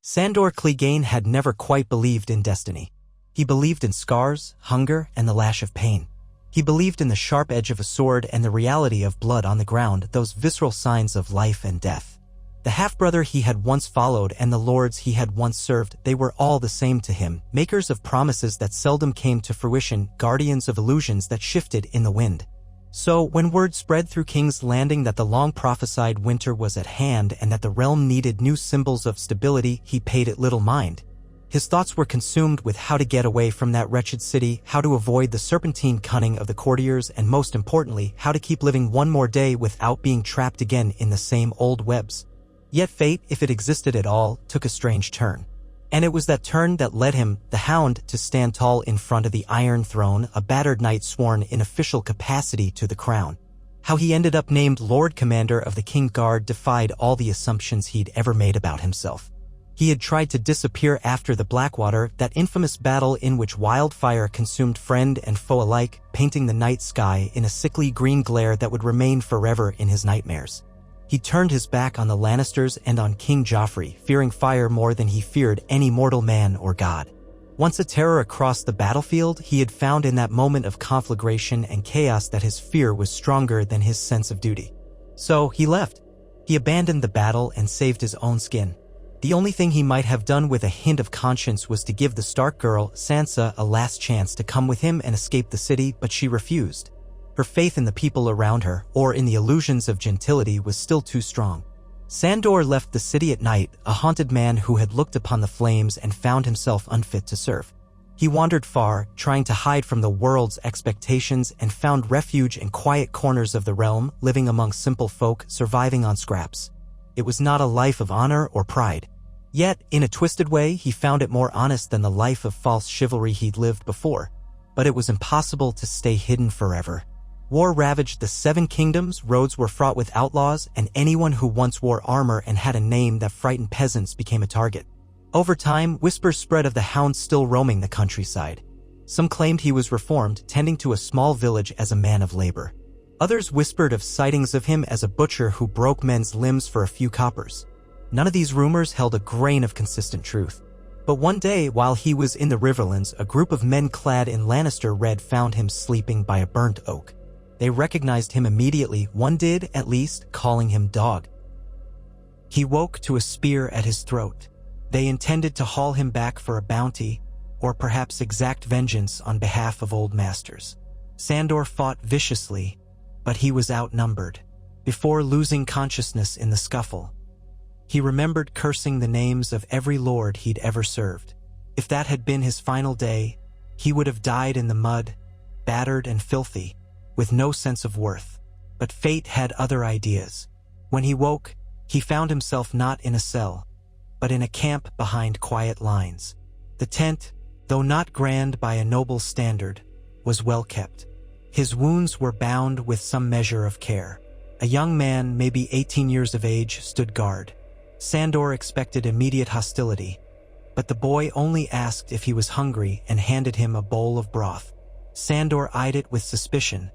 Sandor Clegane had never quite believed in destiny. He believed in scars, hunger, and the lash of pain. He believed in the sharp edge of a sword and the reality of blood on the ground, those visceral signs of life and death. The half-brother he had once followed and the lords he had once served, they were all the same to him, makers of promises that seldom came to fruition, guardians of illusions that shifted in the wind. So, when word spread through King's Landing that the long-prophesied winter was at hand and that the realm needed new symbols of stability, he paid it little mind. His thoughts were consumed with how to get away from that wretched city, how to avoid the serpentine cunning of the courtiers, and most importantly, how to keep living one more day without being trapped again in the same old webs. Yet fate, if it existed at all, took a strange turn. And it was that turn that led him, the Hound, to stand tall in front of the Iron Throne, a battered knight sworn in official capacity to the crown. How he ended up named Lord Commander of the Kingsguard defied all the assumptions he'd ever made about himself. He had tried to disappear after the Blackwater, that infamous battle in which wildfire consumed friend and foe alike, painting the night sky in a sickly green glare that would remain forever in his nightmares. He turned his back on the Lannisters and on King Joffrey, fearing fire more than he feared any mortal man or god. Once a terror across the battlefield, he had found in that moment of conflagration and chaos that his fear was stronger than his sense of duty. So he left. He abandoned the battle and saved his own skin. The only thing he might have done with a hint of conscience was to give the Stark girl, Sansa, a last chance to come with him and escape the city, but she refused. Her faith in the people around her, or in the illusions of gentility, was still too strong. Sandor left the city at night, a haunted man who had looked upon the flames and found himself unfit to serve. He wandered far, trying to hide from the world's expectations, and found refuge in quiet corners of the realm, living among simple folk, surviving on scraps. It was not a life of honor or pride. Yet, in a twisted way, he found it more honest than the life of false chivalry he'd lived before. But it was impossible to stay hidden forever. War ravaged the Seven Kingdoms, roads were fraught with outlaws, and anyone who once wore armor and had a name that frightened peasants became a target. Over time, whispers spread of the Hound still roaming the countryside. Some claimed he was reformed, tending to a small village as a man of labor. Others whispered of sightings of him as a butcher who broke men's limbs for a few coppers. None of these rumors held a grain of consistent truth. But one day, while he was in the Riverlands, a group of men clad in Lannister red found him sleeping by a burnt oak. They recognized him immediately, one did, at least, calling him Dog. He woke to a spear at his throat. They intended to haul him back for a bounty, or perhaps exact vengeance on behalf of old masters. Sandor fought viciously, but he was outnumbered. Before losing consciousness in the scuffle, he remembered cursing the names of every lord he'd ever served. If that had been his final day, he would have died in the mud, battered and filthy, with no sense of worth. But fate had other ideas. When he woke, he found himself not in a cell, but in a camp behind quiet lines. The tent, though not grand by a noble standard, was well kept. His wounds were bound with some measure of care. A young man, maybe 18 years of age, stood guard. Sandor expected immediate hostility, but the boy only asked if he was hungry and handed him a bowl of broth. Sandor eyed it with suspicion,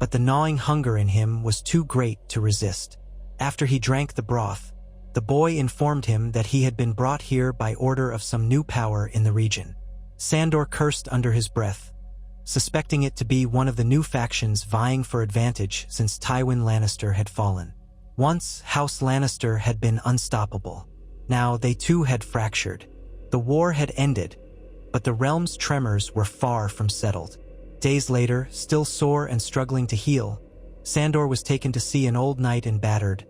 but the gnawing hunger in him was too great to resist. After he drank the broth, the boy informed him that he had been brought here by order of some new power in the region. Sandor cursed under his breath, suspecting it to be one of the new factions vying for advantage since Tywin Lannister had fallen. Once, House Lannister had been unstoppable. Now they too had fractured. The war had ended, but the realm's tremors were far from settled. Days later, still sore and struggling to heal, Sandor was taken to see an old knight in battered,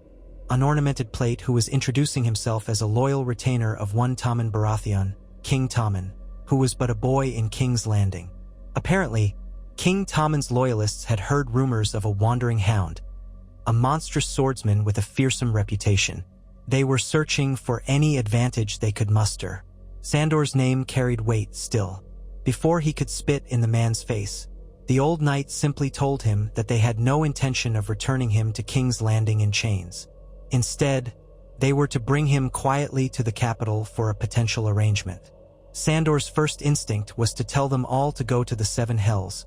unornamented plate who was introducing himself as a loyal retainer of one Tommen Baratheon, King Tommen, who was but a boy in King's Landing. Apparently, King Tommen's loyalists had heard rumors of a wandering hound, a monstrous swordsman with a fearsome reputation. They were searching for any advantage they could muster. Sandor's name carried weight still. Before he could spit in the man's face, the old knight simply told him that they had no intention of returning him to King's Landing in chains. Instead, they were to bring him quietly to the capital for a potential arrangement. Sandor's first instinct was to tell them all to go to the Seven Hells,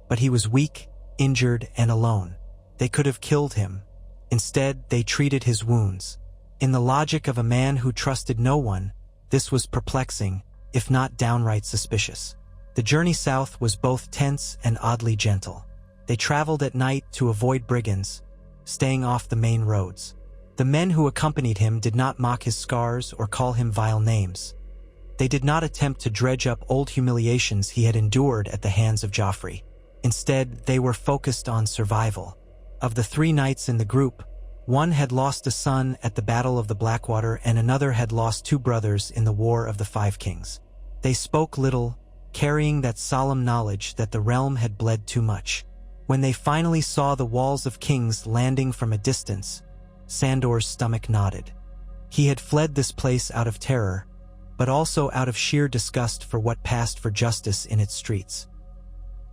but he was weak, injured, and alone. They could have killed him. Instead, they treated his wounds. In the logic of a man who trusted no one, This was perplexing, if not downright suspicious. The journey south was both tense and oddly gentle. They traveled at night to avoid brigands, staying off the main roads. The men who accompanied him did not mock his scars or call him vile names. They did not attempt to dredge up old humiliations he had endured at the hands of Joffrey. Instead, they were focused on survival. Of the 3 knights in the group, one had lost a son at the Battle of the Blackwater and another had lost 2 brothers in the War of the 5 Kings. They spoke little, carrying that solemn knowledge that the realm had bled too much. When they finally saw the walls of Kings landing from a distance, Sandor's stomach knotted. He had fled this place out of terror, but also out of sheer disgust for what passed for justice in its streets.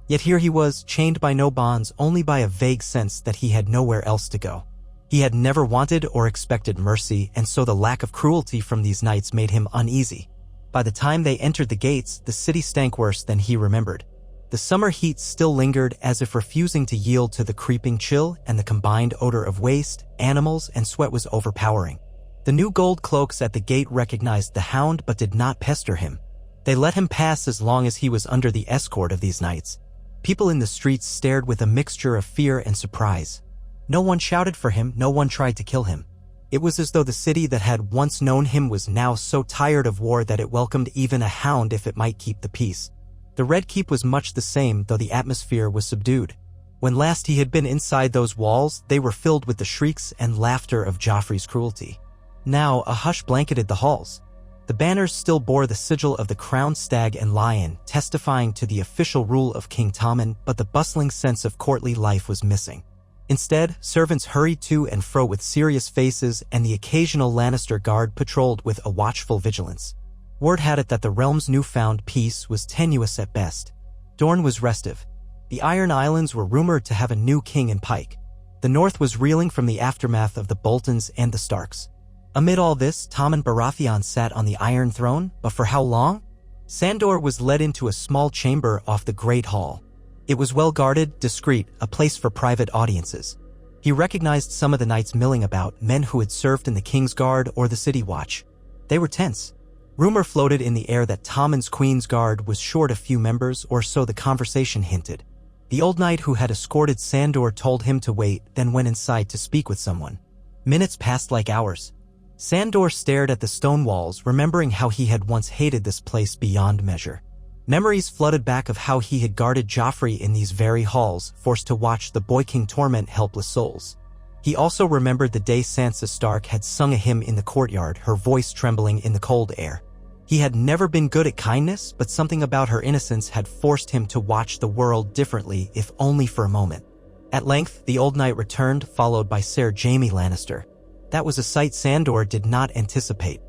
Yet here he was, chained by no bonds, only by a vague sense that he had nowhere else to go. He had never wanted or expected mercy, and so the lack of cruelty from these knights made him uneasy. By the time they entered the gates, the city stank worse than he remembered. The summer heat still lingered, as if refusing to yield to the creeping chill, and the combined odor of waste, animals, and sweat was overpowering. The new gold cloaks at the gate recognized the Hound but did not pester him. They let him pass as long as he was under the escort of these knights. People in the streets stared with a mixture of fear and surprise. No one shouted for him, no one tried to kill him. It was as though the city that had once known him was now so tired of war that it welcomed even a hound if it might keep the peace. The Red Keep was much the same, though the atmosphere was subdued. When last he had been inside those walls, they were filled with the shrieks and laughter of Joffrey's cruelty. Now a hush blanketed the halls. The banners still bore the sigil of the crowned stag and lion, testifying to the official rule of King Tommen, but the bustling sense of courtly life was missing. Instead, servants hurried to and fro with serious faces, and the occasional Lannister guard patrolled with a watchful vigilance. Word had it that the realm's newfound peace was tenuous at best. Dorne was restive. The Iron Islands were rumored to have a new king in Pike. The North was reeling from the aftermath of the Boltons and the Starks. Amid all this, Tommen Baratheon sat on the Iron Throne, but for how long? Sandor was led into a small chamber off the Great Hall. It was well guarded, discreet, a place for private audiences. He recognized some of the knights milling about, men who had served in the Kingsguard or the City Watch. They were tense. Rumor floated in the air that Tommen's Queen's Guard was short a few members, or so the conversation hinted. The old knight who had escorted Sandor told him to wait, then went inside to speak with someone. Minutes passed like hours. Sandor stared at the stone walls, remembering how he had once hated this place beyond measure. Memories flooded back of how he had guarded Joffrey in these very halls, forced to watch the Boy King torment helpless souls. He also remembered the day Sansa Stark had sung a hymn in the courtyard, her voice trembling in the cold air. He had never been good at kindness, but something about her innocence had forced him to watch the world differently, if only for a moment. At length, the old knight returned, followed by Ser Jaime Lannister. That was a sight Sandor did not anticipate.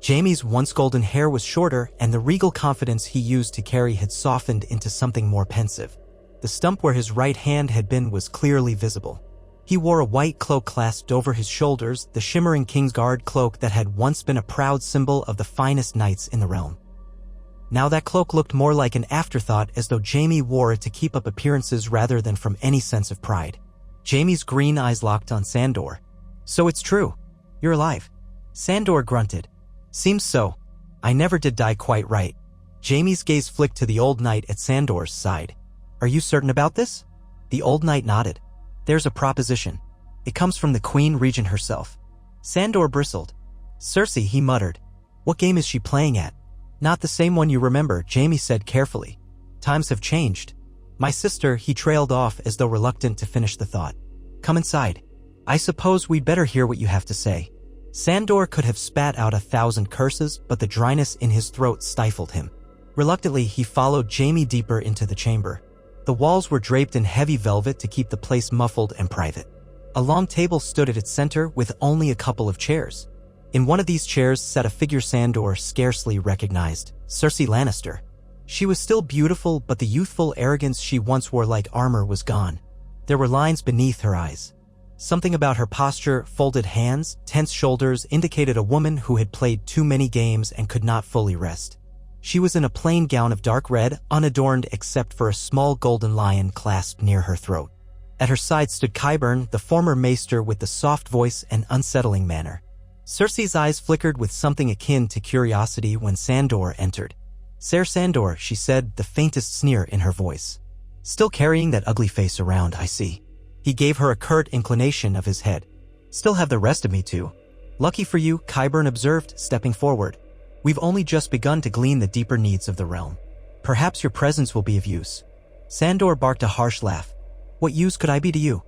Jaime's once golden hair was shorter, and the regal confidence he used to carry had softened into something more pensive. The stump where his right hand had been was clearly visible. He wore a white cloak clasped over his shoulders, the shimmering Kingsguard cloak that had once been a proud symbol of the finest knights in the realm. Now that cloak looked more like an afterthought, as though Jaime wore it to keep up appearances rather than from any sense of pride. Jaime's green eyes locked on Sandor. "So it's true. You're alive." Sandor grunted. "Seems so. I never did die quite right." Jaime's gaze flicked to the old knight at Sandor's side. "Are you certain about this?" The old knight nodded. "There's a proposition. It comes from the Queen Regent herself." Sandor bristled. "Cersei," he muttered. "What game is she playing at?" "Not the same one you remember," Jaime said carefully. "Times have changed. My sister," he trailed off as though reluctant to finish the thought. "Come inside. I suppose we'd better hear what you have to say." Sandor could have spat out 1,000 curses, but the dryness in his throat stifled him. Reluctantly, he followed Jaime deeper into the chamber. The walls were draped in heavy velvet to keep the place muffled and private. A long table stood at its center with only a couple of chairs. In one of these chairs sat a figure Sandor scarcely recognized, Cersei Lannister. She was still beautiful, but the youthful arrogance she once wore like armor was gone. There were lines beneath her eyes. Something about her posture, folded hands, tense shoulders indicated a woman who had played too many games and could not fully rest. She was in a plain gown of dark red, unadorned except for a small golden lion clasped near her throat. At her side stood Qyburn, the former maester with the soft voice and unsettling manner. Cersei's eyes flickered with something akin to curiosity when Sandor entered. "Ser Sandor," she said, the faintest sneer in her voice. "Still carrying that ugly face around, I see." He gave her a curt inclination of his head. "Still have the rest of me too." "Lucky for you," Qyburn observed, stepping forward. "We've only just begun to glean the deeper needs of the realm. Perhaps your presence will be of use." Sandor barked a harsh laugh. "What use could I be to you?"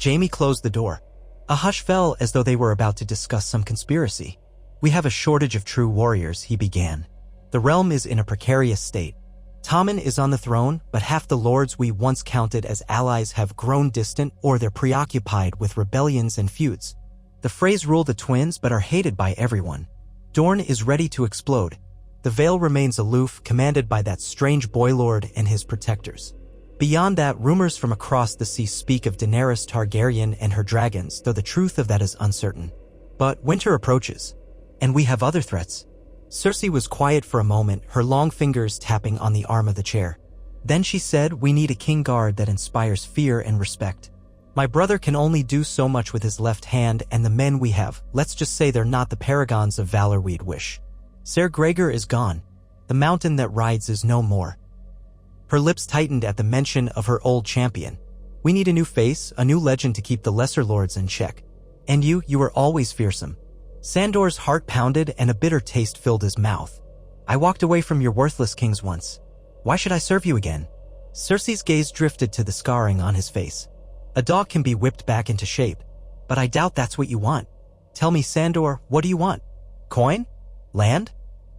Jaime closed the door. A hush fell as though they were about to discuss some conspiracy. "We have a shortage of true warriors," he began. "The realm is in a precarious state. Tommen is on the throne, but half the lords we once counted as allies have grown distant or they're preoccupied with rebellions and feuds. The Freys rule the twins but are hated by everyone. Dorne is ready to explode. The Vale remains aloof, commanded by that strange boy lord and his protectors. Beyond that, rumors from across the sea speak of Daenerys Targaryen and her dragons, though the truth of that is uncertain. But winter approaches, and we have other threats." Cersei was quiet for a moment, her long fingers tapping on the arm of the chair. Then she said, "We need a Kingsguard that inspires fear and respect. My brother can only do so much with his left hand, and the men we have, let's just say they're not the paragons of valor we'd wish. Ser Gregor is gone. The mountain that rides is no more." Her lips tightened at the mention of her old champion. "We need a new face, a new legend to keep the lesser lords in check. And you were always fearsome." Sandor's heart pounded and a bitter taste filled his mouth. "I walked away from your worthless kings once. Why should I serve you again?" Cersei's gaze drifted to the scarring on his face. "A dog can be whipped back into shape, but I doubt that's what you want. Tell me, Sandor, what do you want? Coin? Land?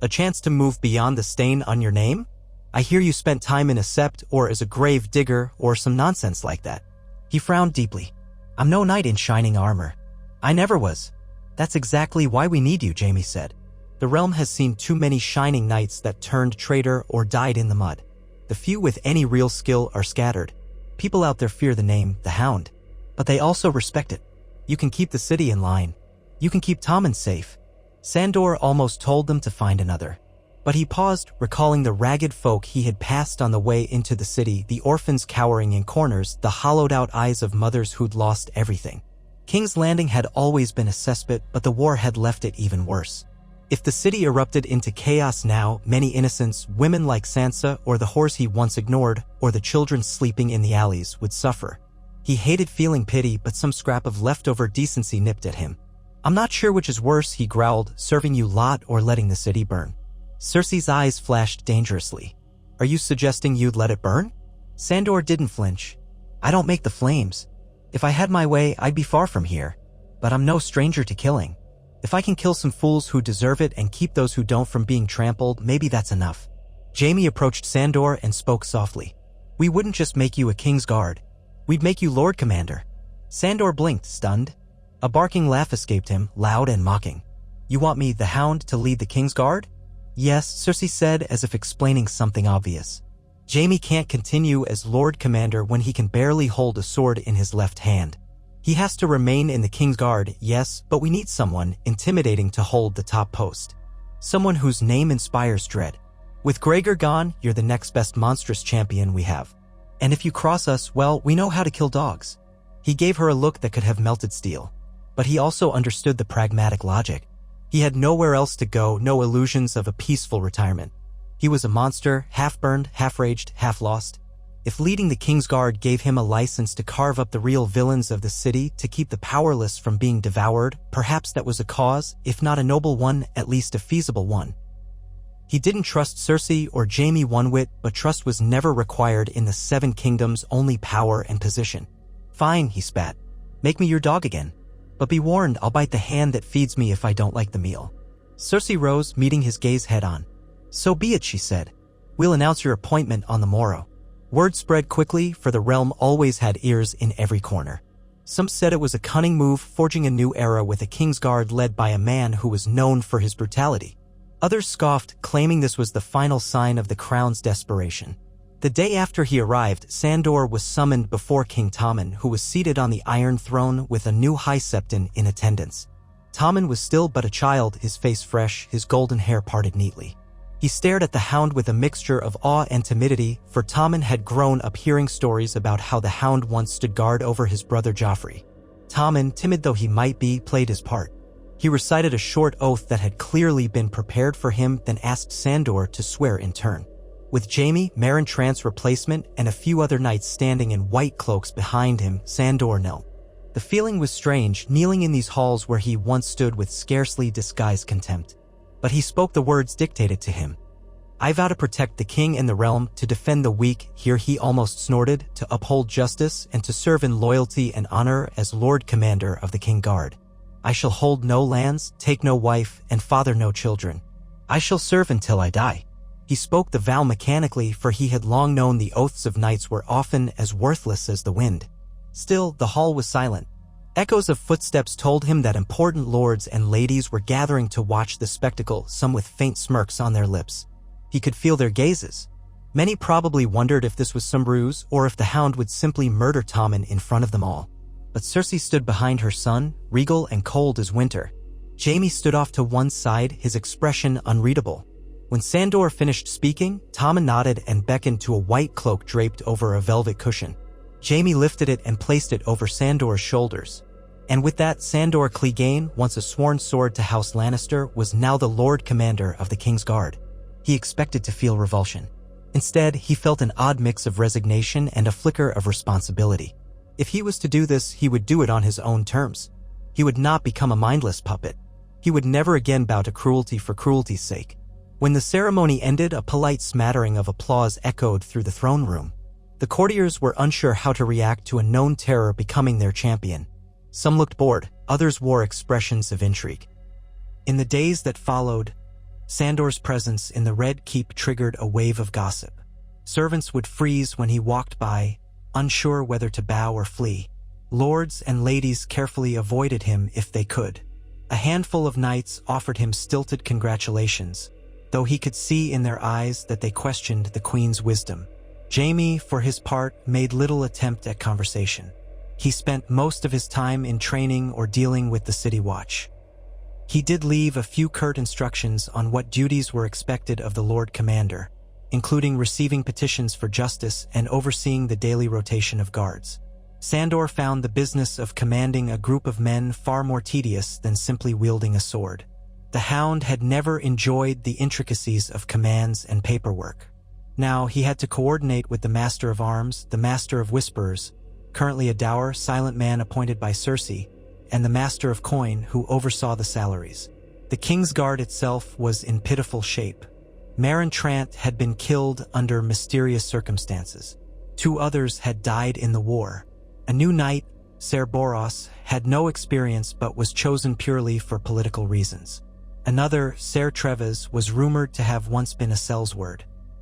A chance to move beyond the stain on your name? I hear you spent time in a sept or as a grave digger or some nonsense like that." He frowned deeply. "I'm no knight in shining armor. I never was." "That's exactly why we need you," Jaime said. "The realm has seen too many shining knights that turned traitor or died in the mud. The few with any real skill are scattered. People out there fear the name, the Hound. But they also respect it. You can keep the city in line. You can keep Tommen safe." Sandor almost told them to find another. But he paused, recalling the ragged folk he had passed on the way into the city, the orphans cowering in corners, the hollowed-out eyes of mothers who'd lost everything. King's Landing had always been a cesspit, but the war had left it even worse. If the city erupted into chaos now, many innocents, women like Sansa, or the whores he once ignored, or the children sleeping in the alleys, would suffer. He hated feeling pity, but some scrap of leftover decency nipped at him. "I'm not sure which is worse," he growled, "serving you lot or letting the city burn." Cersei's eyes flashed dangerously. "Are you suggesting you'd let it burn?" Sandor didn't flinch. "I don't make the flames. If I had my way, I'd be far from here. But I'm no stranger to killing. If I can kill some fools who deserve it and keep those who don't from being trampled, maybe that's enough." Jaime approached Sandor and spoke softly. "We wouldn't just make you a Kingsguard. We'd make you Lord Commander." Sandor blinked, stunned. A barking laugh escaped him, loud and mocking. "You want me, the Hound, to lead the Kingsguard?" "Yes," Cersei said, as if explaining something obvious. "Jaime can't continue as Lord Commander when he can barely hold a sword in his left hand. He has to remain in the Kingsguard, yes, but we need someone intimidating to hold the top post. Someone whose name inspires dread. With Gregor gone, you're the next best monstrous champion we have. And if you cross us, well, we know how to kill dogs." He gave her a look that could have melted steel. But he also understood the pragmatic logic. He had nowhere else to go, no illusions of a peaceful retirement. He was a monster, half-burned, half-raged, half-lost. If leading the Kingsguard gave him a license to carve up the real villains of the city, to keep the powerless from being devoured, perhaps that was a cause, if not a noble one, at least a feasible one. He didn't trust Cersei or Jaime one whit, but trust was never required in the Seven Kingdoms, only power and position. "Fine," he spat. "Make me your dog again. But be warned, I'll bite the hand that feeds me if I don't like the meal." Cersei rose, meeting his gaze head-on. "So be it," she said. "We'll announce your appointment on the morrow." Word spread quickly, for the realm always had ears in every corner. Some said it was a cunning move, forging a new era with a Kingsguard led by a man who was known for his brutality. Others scoffed, claiming this was the final sign of the crown's desperation. The day after he arrived, Sandor was summoned before King Tommen, who was seated on the Iron Throne with a new High Septon in attendance. Tommen was still but a child, his face fresh, his golden hair parted neatly. He stared at the Hound with a mixture of awe and timidity, for Tommen had grown up hearing stories about how the Hound once stood guard over his brother Joffrey. Tommen, timid though he might be, played his part. He recited a short oath that had clearly been prepared for him, then asked Sandor to swear in turn. With Jaime, Meryn Trant's replacement, and a few other knights standing in white cloaks behind him, Sandor knelt. The feeling was strange, kneeling in these halls where he once stood with scarcely disguised contempt. But he spoke the words dictated to him. "I vow to protect the king and the realm, to defend the weak," here he almost snorted, "to uphold justice, and to serve in loyalty and honor as Lord Commander of the Kingsguard. I shall hold no lands, take no wife, and father no children. I shall serve until I die." He spoke the vow mechanically, for he had long known the oaths of knights were often as worthless as the wind. Still, the hall was silent. Echoes of footsteps told him that important lords and ladies were gathering to watch the spectacle, some with faint smirks on their lips. He could feel their gazes. Many probably wondered if this was some ruse, or if the Hound would simply murder Tommen in front of them all. But Cersei stood behind her son, regal and cold as winter. Jaime stood off to one side, his expression unreadable. When Sandor finished speaking, Tommen nodded and beckoned to a white cloak draped over a velvet cushion. Jaime lifted it and placed it over Sandor's shoulders. And with that, Sandor Clegane, once a sworn sword to House Lannister, was now the Lord Commander of the Kingsguard. He expected to feel revulsion. Instead, he felt an odd mix of resignation and a flicker of responsibility. If he was to do this, he would do it on his own terms. He would not become a mindless puppet. He would never again bow to cruelty for cruelty's sake. When the ceremony ended, a polite smattering of applause echoed through the throne room. The courtiers were unsure how to react to a known terror becoming their champion. Some looked bored, others wore expressions of intrigue. In the days that followed, Sandor's presence in the Red Keep triggered a wave of gossip. Servants would freeze when he walked by, unsure whether to bow or flee. Lords and ladies carefully avoided him if they could. A handful of knights offered him stilted congratulations, though he could see in their eyes that they questioned the queen's wisdom. Jaime, for his part, made little attempt at conversation. He spent most of his time in training or dealing with the city watch. He did leave a few curt instructions on what duties were expected of the Lord Commander, including receiving petitions for justice and overseeing the daily rotation of guards. Sandor found the business of commanding a group of men far more tedious than simply wielding a sword. The Hound had never enjoyed the intricacies of commands and paperwork. Now he had to coordinate with the Master of Arms, the Master of Whisperers, currently a dour, silent man appointed by Cersei, and the Master of Coin, who oversaw the salaries. The Kingsguard itself was in pitiful shape. Meryn Trant had been killed under mysterious circumstances. 2 others had died in the war. A new knight, Ser Boros, had no experience but was chosen purely for political reasons. Another, Ser Treves, was rumored to have once been a Sellsword.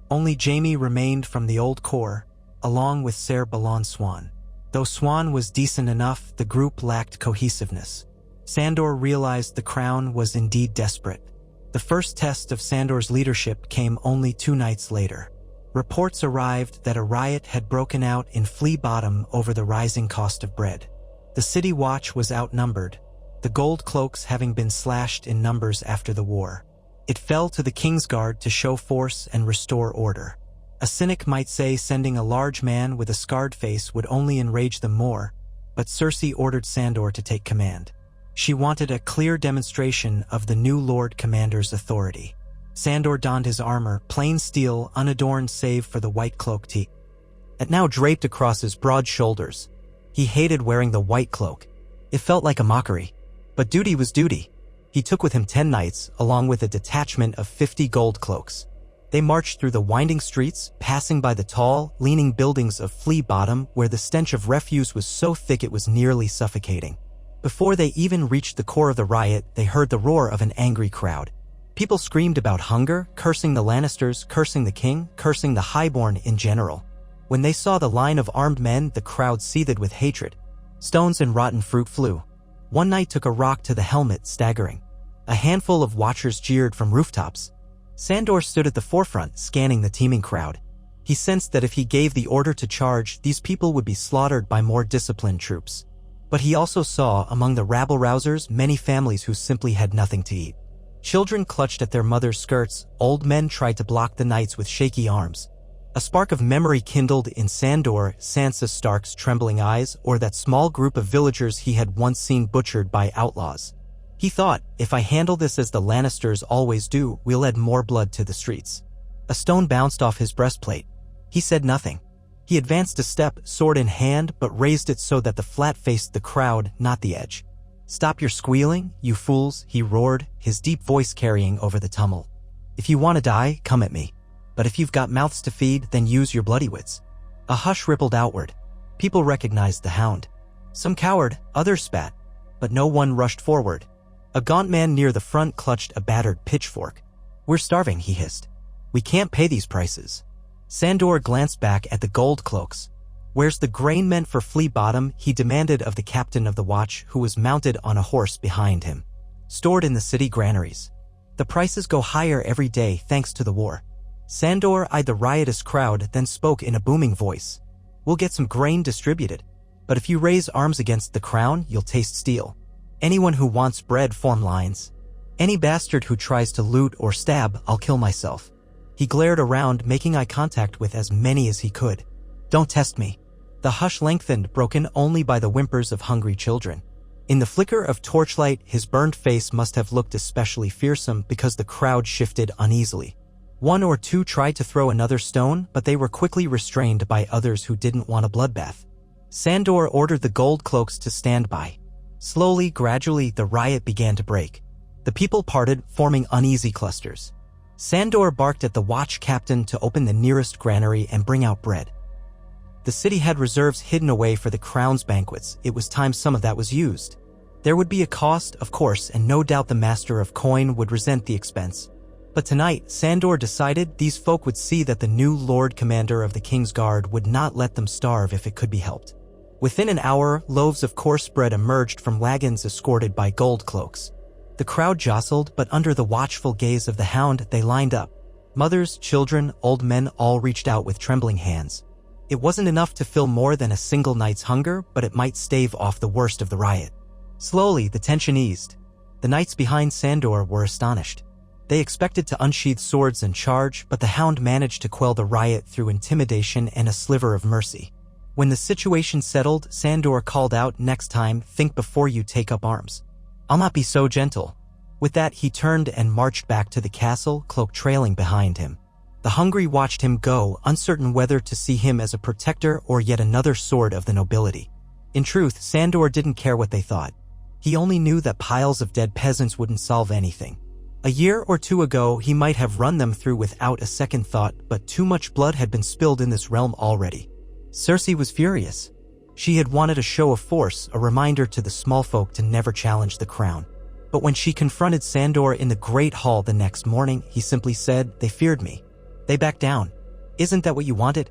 Only Jaime remained from the old corps, along with Ser Balon Swan. Though Swan was decent enough, the group lacked cohesiveness. Sandor realized the crown was indeed desperate. The first test of Sandor's leadership came only 2 nights later. Reports arrived that a riot had broken out in Flea Bottom over the rising cost of bread. The city watch was outnumbered, the gold cloaks having been slashed in numbers after the war. It fell to the Kingsguard to show force and restore order. A cynic might say sending a large man with a scarred face would only enrage them more, but Cersei ordered Sandor to take command. She wanted a clear demonstration of the new Lord Commander's authority. Sandor donned his armor, plain steel, unadorned save for the white cloak tee. It now draped across his broad shoulders. He hated wearing the white cloak. It felt like a mockery. But duty was duty. He took with him 10 knights, along with a detachment of 50 gold cloaks. They marched through the winding streets, passing by the tall, leaning buildings of Flea Bottom, where the stench of refuse was so thick it was nearly suffocating. Before they even reached the core of the riot, they heard the roar of an angry crowd. People screamed about hunger, cursing the Lannisters, cursing the king, cursing the Highborn in general. When they saw the line of armed men, the crowd seethed with hatred. Stones and rotten fruit flew. One knight took a rock to the helmet, staggering. A handful of watchers jeered from rooftops. Sandor stood at the forefront, scanning the teeming crowd. He sensed that if he gave the order to charge, these people would be slaughtered by more disciplined troops. But he also saw, among the rabble-rousers, many families who simply had nothing to eat. Children clutched at their mothers' skirts, old men tried to block the knights with shaky arms. A spark of memory kindled in Sandor, Sansa Stark's trembling eyes, or that small group of villagers he had once seen butchered by outlaws. He thought, if I handle this as the Lannisters always do, we'll add more blood to the streets. A stone bounced off his breastplate. He said nothing. He advanced a step, sword in hand, but raised it so that the flat faced the crowd, not the edge. Stop your squealing, you fools, he roared, his deep voice carrying over the tumult. If you want to die, come at me. But if you've got mouths to feed, then use your bloody wits. A hush rippled outward. People recognized the Hound. Some cowered, others spat, but no one rushed forward. A gaunt man near the front clutched a battered pitchfork. We're starving, he hissed. We can't pay these prices. Sandor glanced back at the gold cloaks. Where's the grain meant for Flea Bottom? He demanded of the captain of the watch, who was mounted on a horse behind him. Stored in the city granaries. The prices go higher every day thanks to the war. Sandor eyed the riotous crowd, then spoke in a booming voice. We'll get some grain distributed. But if you raise arms against the crown, you'll taste steel. Anyone who wants bread form lines. Any bastard who tries to loot or stab, I'll kill myself. He glared around, making eye contact with as many as he could. Don't test me. The hush lengthened, broken only by the whimpers of hungry children. In the flicker of torchlight, his burned face must have looked especially fearsome because the crowd shifted uneasily. One or two tried to throw another stone, but they were quickly restrained by others who didn't want a bloodbath. Sandor ordered the gold cloaks to stand by. Slowly, gradually, the riot began to break. The people parted, forming uneasy clusters. Sandor barked at the watch captain to open the nearest granary and bring out bread. The city had reserves hidden away for the crown's banquets. It was time some of that was used. There would be a cost, of course, and no doubt the master of coin would resent the expense. But tonight, Sandor decided these folk would see that the new Lord Commander of the Kingsguard would not let them starve if it could be helped. Within an hour, loaves of coarse bread emerged from wagons escorted by gold cloaks. The crowd jostled, but under the watchful gaze of the Hound, they lined up. Mothers, children, old men all reached out with trembling hands. It wasn't enough to fill more than a single night's hunger, but it might stave off the worst of the riot. Slowly, the tension eased. The knights behind Sandor were astonished. They expected to unsheath swords and charge, but the Hound managed to quell the riot through intimidation and a sliver of mercy. When the situation settled, Sandor called out, next time, think before you take up arms. I'll not be so gentle. With that, he turned and marched back to the castle, cloak trailing behind him. The hungry watched him go, uncertain whether to see him as a protector or yet another sword of the nobility. In truth, Sandor didn't care what they thought. He only knew that piles of dead peasants wouldn't solve anything. A year or two ago, he might have run them through without a second thought, but too much blood had been spilled in this realm already. Cersei was furious. She had wanted a show of force, a reminder to the small folk to never challenge the crown. But when she confronted Sandor in the Great Hall the next morning, he simply said, they feared me. They backed down. Isn't that what you wanted?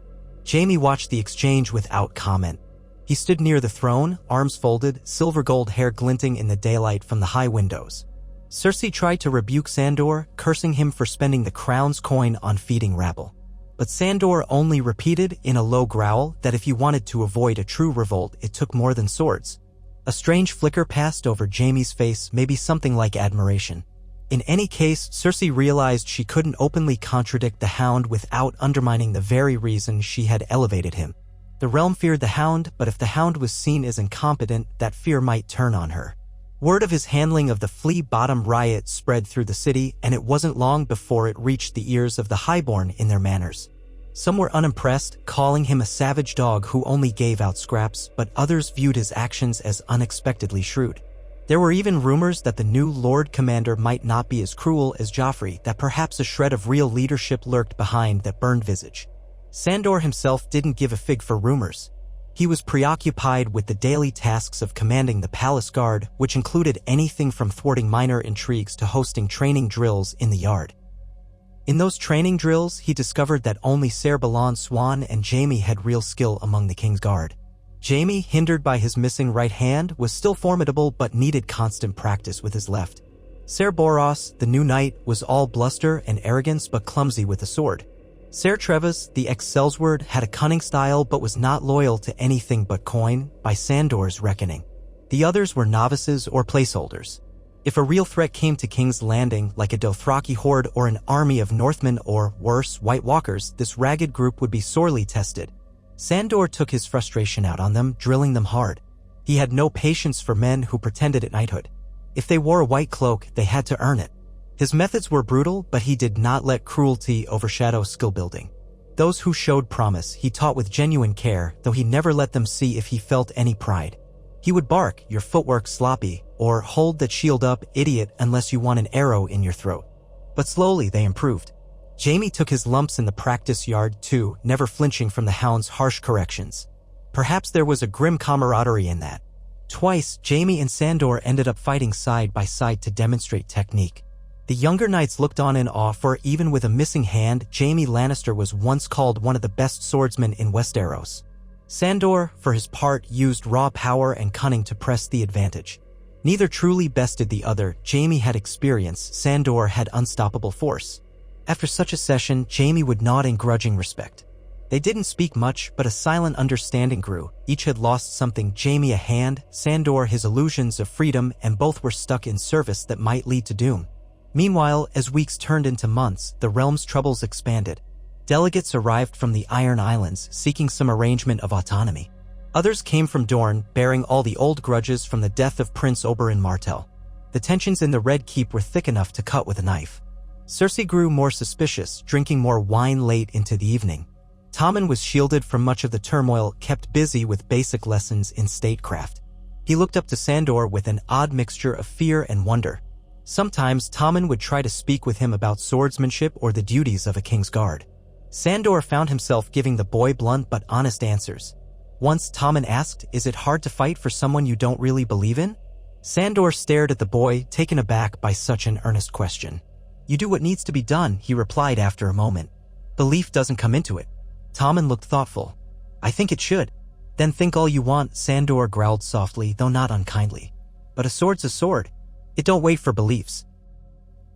Jaime watched the exchange without comment. He stood near the throne, arms folded, silver gold hair glinting in the daylight from the high windows. Cersei tried to rebuke Sandor, cursing him for spending the crown's coin on feeding rabble. But Sandor only repeated in a low growl that if you wanted to avoid a true revolt, it took more than swords. A strange flicker passed over Jaime's face, maybe something like admiration. In any case, Cersei realized she couldn't openly contradict the Hound without undermining the very reason she had elevated him. The realm feared the Hound, but if the Hound was seen as incompetent, that fear might turn on her. Word of his handling of the Flea Bottom riot spread through the city, and it wasn't long before it reached the ears of the highborn in their manors. Some were unimpressed, calling him a savage dog who only gave out scraps, but others viewed his actions as unexpectedly shrewd. There were even rumors that the new Lord Commander might not be as cruel as Joffrey, that perhaps a shred of real leadership lurked behind that burned visage. Sandor himself didn't give a fig for rumors. He was preoccupied with the daily tasks of commanding the palace guard, which included anything from thwarting minor intrigues to hosting training drills in the yard. In those training drills, he discovered that only Ser Balon Swan and Jaime had real skill among the Kingsguard. Jaime, hindered by his missing right hand, was still formidable but needed constant practice with his left. Ser Boros, the new knight, was all bluster and arrogance but clumsy with a sword. Ser Treves, the ex-Sellsword, had a cunning style but was not loyal to anything but coin, by Sandor's reckoning. The others were novices or placeholders. If a real threat came to King's Landing, like a Dothraki horde or an army of Northmen or, worse, White Walkers, this ragged group would be sorely tested. Sandor took his frustration out on them, drilling them hard. He had no patience for men who pretended at knighthood. If they wore a white cloak, they had to earn it. His methods were brutal, but he did not let cruelty overshadow skill building. Those who showed promise, he taught with genuine care, though he never let them see if he felt any pride. He would bark, "Your footwork sloppy," or "Hold that shield up, idiot, unless you want an arrow in your throat." But slowly they improved. Jaime took his lumps in the practice yard too, never flinching from the Hound's harsh corrections. Perhaps there was a grim camaraderie in that. Twice, Jaime and Sandor ended up fighting side by side to demonstrate technique. The younger knights looked on in awe, for even with a missing hand, Jaime Lannister was once called one of the best swordsmen in Westeros. Sandor, for his part, used raw power and cunning to press the advantage. Neither truly bested the other. Jaime had experience, Sandor had unstoppable force. After such a session, Jaime would nod in grudging respect. They didn't speak much, but a silent understanding grew. Each had lost something, Jaime a hand, Sandor his illusions of freedom, and both were stuck in service that might lead to doom. Meanwhile, as weeks turned into months, the realm's troubles expanded. Delegates arrived from the Iron Islands, seeking some arrangement of autonomy. Others came from Dorne, bearing all the old grudges from the death of Prince Oberyn Martell. The tensions in the Red Keep were thick enough to cut with a knife. Cersei grew more suspicious, drinking more wine late into the evening. Tommen was shielded from much of the turmoil, kept busy with basic lessons in statecraft. He looked up to Sandor with an odd mixture of fear and wonder. Sometimes Tommen would try to speak with him about swordsmanship or the duties of a Kingsguard. Sandor found himself giving the boy blunt but honest answers. Once Tommen asked, "Is it hard to fight for someone you don't really believe in?" Sandor stared at the boy, taken aback by such an earnest question. "You do what needs to be done," he replied after a moment. "Belief doesn't come into it." Tommen looked thoughtful. "I think it should." "Then think all you want," Sandor growled softly, though not unkindly. "But a sword's a sword. It don't wait for beliefs."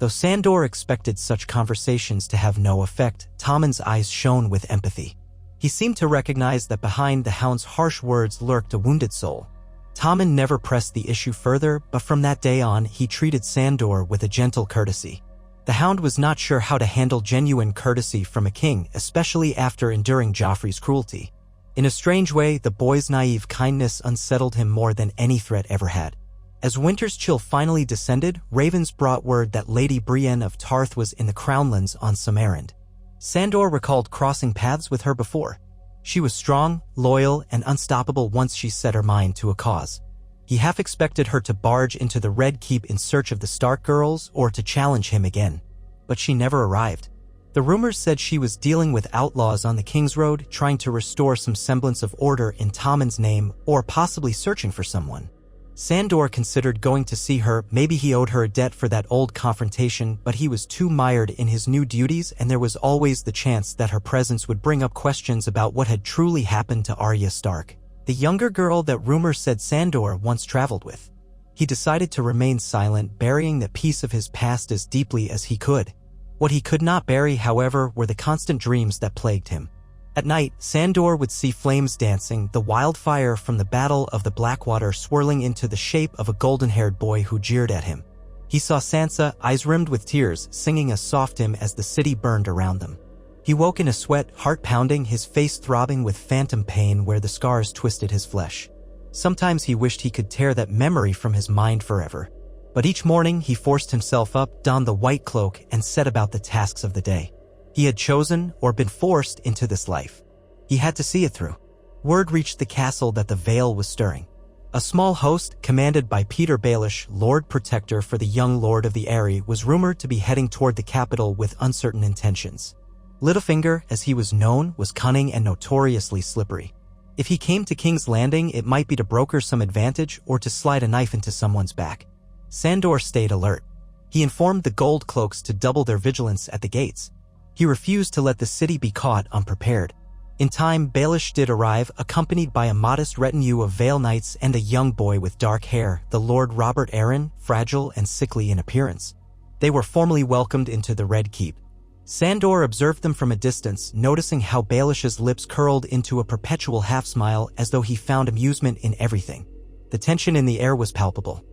Though Sandor expected such conversations to have no effect, Tommen's eyes shone with empathy. He seemed to recognize that behind the Hound's harsh words lurked a wounded soul. Tommen never pressed the issue further, but from that day on, he treated Sandor with a gentle courtesy. The Hound was not sure how to handle genuine courtesy from a king, especially after enduring Joffrey's cruelty. In a strange way, the boy's naive kindness unsettled him more than any threat ever had. As winter's chill finally descended, ravens brought word that Lady Brienne of Tarth was in the Crownlands on some errand. Sandor recalled crossing paths with her before. She was strong, loyal, and unstoppable once she set her mind to a cause. He half expected her to barge into the Red Keep in search of the Stark girls or to challenge him again. But she never arrived. The rumors said she was dealing with outlaws on the King's Road, trying to restore some semblance of order in Tommen's name, or possibly searching for someone. Sandor considered going to see her. Maybe he owed her a debt for that old confrontation, but he was too mired in his new duties, and there was always the chance that her presence would bring up questions about what had truly happened to Arya Stark, the younger girl that rumors said Sandor once traveled with. He decided to remain silent, burying the piece of his past as deeply as he could. What he could not bury, however, were the constant dreams that plagued him. At night, Sandor would see flames dancing, the wildfire from the Battle of the Blackwater swirling into the shape of a golden-haired boy who jeered at him. He saw Sansa, eyes rimmed with tears, singing a soft hymn as the city burned around them. He woke in a sweat, heart pounding, his face throbbing with phantom pain where the scars twisted his flesh. Sometimes he wished he could tear that memory from his mind forever. But each morning he forced himself up, donned the white cloak, and set about the tasks of the day. He had chosen, or been forced, into this life. He had to see it through. Word reached the castle that the Vale was stirring. A small host, commanded by Peter Baelish, Lord Protector for the young Lord of the Eyrie, was rumored to be heading toward the capital with uncertain intentions. Littlefinger, as he was known, was cunning and notoriously slippery. If he came to King's Landing, it might be to broker some advantage or to slide a knife into someone's back. Sandor stayed alert. He informed the Gold Cloaks to double their vigilance at the gates. He refused to let the city be caught unprepared. In time, Baelish did arrive, accompanied by a modest retinue of Vale Knights and a young boy with dark hair, the Lord Robert Arryn, fragile and sickly in appearance. They were formally welcomed into the Red Keep. Sandor observed them from a distance, noticing how Baelish's lips curled into a perpetual half-smile as though he found amusement in everything. The tension in the air was palpable.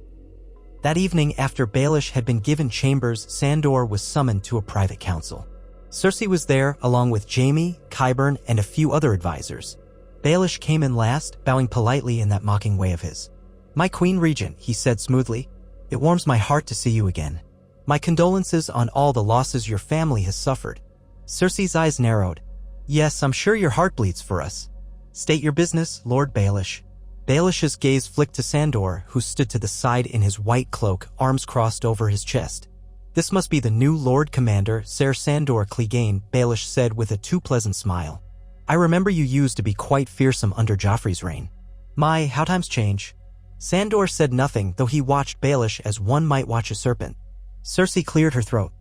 That evening, after Baelish had been given chambers, Sandor was summoned to a private council. Cersei was there, along with Jaime, Qyburn, and a few other advisors. Baelish came in last, bowing politely in that mocking way of his. "My Queen Regent," he said smoothly. It warms my heart to see you again. My condolences on all the losses your family has suffered. Cersei's eyes narrowed. Yes, I'm sure your heart bleeds for us. State your business, Lord Baelish. Baelish's gaze flicked to Sandor, who stood to the side in his white cloak, arms crossed over his chest. This must be the new Lord Commander, Ser Sandor Clegane, Baelish said with a too pleasant smile. I remember you used to be quite fearsome under Joffrey's reign. My, how times change. Sandor said nothing, though he watched Baelish as one might watch a serpent. Cersei cleared her throat.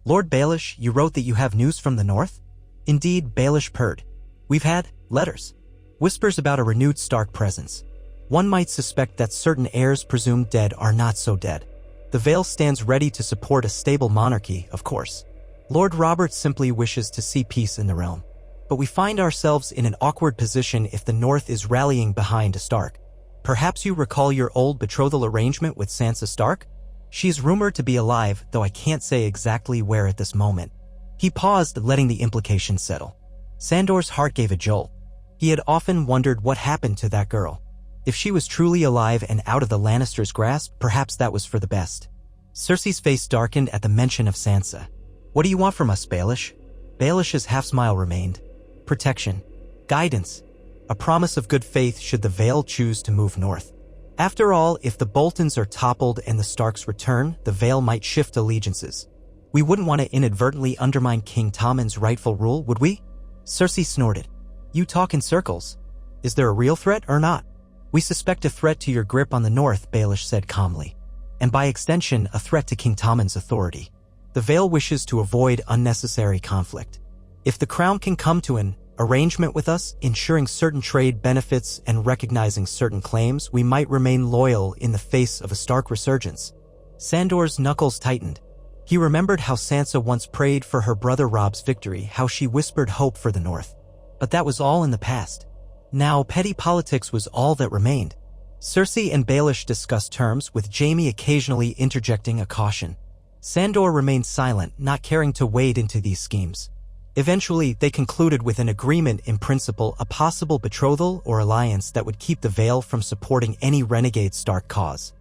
Lord Baelish, you wrote that you have news from the north? Indeed, Baelish purred. We've had letters. Whispers about a renewed Stark presence. One might suspect that certain heirs presumed dead are not so dead. The Vale stands ready to support a stable monarchy, of course. Lord Robert simply wishes to see peace in the realm. But we find ourselves in an awkward position if the North is rallying behind a Stark. Perhaps you recall your old betrothal arrangement with Sansa Stark? She is rumored to be alive, though I can't say exactly where at this moment. He paused, letting the implication settle. Sandor's heart gave a jolt. He had often wondered what happened to that girl. If she was truly alive and out of the Lannisters' grasp, perhaps that was for the best. Cersei's face darkened at the mention of Sansa. What do you want from us, Baelish? Baelish's half-smile remained. Protection. Guidance. A promise of good faith should the Vale choose to move north. After all, if the Boltons are toppled and the Starks return, the Vale might shift allegiances. We wouldn't want to inadvertently undermine King Tommen's rightful rule, would we? Cersei snorted. You talk in circles. Is there a real threat or not? We suspect a threat to your grip on the north, Baelish said calmly. And by extension, a threat to King Tommen's authority. The Vale wishes to avoid unnecessary conflict. If the Crown can come to an arrangement with us, ensuring certain trade benefits and recognizing certain claims, we might remain loyal in the face of a Stark resurgence. Sandor's knuckles tightened. He remembered how Sansa once prayed for her brother Robb's victory, how she whispered hope for the North. But that was all in the past. Now, petty politics was all that remained. Cersei and Baelish discussed terms, with Jaime occasionally interjecting a caution. Sandor remained silent, not caring to wade into these schemes. Eventually, they concluded with an agreement in principle, a possible betrothal or alliance that would keep the Vale from supporting any renegade Stark cause.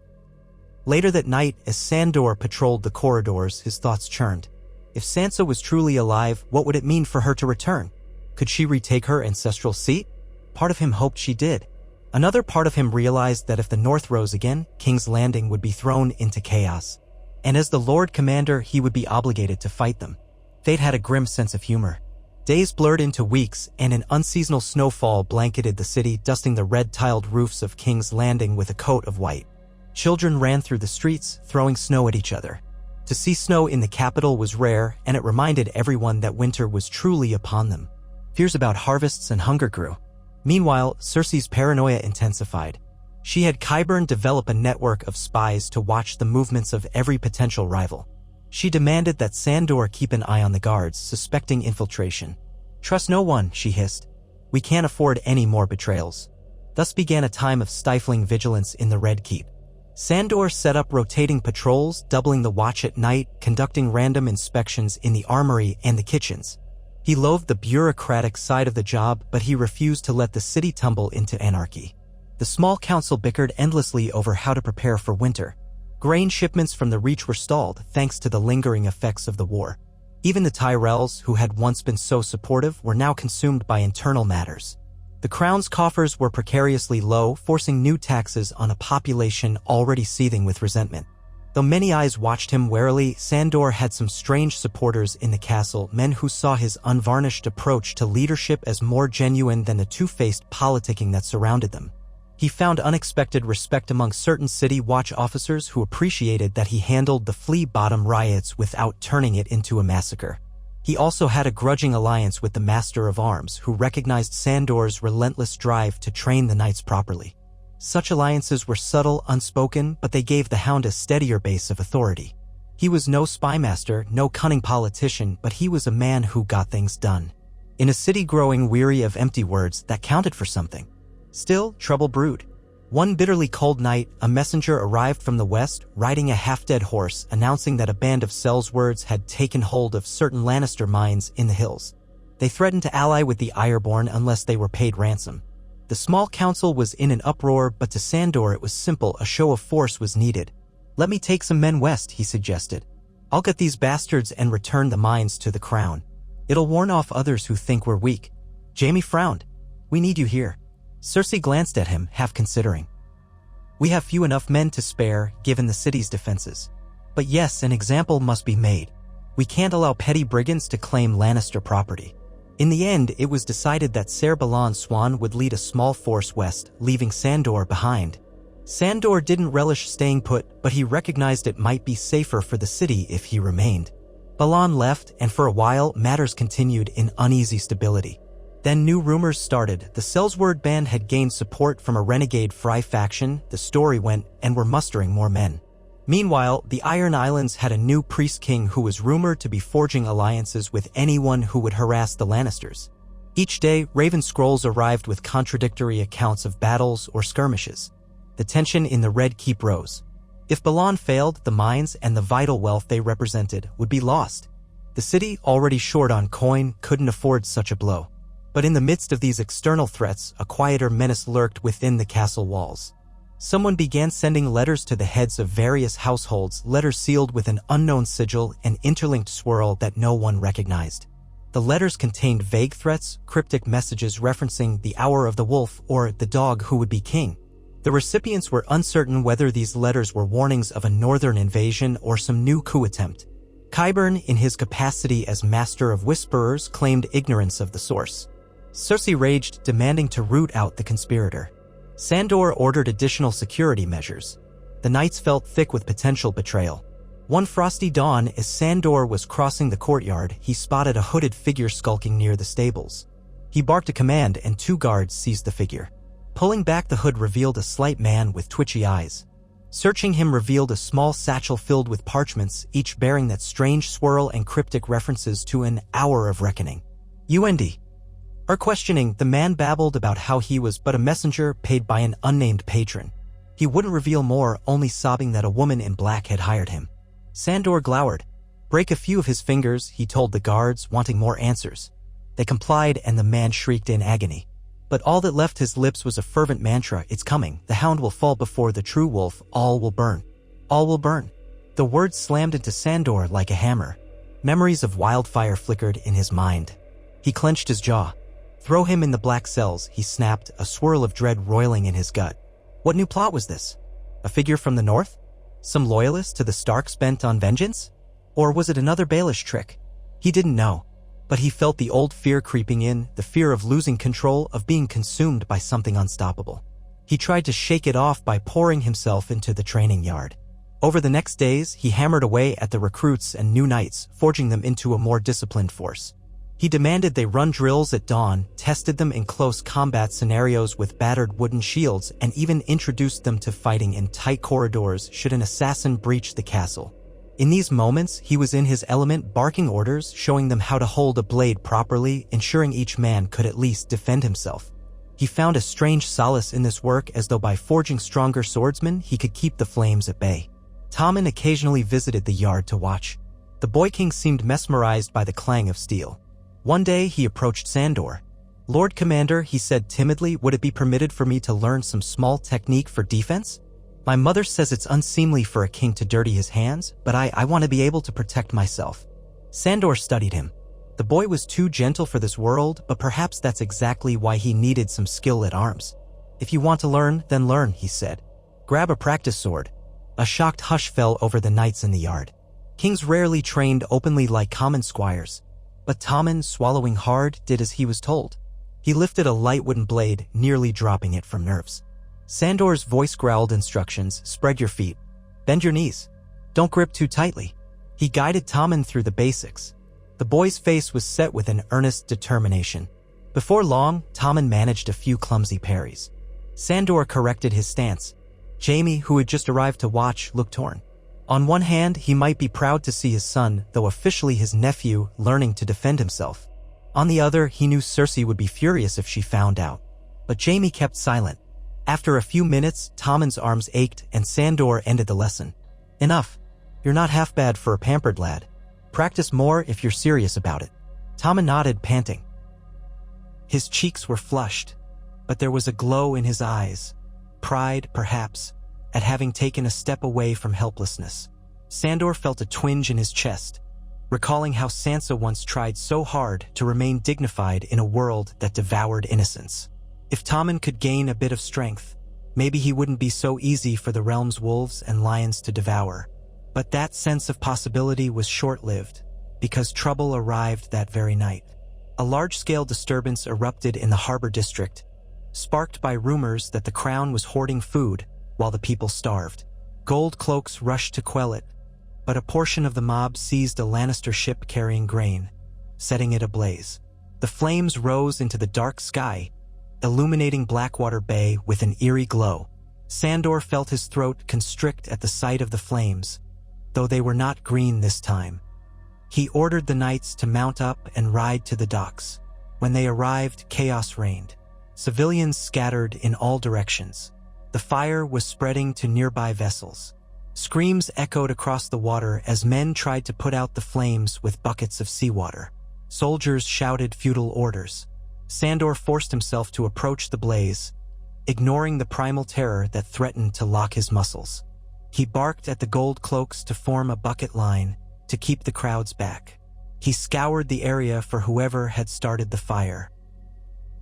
Later that night, as Sandor patrolled the corridors, his thoughts churned. If Sansa was truly alive, what would it mean for her to return? Could she retake her ancestral seat? Part of him hoped she did. Another part of him realized that if the North rose again, King's Landing would be thrown into chaos. And as the Lord Commander, he would be obligated to fight them. Fate had a grim sense of humor. Days blurred into weeks, and an unseasonal snowfall blanketed the city, dusting the red-tiled roofs of King's Landing with a coat of white. Children ran through the streets, throwing snow at each other. To see snow in the capital was rare, and it reminded everyone that winter was truly upon them. Fears about harvests and hunger grew. Meanwhile, Cersei's paranoia intensified. She had Qyburn develop a network of spies to watch the movements of every potential rival. She demanded that Sandor keep an eye on the guards, suspecting infiltration. Trust no one, she hissed. We can't afford any more betrayals. Thus began a time of stifling vigilance in the Red Keep. Sandor set up rotating patrols, doubling the watch at night, conducting random inspections in the armory and the kitchens. He loathed the bureaucratic side of the job, but he refused to let the city tumble into anarchy. The small council bickered endlessly over how to prepare for winter. Grain shipments from the Reach were stalled, thanks to the lingering effects of the war. Even the Tyrells, who had once been so supportive, were now consumed by internal matters. The Crown's coffers were precariously low, forcing new taxes on a population already seething with resentment. Though many eyes watched him warily, Sandor had some strange supporters in the castle, men who saw his unvarnished approach to leadership as more genuine than the two-faced politicking that surrounded them. He found unexpected respect among certain city watch officers who appreciated that he handled the Flea Bottom riots without turning it into a massacre. He also had a grudging alliance with the Master of Arms, who recognized Sandor's relentless drive to train the knights properly. Such alliances were subtle, unspoken, but they gave the Hound a steadier base of authority. He was no spymaster, no cunning politician, but he was a man who got things done. In a city growing weary of empty words, that counted for something. Still, trouble brewed. One bitterly cold night, a messenger arrived from the west, riding a half-dead horse, announcing that a band of Sellswords had taken hold of certain Lannister mines in the hills. They threatened to ally with the Ironborn unless they were paid ransom. The small council was in an uproar, but to Sandor it was simple, a show of force was needed. Let me take some men west, he suggested. I'll get these bastards and return the mines to the crown. It'll warn off others who think we're weak. Jaime frowned. We need you here. Cersei glanced at him, half considering. We have few enough men to spare, given the city's defenses. But yes, an example must be made. We can't allow petty brigands to claim Lannister property. In the end, it was decided that Ser Balon Swan would lead a small force west, leaving Sandor behind. Sandor didn't relish staying put, but he recognized it might be safer for the city if he remained. Balon left, and for a while, matters continued in uneasy stability. Then new rumors started. The Sellsword band had gained support from a renegade Frey faction, the story went, and were mustering more men. Meanwhile, the Iron Islands had a new priest king who was rumored to be forging alliances with anyone who would harass the Lannisters. Each day, Raven scrolls arrived with contradictory accounts of battles or skirmishes. The tension in the Red Keep rose. If Balon failed, the mines and the vital wealth they represented would be lost. The city, already short on coin, couldn't afford such a blow. But in the midst of these external threats, a quieter menace lurked within the castle walls. Someone began sending letters to the heads of various households, letters sealed with an unknown sigil and interlinked swirl that no one recognized. The letters contained vague threats, cryptic messages referencing the hour of the wolf or the dog who would be king. The recipients were uncertain whether these letters were warnings of a northern invasion or some new coup attempt. Qyburn, in his capacity as Master of Whisperers, claimed ignorance of the source. Cersei raged, demanding to root out the conspirator. Sandor ordered additional security measures. The nights felt thick with potential betrayal. One frosty dawn, as Sandor was crossing the courtyard, he spotted a hooded figure skulking near the stables. He barked a command and 2 guards seized the figure. Pulling back the hood revealed a slight man with twitchy eyes. Searching him revealed a small satchel filled with parchments, each bearing that strange swirl and cryptic references to an hour of reckoning. UND. Our questioning, the man babbled about how he was but a messenger paid by an unnamed patron. He wouldn't reveal more, only sobbing that a woman in black had hired him. Sandor glowered. Break a few of his fingers, he told the guards, wanting more answers. They complied and the man shrieked in agony. But all that left his lips was a fervent mantra, it's coming, the hound will fall before the true wolf, all will burn. All will burn. The words slammed into Sandor like a hammer. Memories of wildfire flickered in his mind. He clenched his jaw. Throw him in the black cells, he snapped, a swirl of dread roiling in his gut. What new plot was this? A figure from the north? Some loyalist to the Starks bent on vengeance? Or was it another Baelish trick? He didn't know. But he felt the old fear creeping in, the fear of losing control, of being consumed by something unstoppable. He tried to shake it off by pouring himself into the training yard. Over the next days, he hammered away at the recruits and new knights, forging them into a more disciplined force. He demanded they run drills at dawn, tested them in close combat scenarios with battered wooden shields, and even introduced them to fighting in tight corridors should an assassin breach the castle. In these moments, he was in his element, barking orders, showing them how to hold a blade properly, ensuring each man could at least defend himself. He found a strange solace in this work, as though by forging stronger swordsmen, he could keep the flames at bay. Tommen occasionally visited the yard to watch. The Boy King seemed mesmerized by the clang of steel. One day, he approached Sandor. Lord Commander, he said timidly, would it be permitted for me to learn some small technique for defense? My mother says it's unseemly for a king to dirty his hands, but I want to be able to protect myself. Sandor studied him. The boy was too gentle for this world, but perhaps that's exactly why he needed some skill at arms. If you want to learn, then learn, he said. Grab a practice sword. A shocked hush fell over the knights in the yard. Kings rarely trained openly like common squires. But Tommen, swallowing hard, did as he was told. He lifted a light wooden blade, nearly dropping it from nerves. Sandor's voice growled instructions, spread your feet. Bend your knees. Don't grip too tightly. He guided Tommen through the basics. The boy's face was set with an earnest determination. Before long, Tommen managed a few clumsy parries. Sandor corrected his stance. Jaime, who had just arrived to watch, looked torn. On one hand, he might be proud to see his son, though officially his nephew, learning to defend himself. On the other, he knew Cersei would be furious if she found out. But Jaime kept silent. After a few minutes, Tommen's arms ached and Sandor ended the lesson. Enough. You're not half bad for a pampered lad. Practice more if you're serious about it. Tommen nodded, panting. His cheeks were flushed, but there was a glow in his eyes. Pride, perhaps. at having taken a step away from helplessness. Sandor felt a twinge in his chest, recalling how Sansa once tried so hard to remain dignified in a world that devoured innocence. If Tommen could gain a bit of strength, maybe he wouldn't be so easy for the realm's wolves and lions to devour. But that sense of possibility was short-lived, because trouble arrived that very night. A large-scale disturbance erupted in the harbor district, sparked by rumors that the crown was hoarding food while the people starved. Gold cloaks rushed to quell it, but a portion of the mob seized a Lannister ship carrying grain, setting it ablaze. The flames rose into the dark sky, illuminating Blackwater Bay with an eerie glow. Sandor felt his throat constrict at the sight of the flames, though they were not green this time. He ordered the knights to mount up and ride to the docks. When they arrived, chaos reigned. Civilians scattered in all directions. The fire was spreading to nearby vessels. Screams echoed across the water as men tried to put out the flames with buckets of seawater. Soldiers shouted feudal orders. Sandor forced himself to approach the blaze, ignoring the primal terror that threatened to lock his muscles. He barked at the gold cloaks to form a bucket line to keep the crowds back. He scoured the area for whoever had started the fire.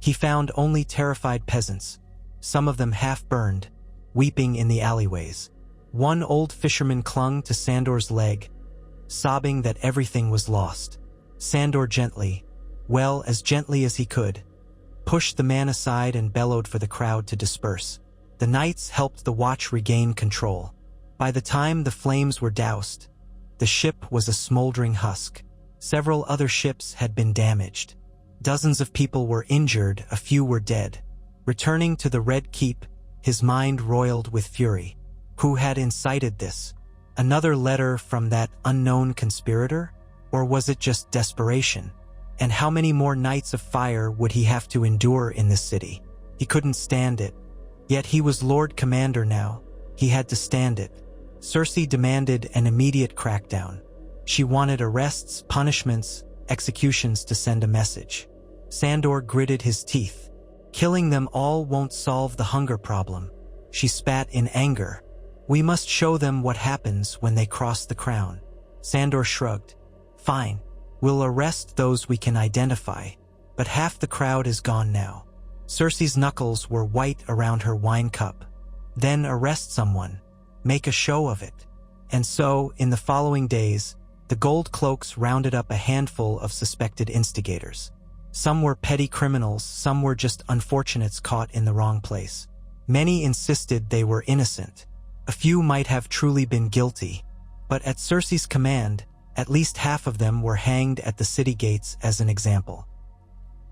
He found only terrified peasants, some of them half-burned, weeping in the alleyways. One old fisherman clung to Sandor's leg, sobbing that everything was lost. Sandor gently, as gently as he could, pushed the man aside and bellowed for the crowd to disperse. The knights helped the watch regain control. By the time the flames were doused, the ship was a smoldering husk. Several other ships had been damaged. Dozens of people were injured, a few were dead. Returning to the Red Keep, his mind roiled with fury. Who had incited this? Another letter from that unknown conspirator? Or was it just desperation? And how many more nights of fire would he have to endure in this city? He couldn't stand it. Yet he was Lord Commander now. He had to stand it. Cersei demanded an immediate crackdown. She wanted arrests, punishments, executions to send a message. Sandor gritted his teeth. Killing them all won't solve the hunger problem. She spat in anger. We must show them what happens when they cross the crown. Sandor shrugged. Fine. We'll arrest those we can identify. But half the crowd is gone now. Cersei's knuckles were white around her wine cup. Then arrest someone. Make a show of it. And so, in the following days, the gold cloaks rounded up a handful of suspected instigators. Some were petty criminals, some were just unfortunates caught in the wrong place. Many insisted they were innocent. A few might have truly been guilty, but at Cersei's command, at least half of them were hanged at the city gates as an example.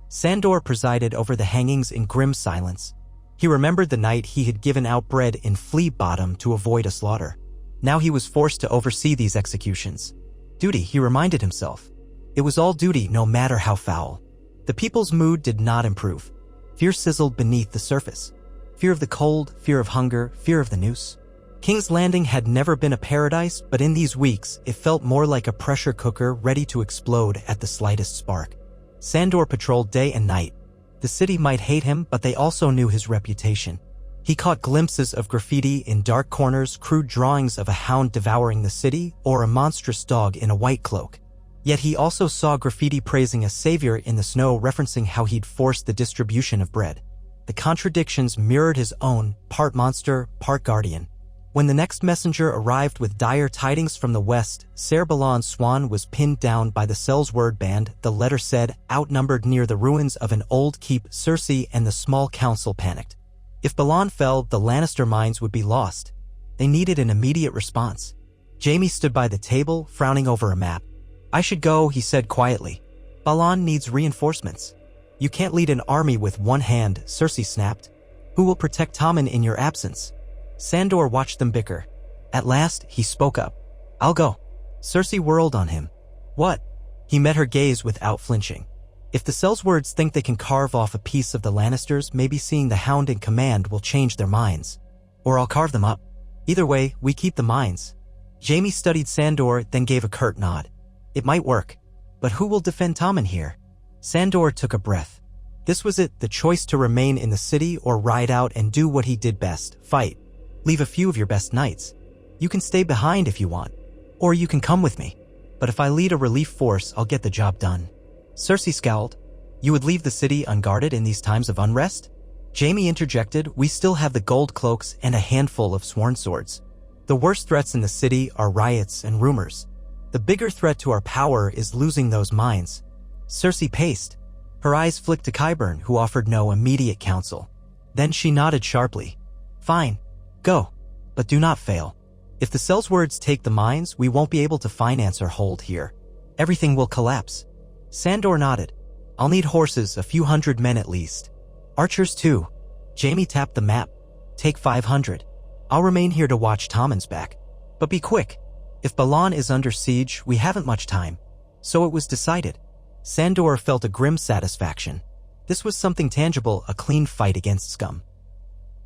Sandor presided over the hangings in grim silence. He remembered the night he had given out bread in Flea Bottom to avoid a slaughter. Now he was forced to oversee these executions. Duty, he reminded himself. It was all duty, no matter how foul. The people's mood did not improve. Fear sizzled beneath the surface. Fear of the cold, fear of hunger, fear of the noose. King's Landing had never been a paradise, but in these weeks, it felt more like a pressure cooker ready to explode at the slightest spark. Sandor patrolled day and night. The city might hate him, but they also knew his reputation. He caught glimpses of graffiti in dark corners, crude drawings of a hound devouring the city, or a monstrous dog in a white cloak. Yet he also saw graffiti praising a savior in the snow, referencing how he'd forced the distribution of bread. The contradictions mirrored his own, part monster, part guardian. When the next messenger arrived with dire tidings from the west, Ser Balon's swan was pinned down by the cell's word band. The letter said, outnumbered near the ruins of an old keep, Cersei and the small council panicked. If Balon fell, the Lannister mines would be lost. They needed an immediate response. Jaime stood by the table, frowning over a map. I should go, he said quietly. Balon needs reinforcements. You can't lead an army with one hand, Cersei snapped. Who will protect Tommen in your absence? Sandor watched them bicker. At last, he spoke up. I'll go. Cersei whirled on him. What? He met her gaze without flinching. If the Sellswords think they can carve off a piece of the Lannisters, maybe seeing the Hound in command will change their minds. Or I'll carve them up. Either way, we keep the mines. Jaime studied Sandor, then gave a curt nod. It might work. But who will defend Tommen here? Sandor took a breath. This was it, the choice to remain in the city or ride out and do what he did best, fight. Leave a few of your best knights. You can stay behind if you want, or you can come with me. But if I lead a relief force, I'll get the job done." Cersei scowled. "You would leave the city unguarded in these times of unrest?" Jaime interjected, "We still have the gold cloaks and a handful of sworn swords. The worst threats in the city are riots and rumors. The bigger threat to our power is losing those mines." Cersei paced. Her eyes flicked to Qyburn, who offered no immediate counsel. Then she nodded sharply. "Fine. Go. But do not fail. If the Sellswords take the mines, we won't be able to finance or hold here. Everything will collapse." Sandor nodded. "I'll need horses, a few hundred men at least. Archers too." Jaime tapped the map. "Take 500. I'll remain here to watch Tommen's back. But be quick. If Balan is under siege, we haven't much time." So it was decided. Sandor felt a grim satisfaction. This was something tangible, a clean fight against scum.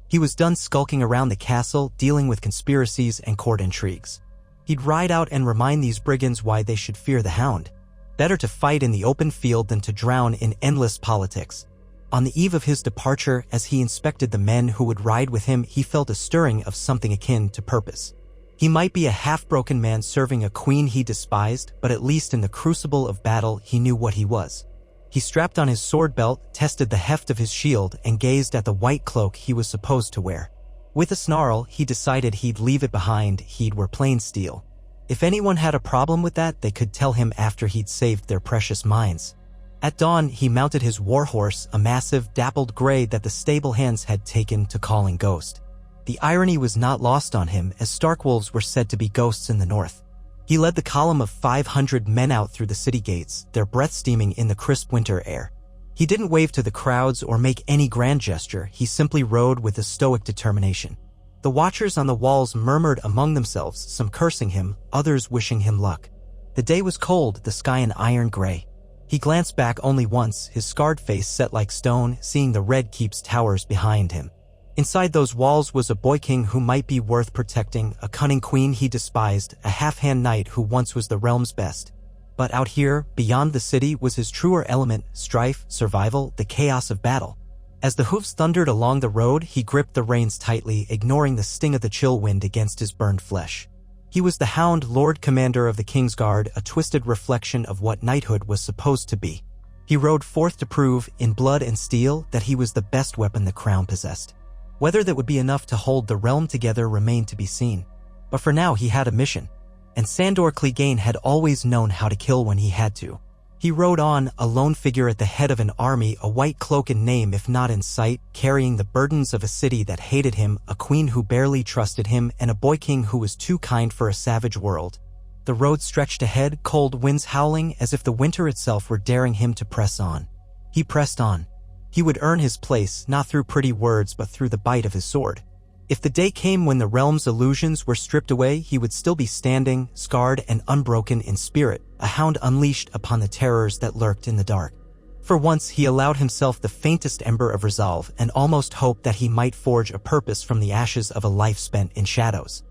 He was done skulking around the castle, dealing with conspiracies and court intrigues. He'd ride out and remind these brigands why they should fear the Hound. Better to fight in the open field than to drown in endless politics. On the eve of his departure, as he inspected the men who would ride with him, he felt a stirring of something akin to purpose. He might be a half-broken man serving a queen he despised, but at least in the crucible of battle he knew what he was. He strapped on his sword belt, tested the heft of his shield, and gazed at the white cloak he was supposed to wear. With a snarl, he decided he'd leave it behind. He'd wear plain steel. If anyone had a problem with that, they could tell him after he'd saved their precious mines. At dawn, he mounted his warhorse, a massive, dappled gray that the stable hands had taken to calling Ghost. The irony was not lost on him, as Starkwolves were said to be ghosts in the north. He led the column of 500 men out through the city gates, their breath steaming in the crisp winter air. He didn't wave to the crowds or make any grand gesture, he simply rode with a stoic determination. The watchers on the walls murmured among themselves, some cursing him, others wishing him luck. The day was cold, the sky an iron gray. He glanced back only once, his scarred face set like stone, seeing the red keep's towers behind him. Inside those walls was a boy king who might be worth protecting, a cunning queen he despised, a half-hand knight who once was the realm's best. But out here, beyond the city, was his truer element, strife, survival, the chaos of battle. As the hooves thundered along the road, he gripped the reins tightly, ignoring the sting of the chill wind against his burned flesh. He was the Hound, Lord Commander of the Kingsguard, a twisted reflection of what knighthood was supposed to be. He rode forth to prove, in blood and steel, that he was the best weapon the crown possessed. Whether that would be enough to hold the realm together remained to be seen. But for now he had a mission, and Sandor Clegane had always known how to kill when he had to. He rode on, a lone figure at the head of an army, a white cloak in name if not in sight, carrying the burdens of a city that hated him, a queen who barely trusted him, and a boy king who was too kind for a savage world. The road stretched ahead, cold winds howling, as if the winter itself were daring him to press on. He pressed on. He would earn his place, not through pretty words but through the bite of his sword. If the day came when the realm's illusions were stripped away, he would still be standing, scarred and unbroken in spirit, a hound unleashed upon the terrors that lurked in the dark. For once he allowed himself the faintest ember of resolve and almost hoped that he might forge a purpose from the ashes of a life spent in shadows.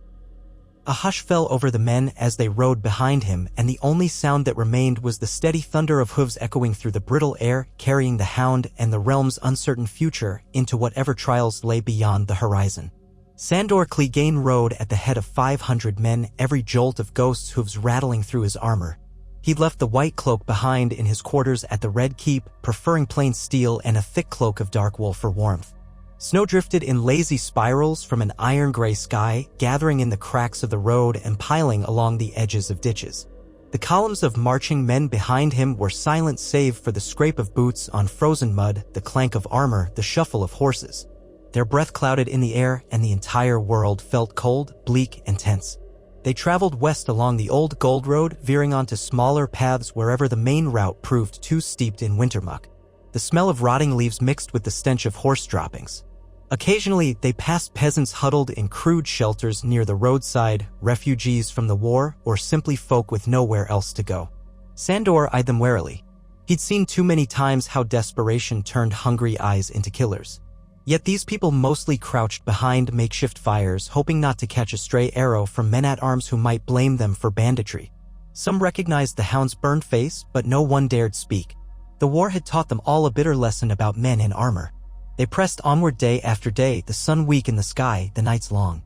A hush fell over the men as they rode behind him, and the only sound that remained was the steady thunder of hooves echoing through the brittle air, carrying the Hound and the realm's uncertain future into whatever trials lay beyond the horizon. Sandor Clegane rode at the head of 500 men, every jolt of Ghost's hooves rattling through his armor. He'd left the white cloak behind in his quarters at the Red Keep, preferring plain steel and a thick cloak of dark wool for warmth. Snow drifted in lazy spirals from an iron-gray sky, gathering in the cracks of the road and piling along the edges of ditches. The columns of marching men behind him were silent save for the scrape of boots on frozen mud, the clank of armor, the shuffle of horses. Their breath clouded in the air, and the entire world felt cold, bleak, and tense. They traveled west along the old gold road, veering onto smaller paths wherever the main route proved too steeped in winter muck. The smell of rotting leaves mixed with the stench of horse droppings. Occasionally, they passed peasants huddled in crude shelters near the roadside, refugees from the war, or simply folk with nowhere else to go. Sandor eyed them warily. He'd seen too many times how desperation turned hungry eyes into killers. Yet these people mostly crouched behind makeshift fires, hoping not to catch a stray arrow from men-at-arms who might blame them for banditry. Some recognized the Hound's burned face, but no one dared speak. The war had taught them all a bitter lesson about men in armor. They pressed onward day after day, the sun weak in the sky, the nights long.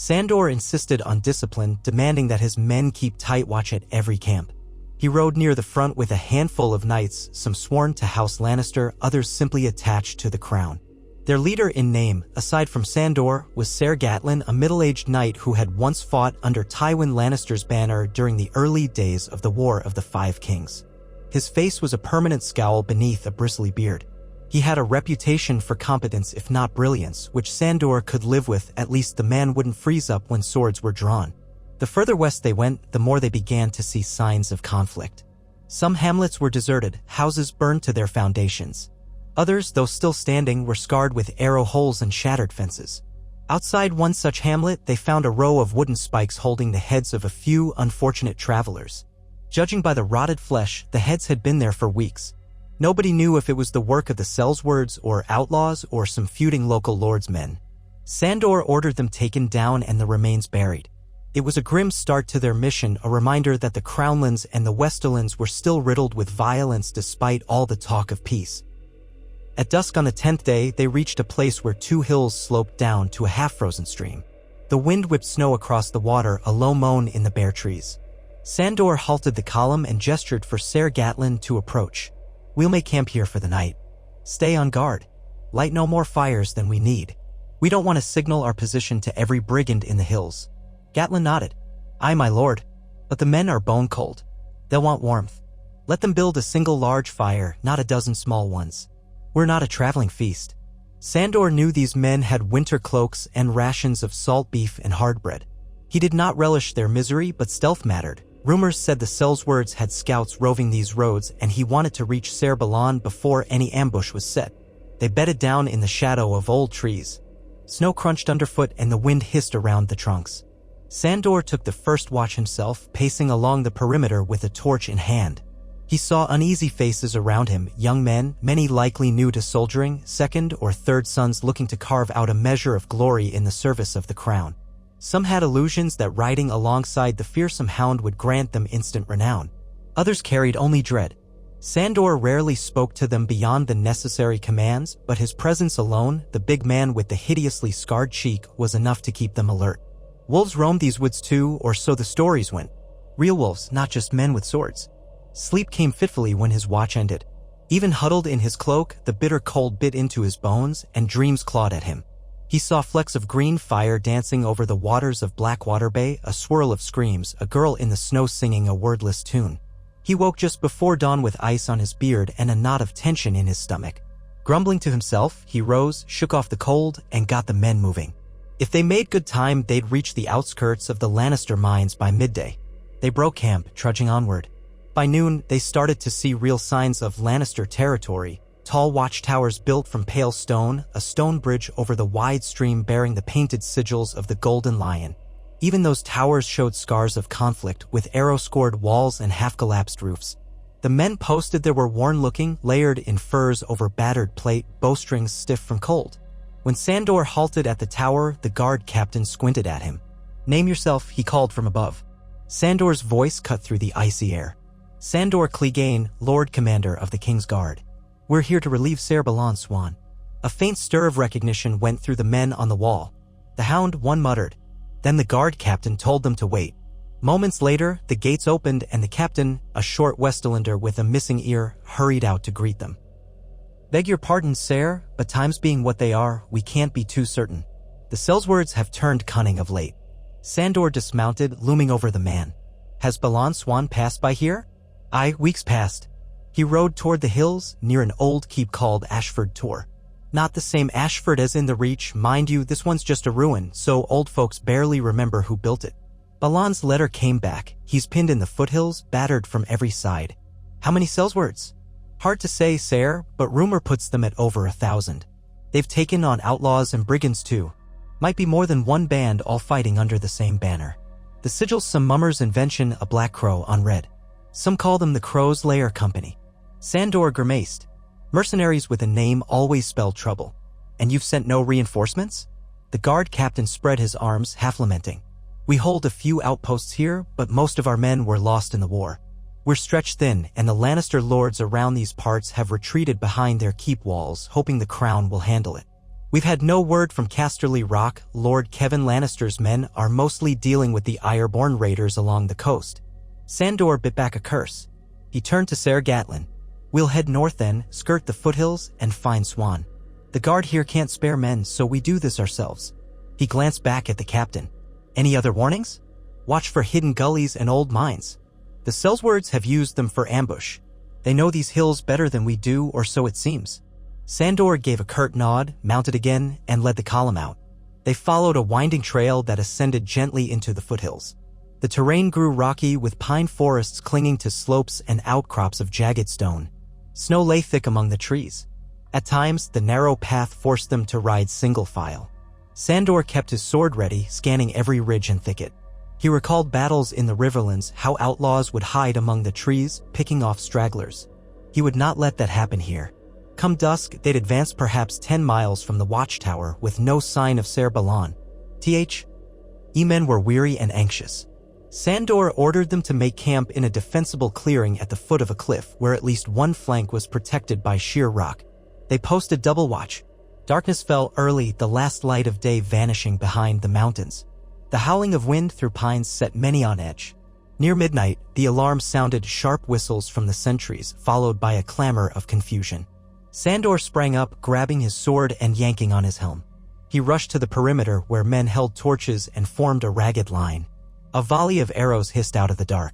Sandor insisted on discipline, demanding that his men keep tight watch at every camp. He rode near the front with a handful of knights, some sworn to House Lannister, others simply attached to the crown. Their leader in name, aside from Sandor, was Ser Gatlin, a middle-aged knight who had once fought under Tywin Lannister's banner during the early days of the War of the Five Kings. His face was a permanent scowl beneath a bristly beard. He had a reputation for competence if not brilliance, which Sandor could live with. At least the man wouldn't freeze up when swords were drawn. The further west they went, the more they began to see signs of conflict. Some hamlets were deserted, houses burned to their foundations. Others, though still standing, were scarred with arrow holes and shattered fences. Outside one such hamlet, they found a row of wooden spikes holding the heads of a few unfortunate travelers. Judging by the rotted flesh, the heads had been there for weeks. Nobody knew if it was the work of the Sellswords or outlaws or some feuding local lords' men. Sandor ordered them taken down and the remains buried. It was a grim start to their mission, a reminder that the Crownlands and the Westerlands were still riddled with violence despite all the talk of peace. At dusk on the 10th day, they reached a place where two hills sloped down to a half-frozen stream. The wind whipped snow across the water, a low moan in the bare trees. Sandor halted the column and gestured for Ser Gatlin to approach. "We'll make camp here for the night. Stay on guard. Light no more fires than we need. We don't want to signal our position to every brigand in the hills." Gatlin nodded. "Aye, my lord. But the men are bone cold. They'll want warmth. Let them build a single large fire, not a dozen small ones. We're not a traveling feast." Sandor knew these men had winter cloaks and rations of salt beef and hard bread. He did not relish their misery, but stealth mattered. Rumors said the Sellswords had scouts roving these roads, and he wanted to reach Ser Balon before any ambush was set. They bedded down in the shadow of old trees. Snow crunched underfoot and the wind hissed around the trunks. Sandor took the first watch himself, pacing along the perimeter with a torch in hand. He saw uneasy faces around him, young men, many likely new to soldiering, second or third sons looking to carve out a measure of glory in the service of the crown. Some had illusions that riding alongside the fearsome Hound would grant them instant renown. Others carried only dread. Sandor rarely spoke to them beyond the necessary commands, but his presence alone, the big man with the hideously scarred cheek, was enough to keep them alert. Wolves roamed these woods too, or so the stories went. Real wolves, not just men with swords. Sleep came fitfully when his watch ended. Even huddled in his cloak, the bitter cold bit into his bones, and dreams clawed at him. He saw flecks of green fire dancing over the waters of Blackwater Bay, a swirl of screams, a girl in the snow singing a wordless tune. He woke just before dawn with ice on his beard and a knot of tension in his stomach. Grumbling to himself, he rose, shook off the cold, and got the men moving. If they made good time, they'd reach the outskirts of the Lannister mines by midday. They broke camp, trudging onward. By noon, they started to see real signs of Lannister territory. Tall watchtowers built from pale stone, a stone bridge over the wide stream bearing the painted sigils of the Golden Lion. Even those towers showed scars of conflict, with arrow-scored walls and half-collapsed roofs. The men posted there were worn-looking, layered in furs over battered plate, bowstrings stiff from cold. When Sandor halted at the tower, the guard captain squinted at him. "Name yourself," he called from above. Sandor's voice cut through the icy air. "Sandor Clegane, Lord Commander of the Kingsguard. We're here to relieve Ser Balon Swan." A faint stir of recognition went through the men on the wall. "The Hound," one muttered. Then the guard captain told them to wait. Moments later, the gates opened and the captain, a short Westerlander with a missing ear, hurried out to greet them. "Beg your pardon, sir, but times being what they are, we can't be too certain. The Sellswords have turned cunning of late." Sandor dismounted, looming over the man. "Has Balon Swan passed by here?" "Aye, weeks past." He rode toward the hills, near an old keep called Ashford Tor. Not the same Ashford as in the Reach, mind you, this one's just a ruin, so old folks barely remember who built it. Balon's letter came back. He's pinned in the foothills, battered from every side. "How many Sellswords?" "Hard to say, sir, but rumor puts them at over 1,000. They've taken on outlaws and brigands too. Might be more than one band all fighting under the same banner. The sigil's some mummer's invention, a black crow on red. Some call them the Crow's Lair Company." Sandor grimaced. Mercenaries with a name always spell trouble. "And you've sent no reinforcements?" The guard captain spread his arms, half lamenting. "We hold a few outposts here, but most of our men were lost in the war. We're stretched thin, and the Lannister lords around these parts have retreated behind their keep walls, hoping the crown will handle it." We've had no word from Casterly Rock. Lord Kevin Lannister's men are mostly dealing with the Ironborn raiders along the coast. Sandor bit back a curse. He turned to Ser Gatlin. We'll head north then, skirt the foothills, and find Swan. The guard here can't spare men, so we do this ourselves. He glanced back at the captain. Any other warnings? Watch for hidden gullies and old mines. The Sellswords have used them for ambush. They know these hills better than we do, or so it seems. Sandor gave a curt nod, mounted again, and led the column out. They followed a winding trail that ascended gently into the foothills. The terrain grew rocky, with pine forests clinging to slopes and outcrops of jagged stone. Snow lay thick among the trees. At times, the narrow path forced them to ride single file. Sandor kept his sword ready, scanning every ridge and thicket. He recalled battles in the Riverlands, how outlaws would hide among the trees, picking off stragglers. He would not let that happen here. Come dusk, they'd advance perhaps 10 miles from the watchtower with no sign of Ser Balan. Men were weary and anxious. Sandor ordered them to make camp in a defensible clearing at the foot of a cliff where at least one flank was protected by sheer rock. They posted double watch. Darkness fell early, the last light of day vanishing behind the mountains. The howling of wind through pines set many on edge. Near midnight, the alarm sounded sharp whistles from the sentries, followed by a clamor of confusion. Sandor sprang up, grabbing his sword and yanking on his helm. He rushed to the perimeter where men held torches and formed a ragged line. A volley of arrows hissed out of the dark.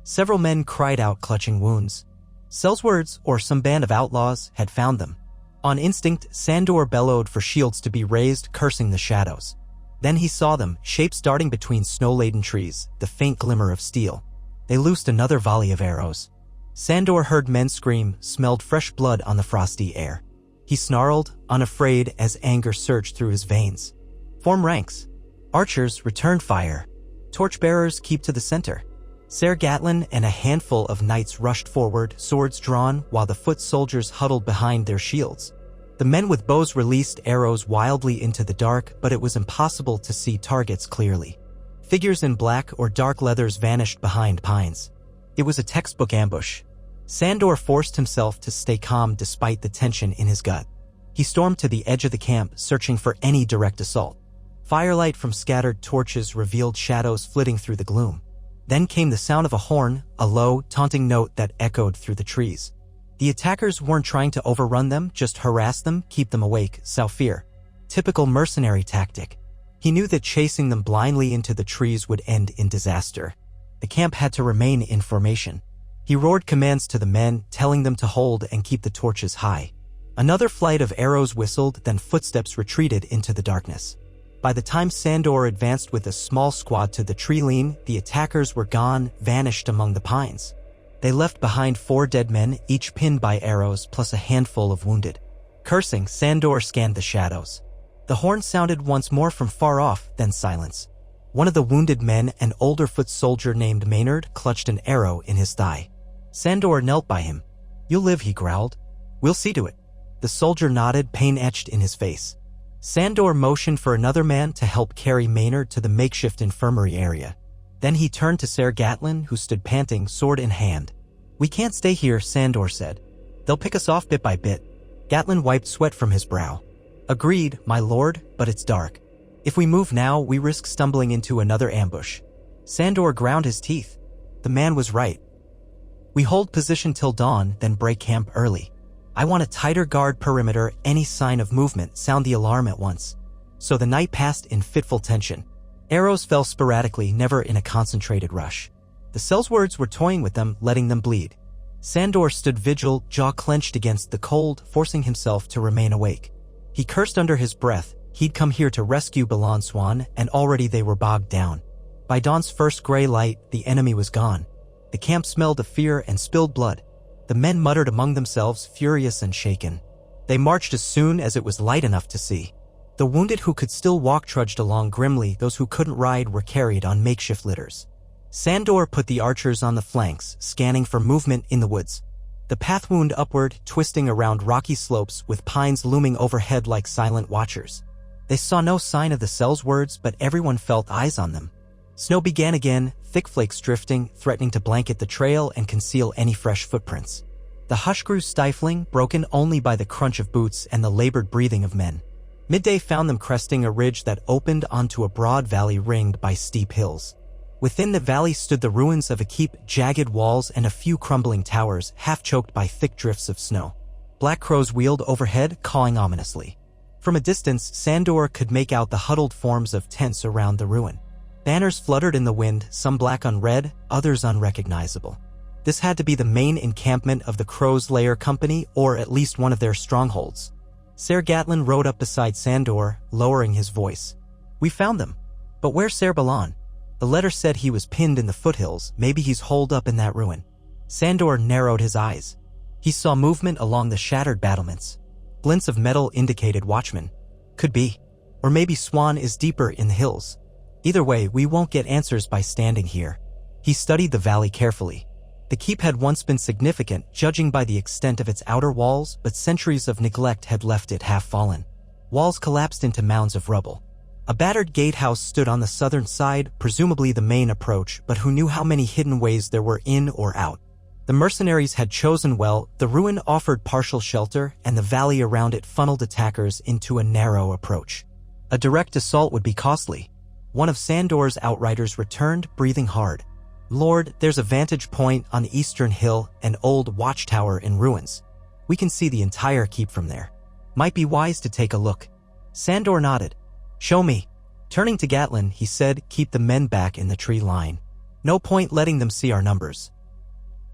Several men cried out, clutching wounds. Sellswords, or some band of outlaws, had found them. On instinct, Sandor bellowed for shields to be raised, cursing the shadows. Then he saw them, shapes darting between snow-laden trees, the faint glimmer of steel. They loosed another volley of arrows. Sandor heard men scream, smelled fresh blood on the frosty air. He snarled, unafraid, as anger surged through his veins. Form ranks. Archers, return fire. Torchbearers, keep to the center. Ser Gatlin and a handful of knights rushed forward, swords drawn, while the foot soldiers huddled behind their shields. The men with bows released arrows wildly into the dark, but it was impossible to see targets clearly. Figures in black or dark leathers vanished behind pines. It was a textbook ambush. Sandor forced himself to stay calm despite the tension in his gut. He stormed to the edge of the camp, searching for any direct assault. Firelight from scattered torches revealed shadows flitting through the gloom. Then came the sound of a horn, a low, taunting note that echoed through the trees. The attackers weren't trying to overrun them, just harass them, keep them awake, sow fear. Typical mercenary tactic. He knew that chasing them blindly into the trees would end in disaster. The camp had to remain in formation. He roared commands to the men, telling them to hold and keep the torches high. Another flight of arrows whistled, then footsteps retreated into the darkness. By the time Sandor advanced with a small squad to the tree line, the attackers were gone, vanished among the pines. They left behind 4 dead men, each pinned by arrows, plus a handful of wounded. Cursing, Sandor scanned the shadows. The horn sounded once more from far off, then silence. One of the wounded men, an older foot soldier named Maynard, clutched an arrow in his thigh. Sandor knelt by him. "You'll live," he growled. "We'll see to it." The soldier nodded, pain etched in his face. Sandor motioned for another man to help carry Maynard to the makeshift infirmary area. Then he turned to Ser Gatlin, who stood panting, sword in hand. "We can't stay here," Sandor said. "They'll pick us off bit by bit." Gatlin wiped sweat from his brow. "Agreed, my lord, but it's dark. If we move now, we risk stumbling into another ambush." Sandor ground his teeth. The man was right. "We hold position till dawn, then break camp early. I want a tighter guard perimeter, any sign of movement, sound the alarm at once." So the night passed in fitful tension. Arrows fell sporadically, never in a concentrated rush. The Sellswords were toying with them, letting them bleed. Sandor stood vigil, jaw clenched against the cold, forcing himself to remain awake. He cursed under his breath. He'd come here to rescue Balan Swan, and already they were bogged down. By dawn's first gray light, the enemy was gone. The camp smelled of fear and spilled blood. The men muttered among themselves, furious and shaken. They marched as soon as it was light enough to see. The wounded who could still walk trudged along grimly, those who couldn't ride were carried on makeshift litters. Sandor put the archers on the flanks, scanning for movement in the woods. The path wound upward, twisting around rocky slopes with pines looming overhead like silent watchers. They saw no sign of the Sellswords, but everyone felt eyes on them. Snow began again, thick flakes drifting, threatening to blanket the trail and conceal any fresh footprints. The hush grew stifling, broken only by the crunch of boots and the labored breathing of men. Midday found them cresting a ridge that opened onto a broad valley ringed by steep hills. Within the valley stood the ruins of a keep, jagged walls and a few crumbling towers, half-choked by thick drifts of snow. Black crows wheeled overhead, cawing ominously. From a distance, Sandor could make out the huddled forms of tents around the ruin. Banners fluttered in the wind, some black on red, others unrecognizable. This had to be the main encampment of the Crow's Lair Company, or at least one of their strongholds. Ser Gatlin rode up beside Sandor, lowering his voice. "We found them. But where's Ser Balan? The letter said he was pinned in the foothills. Maybe he's holed up in that ruin." Sandor narrowed his eyes. He saw movement along the shattered battlements. Glints of metal indicated watchmen. Could be. Or maybe Swan is deeper in the hills. Either way, we won't get answers by standing here. He studied the valley carefully. The keep had once been significant, judging by the extent of its outer walls, but centuries of neglect had left it half-fallen. Walls collapsed into mounds of rubble. A battered gatehouse stood on the southern side, presumably the main approach, but who knew how many hidden ways there were in or out? The mercenaries had chosen well. The ruin offered partial shelter, and the valley around it funneled attackers into a narrow approach. A direct assault would be costly. One of Sandor's outriders returned, breathing hard. "Lord, there's a vantage point on the eastern hill, an old watchtower in ruins. We can see the entire keep from there. Might be wise to take a look." Sandor nodded. "Show me." Turning to Gatlin, he said, "Keep the men back in the tree line. No point letting them see our numbers.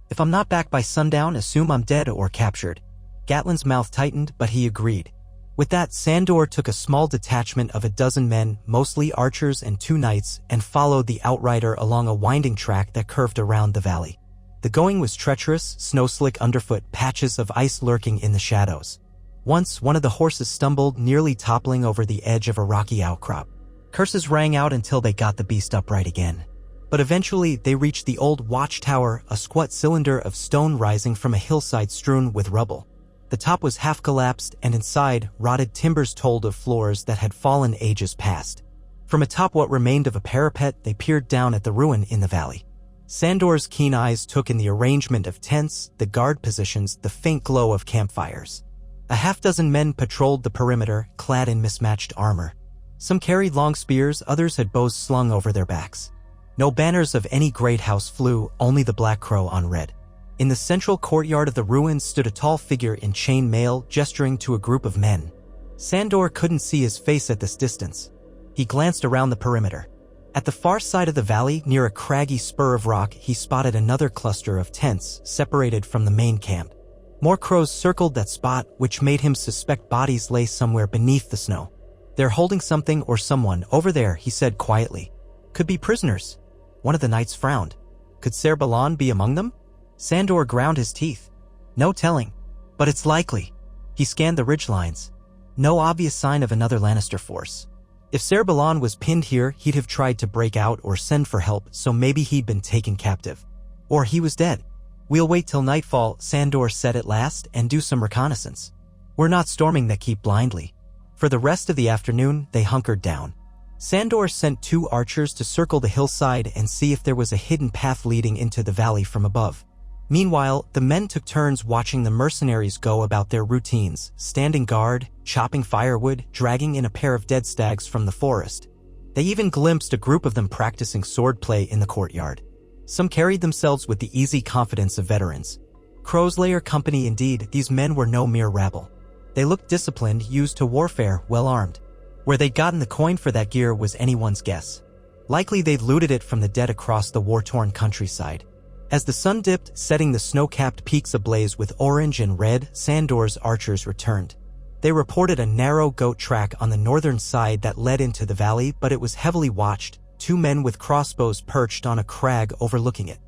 If I'm not back by sundown, assume I'm dead or captured." Gatlin's mouth tightened, but he agreed. With that, Sandor took a small detachment of a dozen men, mostly archers and 2 knights, and followed the outrider along a winding track that curved around the valley. The going was treacherous, snow-slick underfoot, patches of ice lurking in the shadows. Once, one of the horses stumbled, nearly toppling over the edge of a rocky outcrop. Curses rang out until they got the beast upright again. But eventually, they reached the old watchtower, a squat cylinder of stone rising from a hillside strewn with rubble. The top was half-collapsed, and inside, rotted timbers told of floors that had fallen ages past. From atop what remained of a parapet, they peered down at the ruin in the valley. Sandor's keen eyes took in the arrangement of tents, the guard positions, the faint glow of campfires. A half-dozen men patrolled the perimeter, clad in mismatched armor. Some carried long spears, others had bows slung over their backs. No banners of any great house flew, only the black crow on red. In the central courtyard of the ruins stood a tall figure in chain mail, gesturing to a group of men. Sandor couldn't see his face at this distance. He glanced around the perimeter. At the far side of the valley, near a craggy spur of rock, he spotted another cluster of tents, separated from the main camp. More crows circled that spot, which made him suspect bodies lay somewhere beneath the snow. "They're holding something or someone over there," he said quietly. "Could be prisoners." One of the knights frowned. "Could Ser Balan be among them?" Sandor ground his teeth. "No telling. But it's likely." He scanned the ridgelines. No obvious sign of another Lannister force. If Ser Balan was pinned here, he'd have tried to break out or send for help, so maybe he'd been taken captive. Or he was dead. "We'll wait till nightfall," Sandor said at last, "and do some reconnaissance. We're not storming that keep blindly." For the rest of the afternoon, they hunkered down. Sandor sent 2 archers to circle the hillside and see if there was a hidden path leading into the valley from above. Meanwhile, the men took turns watching the mercenaries go about their routines, standing guard, chopping firewood, dragging in a pair of dead stags from the forest. They even glimpsed a group of them practicing swordplay in the courtyard. Some carried themselves with the easy confidence of veterans. Crow's Lair Company indeed, these men were no mere rabble. They looked disciplined, used to warfare, well-armed. Where they'd gotten the coin for that gear was anyone's guess. Likely they'd looted it from the dead across the war-torn countryside. As the sun dipped, setting the snow-capped peaks ablaze with orange and red, Sandor's archers returned. They reported a narrow goat track on the northern side that led into the valley, but it was heavily watched, 2 men with crossbows perched on a crag overlooking it.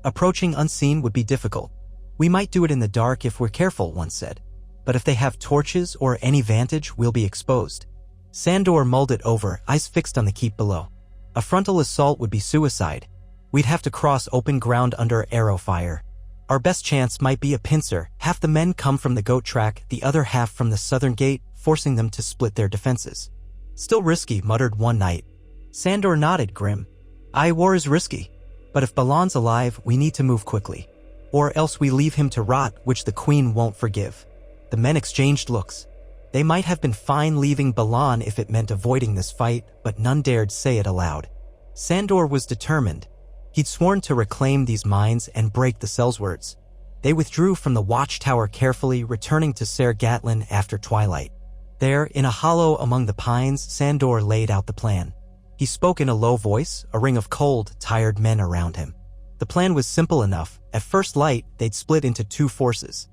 Approaching unseen would be difficult. "We might do it in the dark if we're careful," one said. "But if they have torches or any vantage, we'll be exposed." Sandor mulled it over, eyes fixed on the keep below. A frontal assault would be suicide. We'd have to cross open ground under arrow fire. Our best chance might be a pincer. Half the men come from the goat track, the other half from the southern gate, forcing them to split their defenses. "Still risky," muttered one knight. Sandor nodded, grim. "Aye, war is risky. But if Balan's alive, we need to move quickly. Or else we leave him to rot, which the queen won't forgive." The men exchanged looks. They might have been fine leaving Balan if it meant avoiding this fight, but none dared say it aloud. Sandor was determined. He'd sworn to reclaim these mines and break the Sellswords. They withdrew from the watchtower carefully, returning to Ser Gatlin after twilight. There, in a hollow among the pines, Sandor laid out the plan. He spoke in a low voice, a ring of cold, tired men around him. The plan was simple enough. At first light, they'd split into two forces.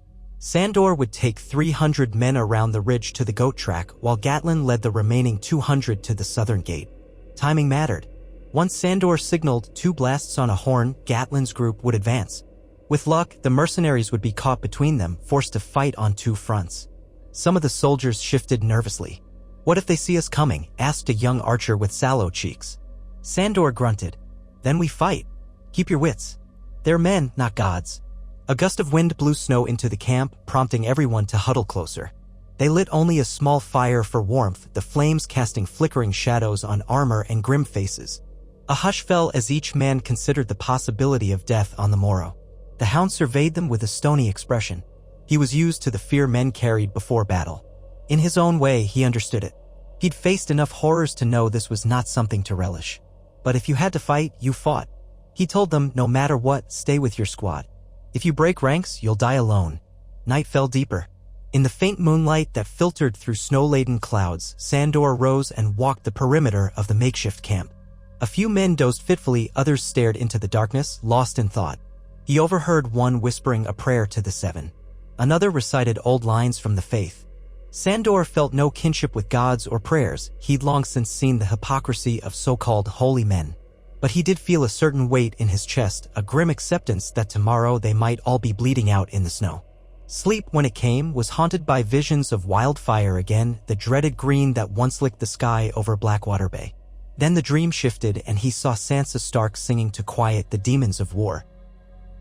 Sandor would take 300 men around the ridge to the goat track, while Gatlin led the remaining 200 to the southern gate. Timing mattered. Once Sandor signaled 2 blasts on a horn, Gatlin's group would advance. With luck, the mercenaries would be caught between them, forced to fight on 2 fronts. Some of the soldiers shifted nervously. "What if they see us coming?" asked a young archer with sallow cheeks. Sandor grunted. "Then we fight. Keep your wits. They're men, not gods." A gust of wind blew snow into the camp, prompting everyone to huddle closer. They lit only a small fire for warmth, the flames casting flickering shadows on armor and grim faces. A hush fell as each man considered the possibility of death on the morrow. The Hound surveyed them with a stony expression. He was used to the fear men carried before battle. In his own way, he understood it. He'd faced enough horrors to know this was not something to relish. But if you had to fight, you fought. He told them, no matter what, stay with your squad. If you break ranks, you'll die alone. Night fell deeper. In the faint moonlight that filtered through snow-laden clouds, Sandor rose and walked the perimeter of the makeshift camp. A few men dozed fitfully, others stared into the darkness, lost in thought. He overheard one whispering a prayer to the 7. Another recited old lines from the faith. Sandor felt no kinship with gods or prayers. He'd long since seen the hypocrisy of so-called holy men. But he did feel a certain weight in his chest, a grim acceptance that tomorrow they might all be bleeding out in the snow. Sleep, when it came, was haunted by visions of wildfire again, the dreaded green that once licked the sky over Blackwater Bay. Then the dream shifted and he saw Sansa Stark singing to quiet the demons of war.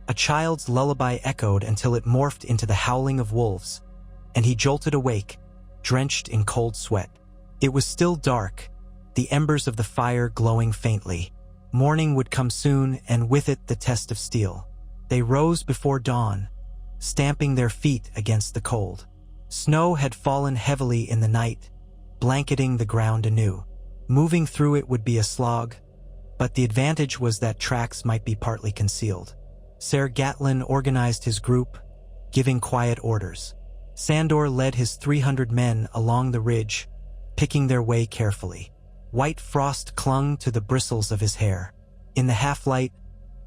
A child's lullaby echoed until it morphed into the howling of wolves, and he jolted awake, drenched in cold sweat. It was still dark, the embers of the fire glowing faintly. Morning would come soon, and with it the test of steel. They rose before dawn, stamping their feet against the cold. Snow had fallen heavily in the night, blanketing the ground anew. Moving through it would be a slog, but the advantage was that tracks might be partly concealed. Ser Gatlin organized his group, giving quiet orders. Sandor led his 300 men along the ridge, picking their way carefully. White frost clung to the bristles of his hair. In the half-light,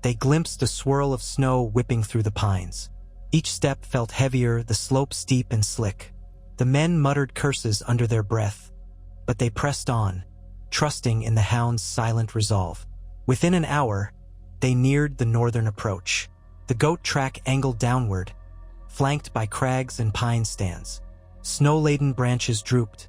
they glimpsed a swirl of snow whipping through the pines. Each step felt heavier, the slope steep and slick. The men muttered curses under their breath, but they pressed on, trusting in the Hound's silent resolve. Within an hour, they neared the northern approach. The goat track angled downward, flanked by crags and pine stands. Snow-laden branches drooped,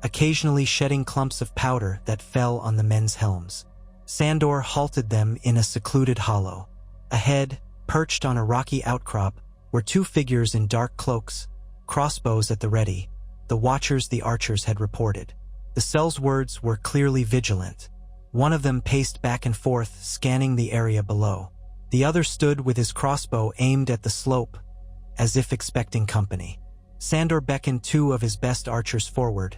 occasionally shedding clumps of powder that fell on the men's helms. Sandor halted them in a secluded hollow. Ahead, perched on a rocky outcrop, were 2 figures in dark cloaks, crossbows at the ready, the watchers the archers had reported. The Sellswords were clearly vigilant. One of them paced back and forth, scanning the area below. The other stood with his crossbow aimed at the slope, as if expecting company. Sandor beckoned 2 of his best archers forward,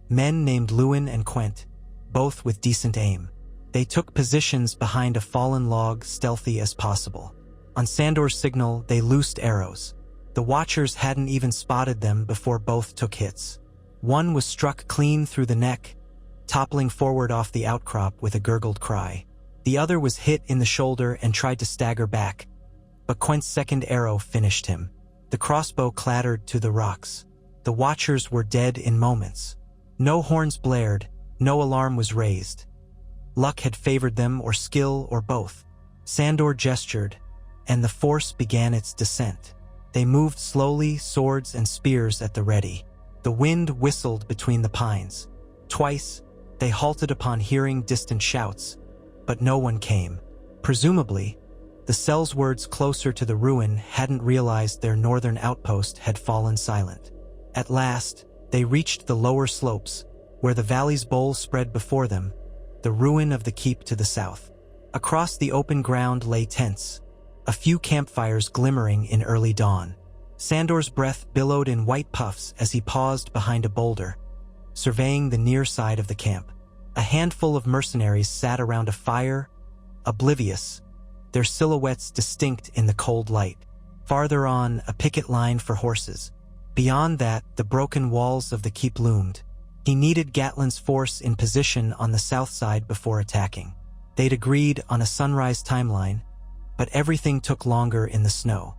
men named Lewin and Quent, both with decent aim. They took positions behind a fallen log, stealthy as possible. On Sandor's signal, they loosed arrows. The watchers hadn't even spotted them before both took hits. One was struck clean through the neck, toppling forward off the outcrop with a gurgled cry. The other was hit in the shoulder and tried to stagger back, but Quent's second arrow finished him. The crossbow clattered to the rocks. The watchers were dead in moments. No horns blared, no alarm was raised. Luck had favored them, or skill, or both. Sandor gestured, and the force began its descent. They moved slowly, swords and spears at the ready. The wind whistled between the pines. Twice, they halted upon hearing distant shouts, but no one came. Presumably, the Sellswords closer to the ruin hadn't realized their northern outpost had fallen silent. At last, they reached the lower slopes, where the valley's bowl spread before them, the ruin of the keep to the south. Across the open ground lay tents, a few campfires glimmering in early dawn. Sandor's breath billowed in white puffs as he paused behind a boulder, surveying the near side of the camp. A handful of mercenaries sat around a fire, oblivious, their silhouettes distinct in the cold light. Farther on, a picket line for horses. Beyond that, the broken walls of the keep loomed. He needed Gatlin's force in position on the south side before attacking. They'd agreed on a sunrise timeline, but everything took longer in the snow.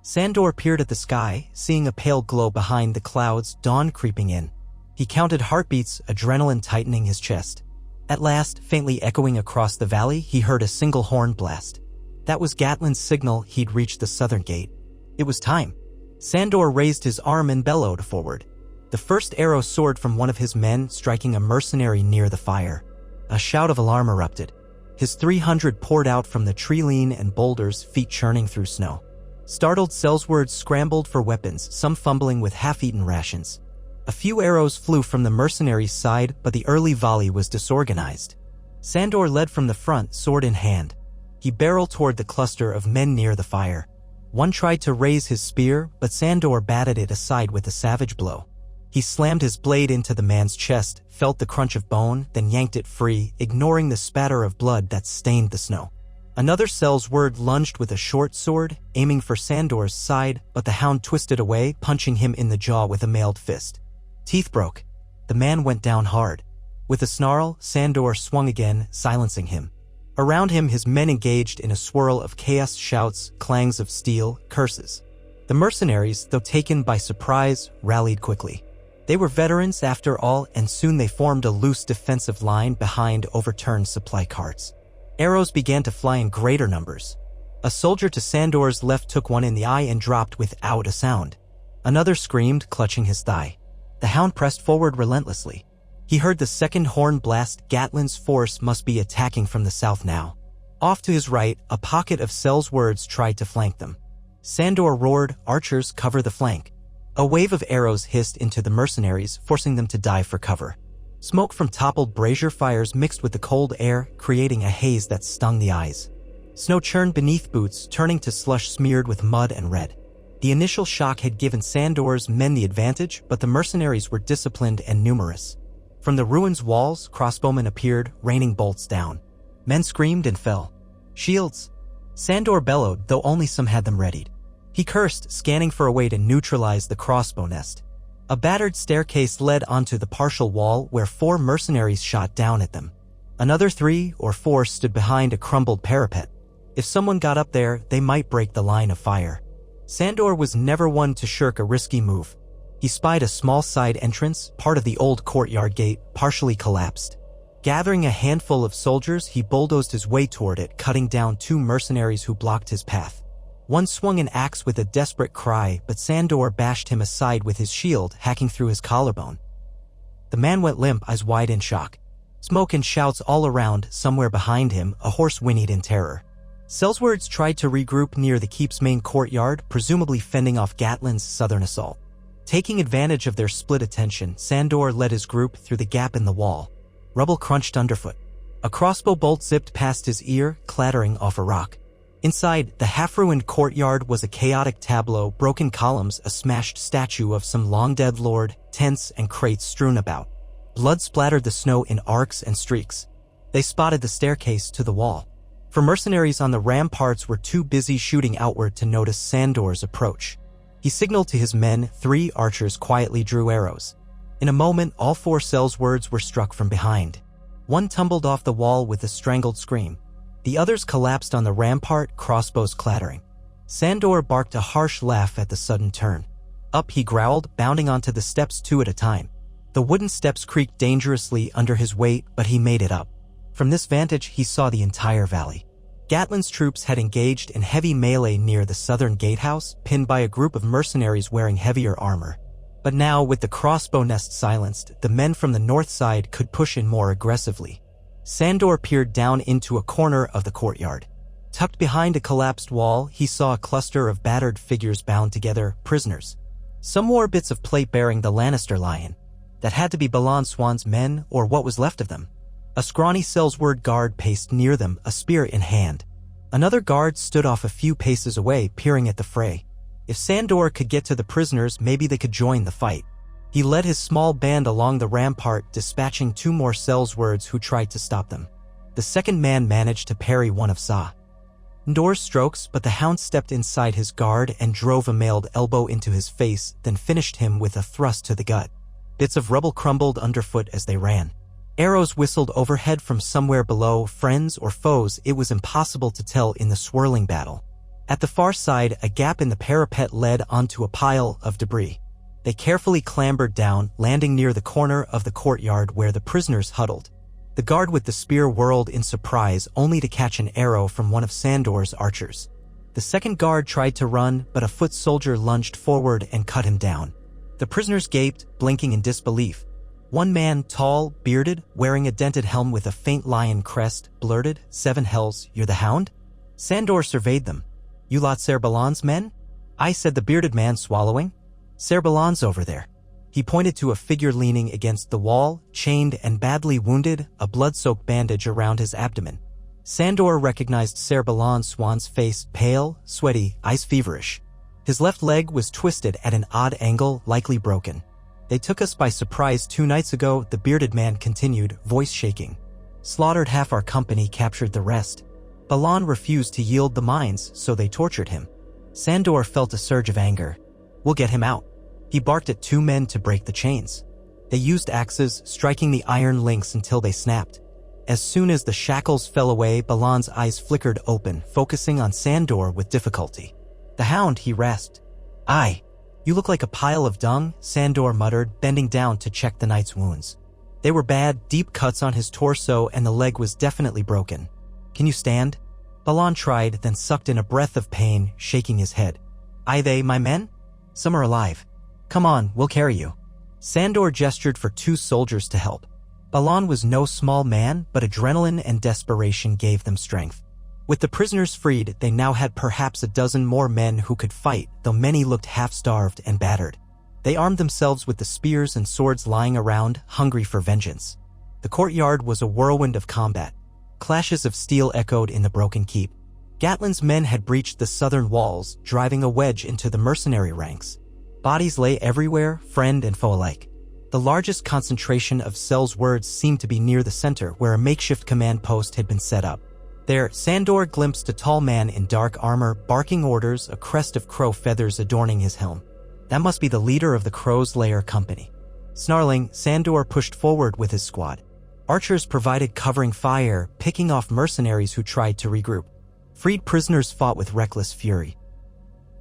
Sandor peered at the sky, seeing a pale glow behind the clouds, dawn creeping in. He counted heartbeats, adrenaline tightening his chest. At last, faintly echoing across the valley, he heard a single horn blast. That was Gatlin's signal he'd reached the southern gate. It was time. Sandor raised his arm and bellowed forward. The first arrow soared from one of his men, striking a mercenary near the fire. A shout of alarm erupted. His 300 poured out from the tree lean and boulders, feet churning through snow. Startled Sellswords scrambled for weapons, some fumbling with half-eaten rations. A few arrows flew from the mercenaries' side, but the early volley was disorganized. Sandor led from the front, sword in hand. He barreled toward the cluster of men near the fire. One tried to raise his spear, but Sandor batted it aside with a savage blow. He slammed his blade into the man's chest, felt the crunch of bone, then yanked it free, ignoring the spatter of blood that stained the snow. Another Sellsword lunged with a short sword, aiming for Sandor's side, but the Hound twisted away, punching him in the jaw with a mailed fist. Teeth broke. The man went down hard. With a snarl, Sandor swung again, silencing him. Around him, his men engaged in a swirl of chaos, shouts, clangs of steel, curses. The mercenaries, though taken by surprise, rallied quickly. They were veterans after all, and soon they formed a loose defensive line behind overturned supply carts. Arrows began to fly in greater numbers. A soldier to Sandor's left took one in the eye and dropped without a sound. Another screamed, clutching his thigh. The Hound pressed forward relentlessly. He heard the second horn blast. Gatlin's force must be attacking from the south now. Off to his right, a pocket of Sellswords tried to flank them. Sandor roared, "Archers, cover the flank." A wave of arrows hissed into the mercenaries, forcing them to dive for cover. Smoke from toppled brazier fires mixed with the cold air, creating a haze that stung the eyes. Snow churned beneath boots, turning to slush smeared with mud and red. The initial shock had given Sandor's men the advantage, but the mercenaries were disciplined and numerous. From the ruins' walls, crossbowmen appeared, raining bolts down. Men screamed and fell. Shields! Sandor bellowed, though only some had them readied. He cursed, scanning for a way to neutralize the crossbow nest. A battered staircase led onto the partial wall where 4 mercenaries shot down at them. Another 3 or 4 stood behind a crumbled parapet. If someone got up there, they might break the line of fire. Sandor was never one to shirk a risky move. He spied a small side entrance, part of the old courtyard gate, partially collapsed. Gathering a handful of soldiers, he bulldozed his way toward it, cutting down 2 mercenaries who blocked his path. One swung an axe with a desperate cry, but Sandor bashed him aside with his shield, hacking through his collarbone. The man went limp, eyes wide in shock. Smoke and shouts all around. Somewhere behind him, a horse whinnied in terror. Sellswords tried to regroup near the keep's main courtyard, presumably fending off Gatlin's southern assault. Taking advantage of their split attention, Sandor led his group through the gap in the wall. Rubble crunched underfoot. A crossbow bolt zipped past his ear, clattering off a rock. Inside, the half-ruined courtyard was a chaotic tableau, broken columns, a smashed statue of some long-dead lord, tents and crates strewn about. Blood splattered the snow in arcs and streaks. They spotted the staircase to the wall. For mercenaries on the ramparts were too busy shooting outward to notice Sandor's approach. He signaled to his men. 3 archers quietly drew arrows. In a moment, all 4 Sellswords were struck from behind. One tumbled off the wall with a strangled scream. The others collapsed on the rampart, crossbows clattering. Sandor barked a harsh laugh at the sudden turn. Up he growled, bounding onto the steps 2 at a time. The wooden steps creaked dangerously under his weight, but he made it up. From this vantage, he saw the entire valley. Gatlin's troops had engaged in heavy melee near the southern gatehouse, pinned by a group of mercenaries wearing heavier armor. But now, with the crossbow nest silenced, the men from the north side could push in more aggressively. Sandor peered down into a corner of the courtyard. Tucked behind a collapsed wall, he saw a cluster of battered figures bound together, prisoners. Some wore bits of plate bearing the Lannister lion. That had to be Balan Swan's men, or what was left of them. A scrawny Sellsword guard paced near them, a spear in hand. Another guard stood off a few paces away, peering at the fray. If Sandor could get to the prisoners, maybe they could join the fight. He led his small band along the rampart, dispatching 2 more Sellswords who tried to stop them. The second man managed to parry one of Sandor's strokes, but the Hound stepped inside his guard and drove a mailed elbow into his face, then finished him with a thrust to the gut. Bits of rubble crumbled underfoot as they ran. Arrows whistled overhead from somewhere below, friends or foes, it was impossible to tell in the swirling battle. At the far side, a gap in the parapet led onto a pile of debris. They carefully clambered down, landing near the corner of the courtyard where the prisoners huddled. The guard with the spear whirled in surprise, only to catch an arrow from one of Sandor's archers. The second guard tried to run, but a foot soldier lunged forward and cut him down. The prisoners gaped, blinking in disbelief. One man, tall, bearded, wearing a dented helm with a faint lion crest, blurted, "7 hells, you're the Hound?" Sandor surveyed them. "You lot Cerbalon's men?" "I," said the bearded man, swallowing. "Cerbalon's over there." He pointed to a figure leaning against the wall, chained and badly wounded, a blood-soaked bandage around his abdomen. Sandor recognized Cerbalon Swan's face, pale, sweaty, ice-feverish. His left leg was twisted at an odd angle, likely broken. "They took us by surprise 2 nights ago," the bearded man continued, voice shaking. "Slaughtered half our company, captured the rest. Balon refused to yield the mines, so they tortured him." Sandor felt a surge of anger. "We'll get him out." He barked at 2 men to break the chains. They used axes, striking the iron links until they snapped. As soon as the shackles fell away, Balon's eyes flickered open, focusing on Sandor with difficulty. "The Hound," he rasped. "Aye. You look like a pile of dung," Sandor muttered, bending down to check the knight's wounds. They were bad, deep cuts on his torso, and the leg was definitely broken. "Can you stand?" Balon tried, then sucked in a breath of pain, shaking his head. "Aye, they my men? Some are alive. Come on, we'll carry you." Sandor gestured for 2 soldiers to help. Balon was no small man, but adrenaline and desperation gave them strength. With the prisoners freed, they now had perhaps a dozen more men who could fight, though many looked half-starved and battered. They armed themselves with the spears and swords lying around, hungry for vengeance. The courtyard was a whirlwind of combat. Clashes of steel echoed in the broken keep. Gatlin's men had breached the southern walls, driving a wedge into the mercenary ranks. Bodies lay everywhere, friend and foe alike. The largest concentration of Sellswords seemed to be near the center, where a makeshift command post had been set up. There, Sandor glimpsed a tall man in dark armor, barking orders, a crest of crow feathers adorning his helm. That must be the leader of the Crow's Lair Company. Snarling, Sandor pushed forward with his squad. Archers provided covering fire, picking off mercenaries who tried to regroup. Freed prisoners fought with reckless fury.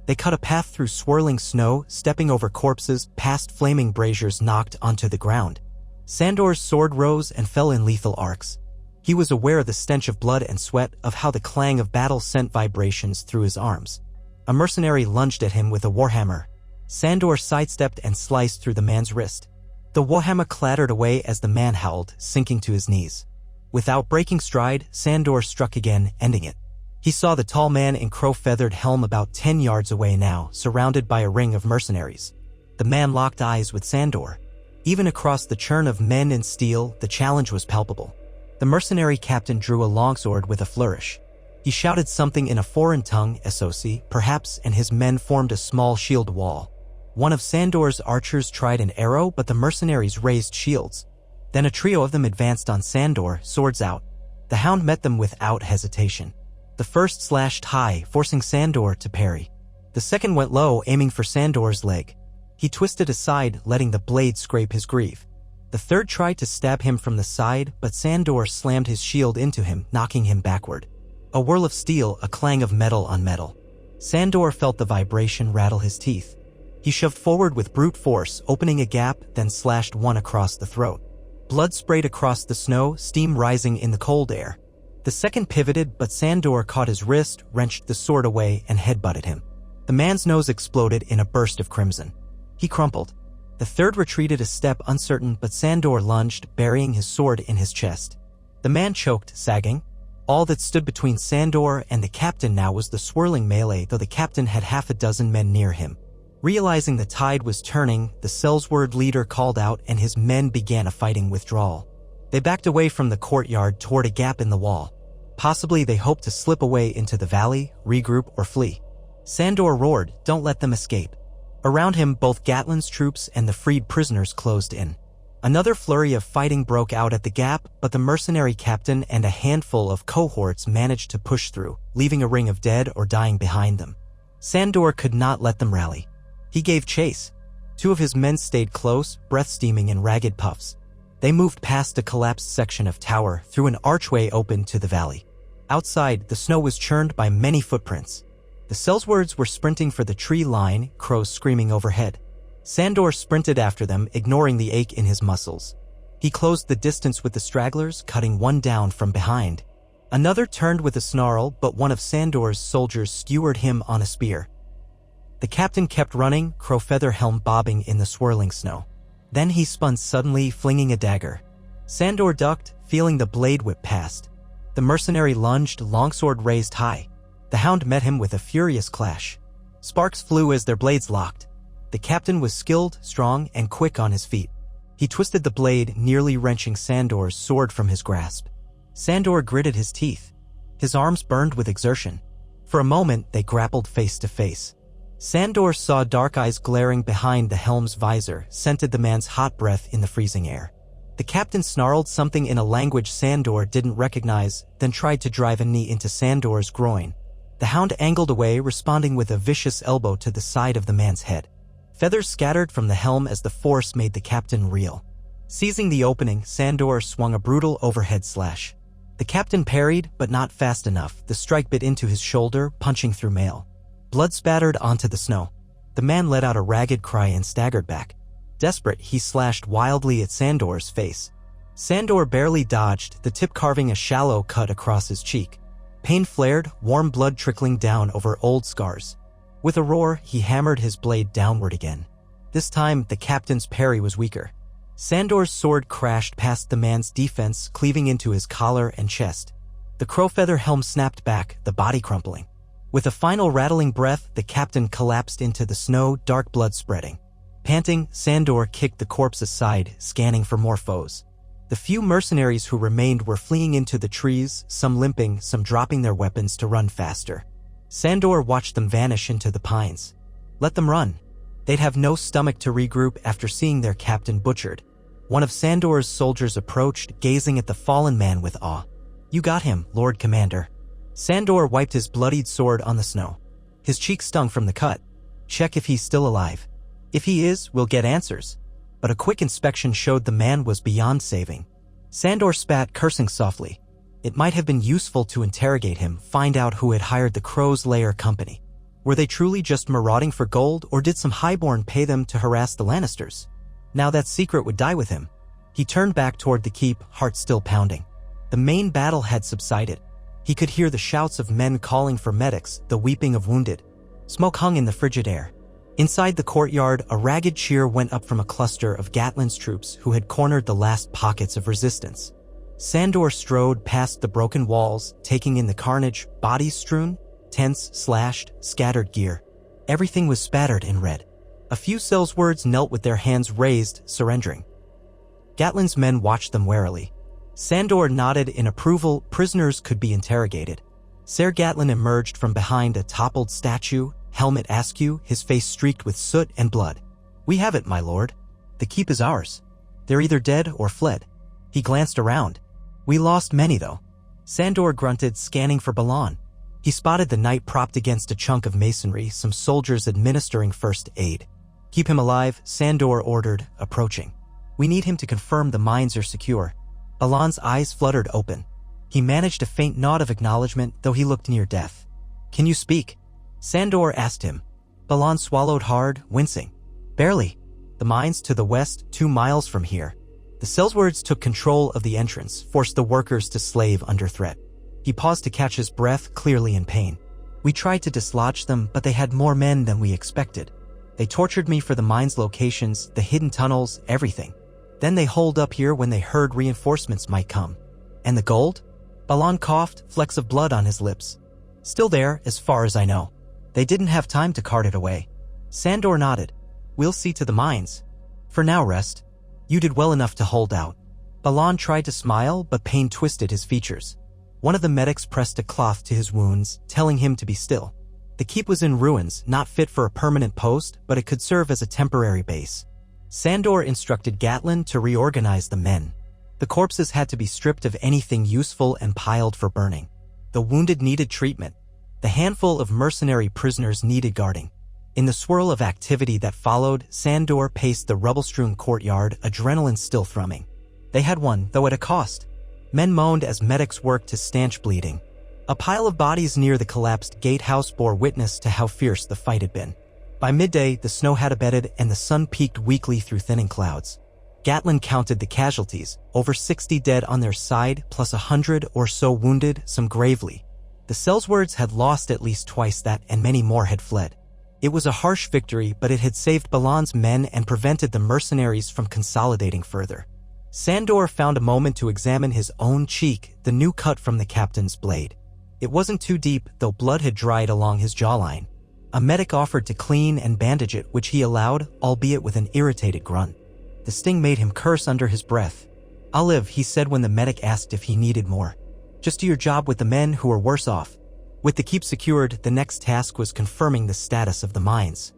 They cut a path through swirling snow, stepping over corpses, past flaming braziers knocked onto the ground. Sandor's sword rose and fell in lethal arcs. He was aware of the stench of blood and sweat, of how the clang of battle sent vibrations through his arms. A mercenary lunged at him with a warhammer. Sandor sidestepped and sliced through the man's wrist. The warhammer clattered away as the man howled, sinking to his knees. Without breaking stride, Sandor struck again, ending it. He saw the tall man in crow-feathered helm about 10 yards away now, surrounded by a ring of mercenaries. The man locked eyes with Sandor. Even across the churn of men in steel, the challenge was palpable. The mercenary captain drew a longsword with a flourish. He shouted something in a foreign tongue, SOC, perhaps, and his men formed a small shield wall. One of Sandor's archers tried an arrow, but the mercenaries raised shields. Then a trio of them advanced on Sandor, swords out. The Hound met them without hesitation. The first slashed high, forcing Sandor to parry. The second went low, aiming for Sandor's leg. He twisted aside, letting the blade scrape his greave. The third tried to stab him from the side, but Sandor slammed his shield into him, knocking him backward. A whirl of steel, a clang of metal on metal. Sandor felt the vibration rattle his teeth. He shoved forward with brute force, opening a gap, then slashed one across the throat. Blood sprayed across the snow, steam rising in the cold air. The second pivoted, but Sandor caught his wrist, wrenched the sword away, and headbutted him. The man's nose exploded in a burst of crimson. He crumpled. The third retreated a step, uncertain, but Sandor lunged, burying his sword in his chest. The man choked, sagging. All that stood between Sandor and the captain now was the swirling melee, though the captain had half a dozen men near him. Realizing the tide was turning, the Sellsword leader called out and his men began a fighting withdrawal. They backed away from the courtyard toward a gap in the wall. Possibly they hoped to slip away into the valley, regroup, or flee. Sandor roared, "Don't let them escape." Around him, both Gatlin's troops and the freed prisoners closed in. Another flurry of fighting broke out at the gap, but the mercenary captain and a handful of cohorts managed to push through, leaving a ring of dead or dying behind them. Sandor could not let them rally. He gave chase. Two of his men stayed close, breath steaming in ragged puffs. They moved past a collapsed section of tower through an archway open to the valley. Outside, the snow was churned by many footprints. The Sellswords were sprinting for the tree line, crows screaming overhead. Sandor sprinted after them, ignoring the ache in his muscles. He closed the distance with the stragglers, cutting one down from behind. Another turned with a snarl, but one of Sandor's soldiers skewered him on a spear. The captain kept running, crowfeather helm bobbing in the swirling snow. Then he spun suddenly, flinging a dagger. Sandor ducked, feeling the blade whip past. The mercenary lunged, longsword raised high. The Hound met him with a furious clash. Sparks flew as their blades locked. The captain was skilled, strong, and quick on his feet. He twisted the blade, nearly wrenching Sandor's sword from his grasp. Sandor gritted his teeth. His arms burned with exertion. For a moment, they grappled face to face. Sandor saw dark eyes glaring behind the helm's visor, scented the man's hot breath in the freezing air. The captain snarled something in a language Sandor didn't recognize, then tried to drive a knee into Sandor's groin. The Hound angled away, responding with a vicious elbow to the side of the man's head. Feathers scattered from the helm as the force made the captain reel. Seizing the opening, Sandor swung a brutal overhead slash. The captain parried, but not fast enough. The strike bit into his shoulder, punching through mail. Blood spattered onto the snow. The man let out a ragged cry and staggered back. Desperate, he slashed wildly at Sandor's face. Sandor barely dodged, the tip carving a shallow cut across his cheek. Pain flared, warm blood trickling down over old scars. With a roar, he hammered his blade downward again. This time, the captain's parry was weaker. Sandor's sword crashed past the man's defense, cleaving into his collar and chest. The crowfeather helm snapped back, the body crumpling. With a final rattling breath, the captain collapsed into the snow, dark blood spreading. Panting, Sandor kicked the corpse aside, scanning for more foes. The few mercenaries who remained were fleeing into the trees, some limping, some dropping their weapons to run faster. Sandor watched them vanish into the pines. Let them run. They'd have no stomach to regroup after seeing their captain butchered. One of Sandor's soldiers approached, gazing at the fallen man with awe. "You got him, Lord Commander." Sandor wiped his bloodied sword on the snow. His cheek stung from the cut. "Check if he's still alive. If he is, we'll get answers." But a quick inspection showed the man was beyond saving. Sandor spat, cursing softly. It might have been useful to interrogate him, find out who had hired the Crow's Lair company. Were they truly just marauding for gold, or did some highborn pay them to harass the Lannisters? Now that secret would die with him. He turned back toward the keep, heart still pounding. The main battle had subsided. He could hear the shouts of men calling for medics, the weeping of wounded. Smoke hung in the frigid air. Inside the courtyard, a ragged cheer went up from a cluster of Gatlin's troops who had cornered the last pockets of resistance. Sandor strode past the broken walls, taking in the carnage, bodies strewn, tents slashed, scattered gear. Everything was spattered in red. A few Sellswords knelt with their hands raised, surrendering. Gatlin's men watched them warily. Sandor nodded in approval. Prisoners could be interrogated. Ser Gatlin emerged from behind a toppled statue, helmet askew, his face streaked with soot and blood. "We have it, my lord. The keep is ours. They're either dead or fled." He glanced around. "We lost many, though." Sandor grunted, scanning for Balan. He spotted the knight propped against a chunk of masonry, some soldiers administering first aid. "Keep him alive," Sandor ordered, approaching. "We need him to confirm the mines are secure." Balan's eyes fluttered open. He managed a faint nod of acknowledgement, though he looked near death. "Can you speak?" Sandor asked him. Balan swallowed hard, wincing. "Barely. The mines to the west, 2 miles from here." The Sellswords took control of the entrance, forced the workers to slave under threat. He paused to catch his breath, clearly in pain. "We tried to dislodge them, but they had more men than we expected. They tortured me for the mines' locations, the hidden tunnels, everything. Then they holed up here when they heard reinforcements might come." "And the gold?" Balan coughed, flecks of blood on his lips. "Still there, as far as I know. They didn't have time to cart it away." Sandor nodded. "We'll see to the mines. For now, rest. You did well enough to hold out." Balan tried to smile, but pain twisted his features. One of the medics pressed a cloth to his wounds, telling him to be still. The keep was in ruins, not fit for a permanent post, but it could serve as a temporary base. Sandor instructed Gatlin to reorganize the men. The corpses had to be stripped of anything useful and piled for burning. The wounded needed treatment. The handful of mercenary prisoners needed guarding. In the swirl of activity that followed, Sandor paced the rubble-strewn courtyard, adrenaline still thrumming. They had won, though at a cost. Men moaned as medics worked to stanch bleeding. A pile of bodies near the collapsed gatehouse bore witness to how fierce the fight had been. By midday, the snow had abated and the sun peeked weakly through thinning clouds. Gatlin counted the casualties, over 60 dead on their side, plus 100 or so wounded, some gravely. The Sellswords had lost at least twice that, and many more had fled. It was a harsh victory, but it had saved Balan's men and prevented the mercenaries from consolidating further. Sandor found a moment to examine his own cheek, the new cut from the captain's blade. It wasn't too deep, though blood had dried along his jawline. A medic offered to clean and bandage it, which he allowed, albeit with an irritated grunt. The sting made him curse under his breath. "I'll live," he said when the medic asked if he needed more. "Just do your job with the men who are worse off." With the keep secured, the next task was confirming the status of the mines.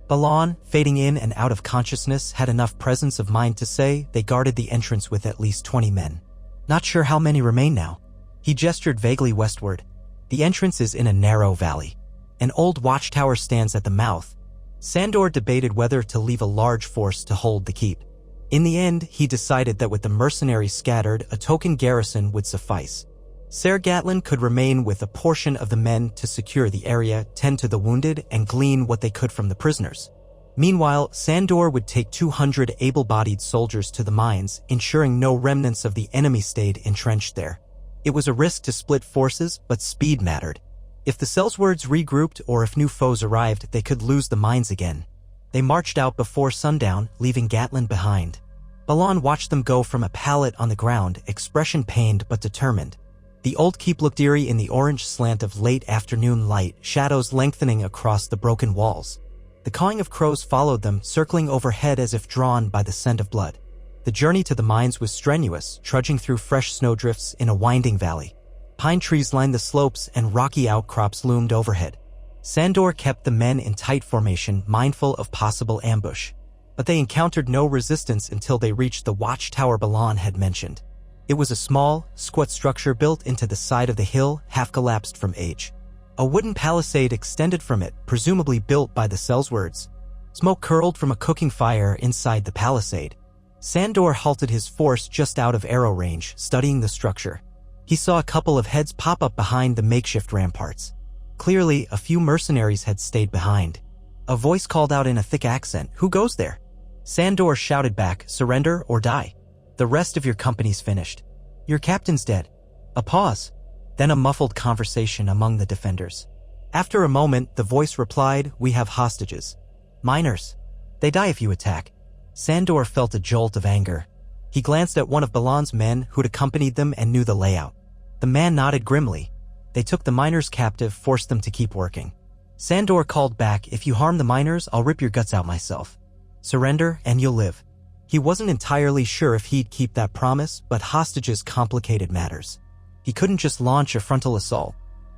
Balan, fading in and out of consciousness, had enough presence of mind to say they guarded the entrance with at least 20 men. "Not sure how many remain now." He gestured vaguely westward. "The entrance is in a narrow valley. An old watchtower stands at the mouth." Sandor debated whether to leave a large force to hold the keep. In the end, he decided that with the mercenaries scattered, a token garrison would suffice. Ser Gatlin could remain with a portion of the men to secure the area, tend to the wounded, and glean what they could from the prisoners. Meanwhile, Sandor would take 200 able-bodied soldiers to the mines, ensuring no remnants of the enemy stayed entrenched there. It was a risk to split forces, but speed mattered. If the Sellswords regrouped or if new foes arrived, they could lose the mines again. They marched out before sundown, leaving Gatlin behind. Balan watched them go from a pallet on the ground, expression pained but determined. The old keep looked eerie in the orange slant of late afternoon light, shadows lengthening across the broken walls. The cawing of crows followed them, circling overhead as if drawn by the scent of blood. The journey to the mines was strenuous, trudging through fresh snowdrifts in a winding valley. Pine trees lined the slopes and rocky outcrops loomed overhead. Sandor kept the men in tight formation, mindful of possible ambush. But they encountered no resistance until they reached the watchtower Balan had mentioned. It was a small, squat structure built into the side of the hill, half-collapsed from age. A wooden palisade extended from it, presumably built by the Sellswords. Smoke curled from a cooking fire inside the palisade. Sandor halted his force just out of arrow range, studying the structure. He saw a couple of heads pop up behind the makeshift ramparts. Clearly, a few mercenaries had stayed behind. A voice called out in a thick accent, "Who goes there?" Sandor shouted back, "Surrender or die. The rest of your company's finished. Your captain's dead." A pause. Then a muffled conversation among the defenders. After a moment, the voice replied, "We have hostages. Miners. They die if you attack." Sandor felt a jolt of anger. He glanced at one of Balan's men who'd accompanied them and knew the layout. The man nodded grimly. They took the miners captive, forced them to keep working. Sandor called back, "If you harm the miners, I'll rip your guts out myself. Surrender and you'll live." He wasn't entirely sure if he'd keep that promise, but hostages complicated matters. He couldn't just launch a frontal assault.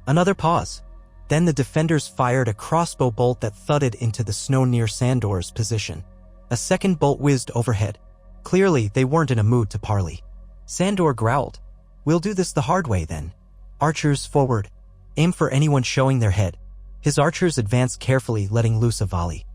Another pause. Then the defenders fired a crossbow bolt that thudded into the snow near Sandor's position. A second bolt whizzed overhead. Clearly, they weren't in a mood to parley. Sandor growled, "We'll do this the hard way, then. Archers, forward. Aim for anyone showing their head." His archers advanced carefully, letting loose a volley.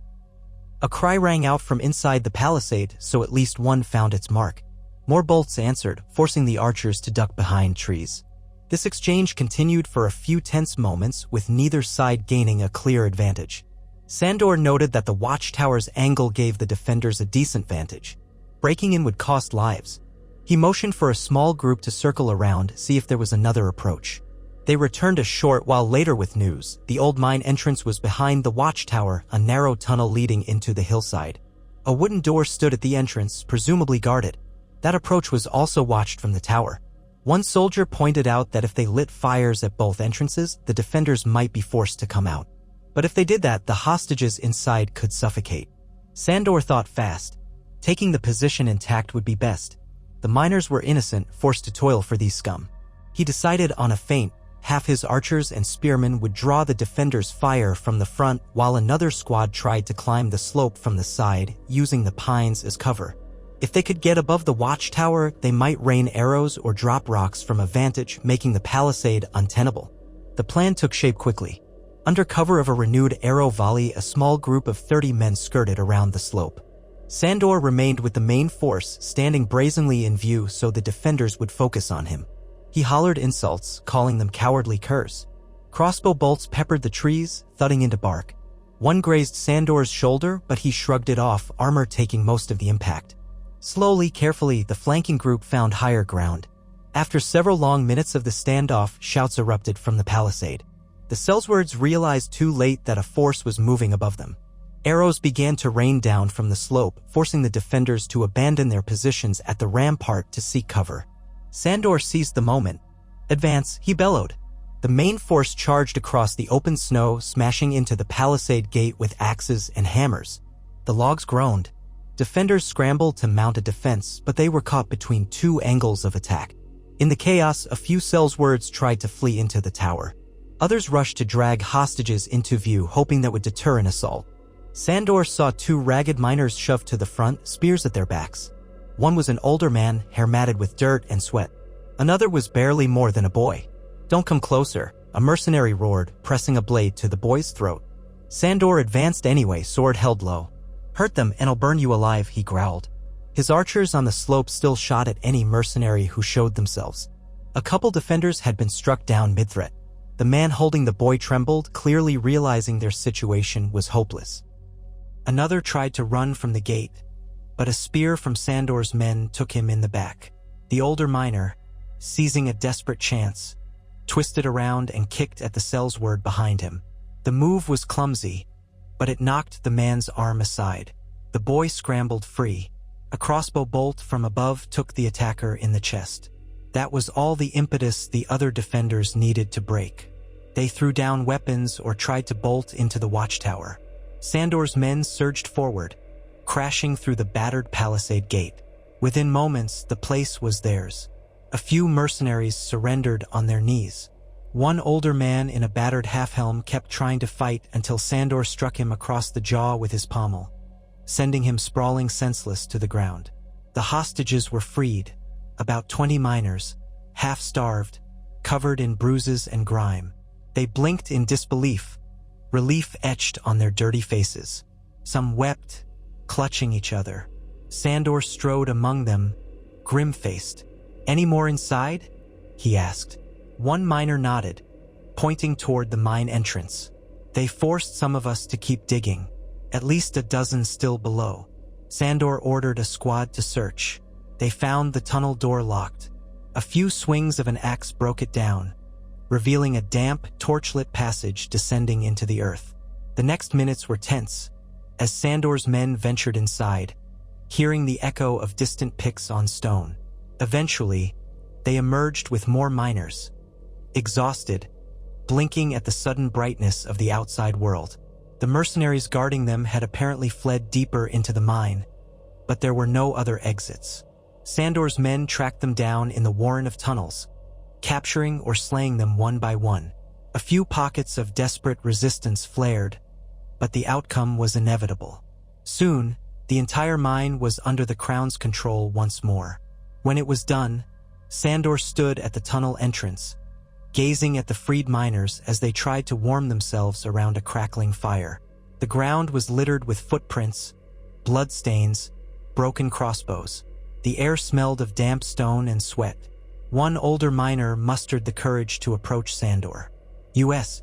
A cry rang out from inside the palisade, so at least one found its mark. More bolts answered, forcing the archers to duck behind trees. This exchange continued for a few tense moments, with neither side gaining a clear advantage. Sandor noted that the watchtower's angle gave the defenders a decent vantage. Breaking in would cost lives. He motioned for a small group to circle around, see if there was another approach. They returned a short while later with news. The old mine entrance was behind the watchtower, a narrow tunnel leading into the hillside. A wooden door stood at the entrance, presumably guarded. That approach was also watched from the tower. One soldier pointed out that if they lit fires at both entrances, the defenders might be forced to come out. But if they did that, the hostages inside could suffocate. Sandor thought fast. Taking the position intact would be best. The miners were innocent, forced to toil for these scum. He decided on a feint, half his archers and spearmen would draw the defenders' fire from the front while another squad tried to climb the slope from the side, using the pines as cover. If they could get above the watchtower, they might rain arrows or drop rocks from a vantage, making the palisade untenable. The plan took shape quickly. Under cover of a renewed arrow volley, a small group of 30 men skirted around the slope. Sandor remained with the main force, standing brazenly in view so the defenders would focus on him. He hollered insults, calling them cowardly curs. Crossbow bolts peppered the trees, thudding into bark. One grazed Sandor's shoulder, but he shrugged it off, armor taking most of the impact. Slowly, carefully, the flanking group found higher ground. After several long minutes of the standoff, shouts erupted from the palisade. The Sellswords realized too late that a force was moving above them. Arrows began to rain down from the slope, forcing the defenders to abandon their positions at the rampart to seek cover. Sandor seized the moment. "Advance," he bellowed. The main force charged across the open snow, smashing into the palisade gate with axes and hammers. The logs groaned. Defenders scrambled to mount a defense, but they were caught between two angles of attack. In the chaos, a few Sellswords tried to flee into the tower. Others rushed to drag hostages into view, hoping that would deter an assault. Sandor saw two ragged miners shoved to the front, spears at their backs. One was an older man, hair matted with dirt and sweat. Another was barely more than a boy. "Don't come closer," a mercenary roared, pressing a blade to the boy's throat. Sandor advanced anyway, sword held low. "Hurt them and I'll burn you alive," he growled. His archers on the slope still shot at any mercenary who showed themselves. A couple defenders had been struck down mid-threat. The man holding the boy trembled, clearly realizing their situation was hopeless. Another tried to run from the gate, but a spear from Sandor's men took him in the back. The older miner, seizing a desperate chance, twisted around and kicked at the Sellsword behind him. The move was clumsy, but it knocked the man's arm aside. The boy scrambled free. A crossbow bolt from above took the attacker in the chest. That was all the impetus the other defenders needed to break. They threw down weapons or tried to bolt into the watchtower. Sandor's men surged forward, crashing through the battered palisade gate. Within moments, the place was theirs. A few mercenaries surrendered on their knees. One older man in a battered half-helm kept trying to fight until Sandor struck him across the jaw with his pommel, sending him sprawling senseless to the ground. The hostages were freed, about 20 miners, half-starved, covered in bruises and grime. They blinked in disbelief, relief etched on their dirty faces. Some wept, clutching each other. Sandor strode among them, grim-faced. "Any more inside?" he asked. One miner nodded, pointing toward the mine entrance. "They forced some of us to keep digging. At least a dozen still below." Sandor ordered a squad to search. They found the tunnel door locked. A few swings of an axe broke it down, revealing a damp, torchlit passage descending into the earth. The next minutes were tense, as Sandor's men ventured inside, hearing the echo of distant picks on stone. Eventually, they emerged with more miners, exhausted, blinking at the sudden brightness of the outside world. The mercenaries guarding them had apparently fled deeper into the mine, but there were no other exits. Sandor's men tracked them down in the warren of tunnels, capturing or slaying them one by one. A few pockets of desperate resistance flared, but the outcome was inevitable. Soon, the entire mine was under the Crown's control once more. When it was done, Sandor stood at the tunnel entrance, gazing at the freed miners as they tried to warm themselves around a crackling fire. The ground was littered with footprints, bloodstains, broken crossbows. The air smelled of damp stone and sweat. One older miner mustered the courage to approach Sandor. "U.S.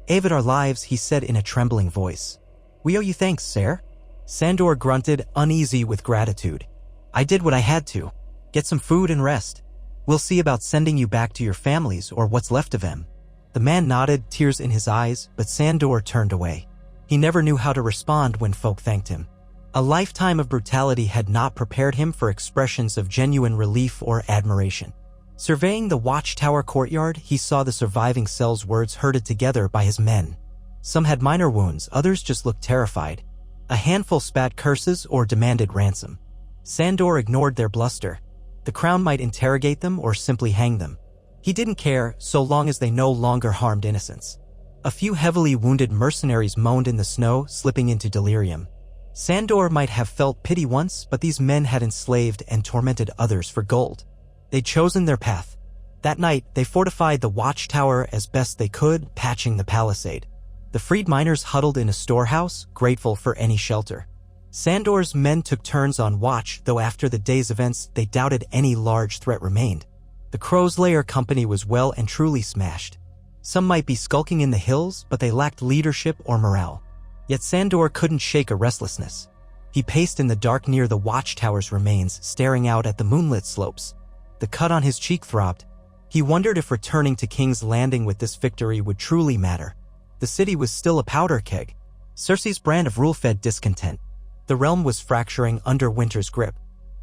Avid our lives," he said in a trembling voice. "We owe you thanks, sir." Sandor grunted, uneasy with gratitude. "I did what I had to. Get some food and rest. We'll see about sending you back to your families or what's left of them." The man nodded, tears in his eyes, but Sandor turned away. He never knew how to respond when folk thanked him. A lifetime of brutality had not prepared him for expressions of genuine relief or admiration. Surveying the watchtower courtyard, he saw the surviving Sellswords herded together by his men. Some had minor wounds, others just looked terrified. A handful spat curses or demanded ransom. Sandor ignored their bluster. The Crown might interrogate them or simply hang them. He didn't care so long as they no longer harmed innocents. A few heavily wounded mercenaries moaned in the snow, slipping into delirium. Sandor might have felt pity once, but these men had enslaved and tormented others for gold. They'd chosen their path. That night, they fortified the watchtower as best they could, patching the palisade. The freed miners huddled in a storehouse, grateful for any shelter. Sandor's men took turns on watch, though after the day's events, they doubted any large threat remained. The Crow's Lair company was well and truly smashed. Some might be skulking in the hills, but they lacked leadership or morale. Yet Sandor couldn't shake a restlessness. He paced in the dark near the watchtower's remains, staring out at the moonlit slopes. The cut on his cheek throbbed. He wondered if returning to King's Landing with this victory would truly matter. The city was still a powder keg. Cersei's brand of rule fed discontent. The realm was fracturing under Winter's grip.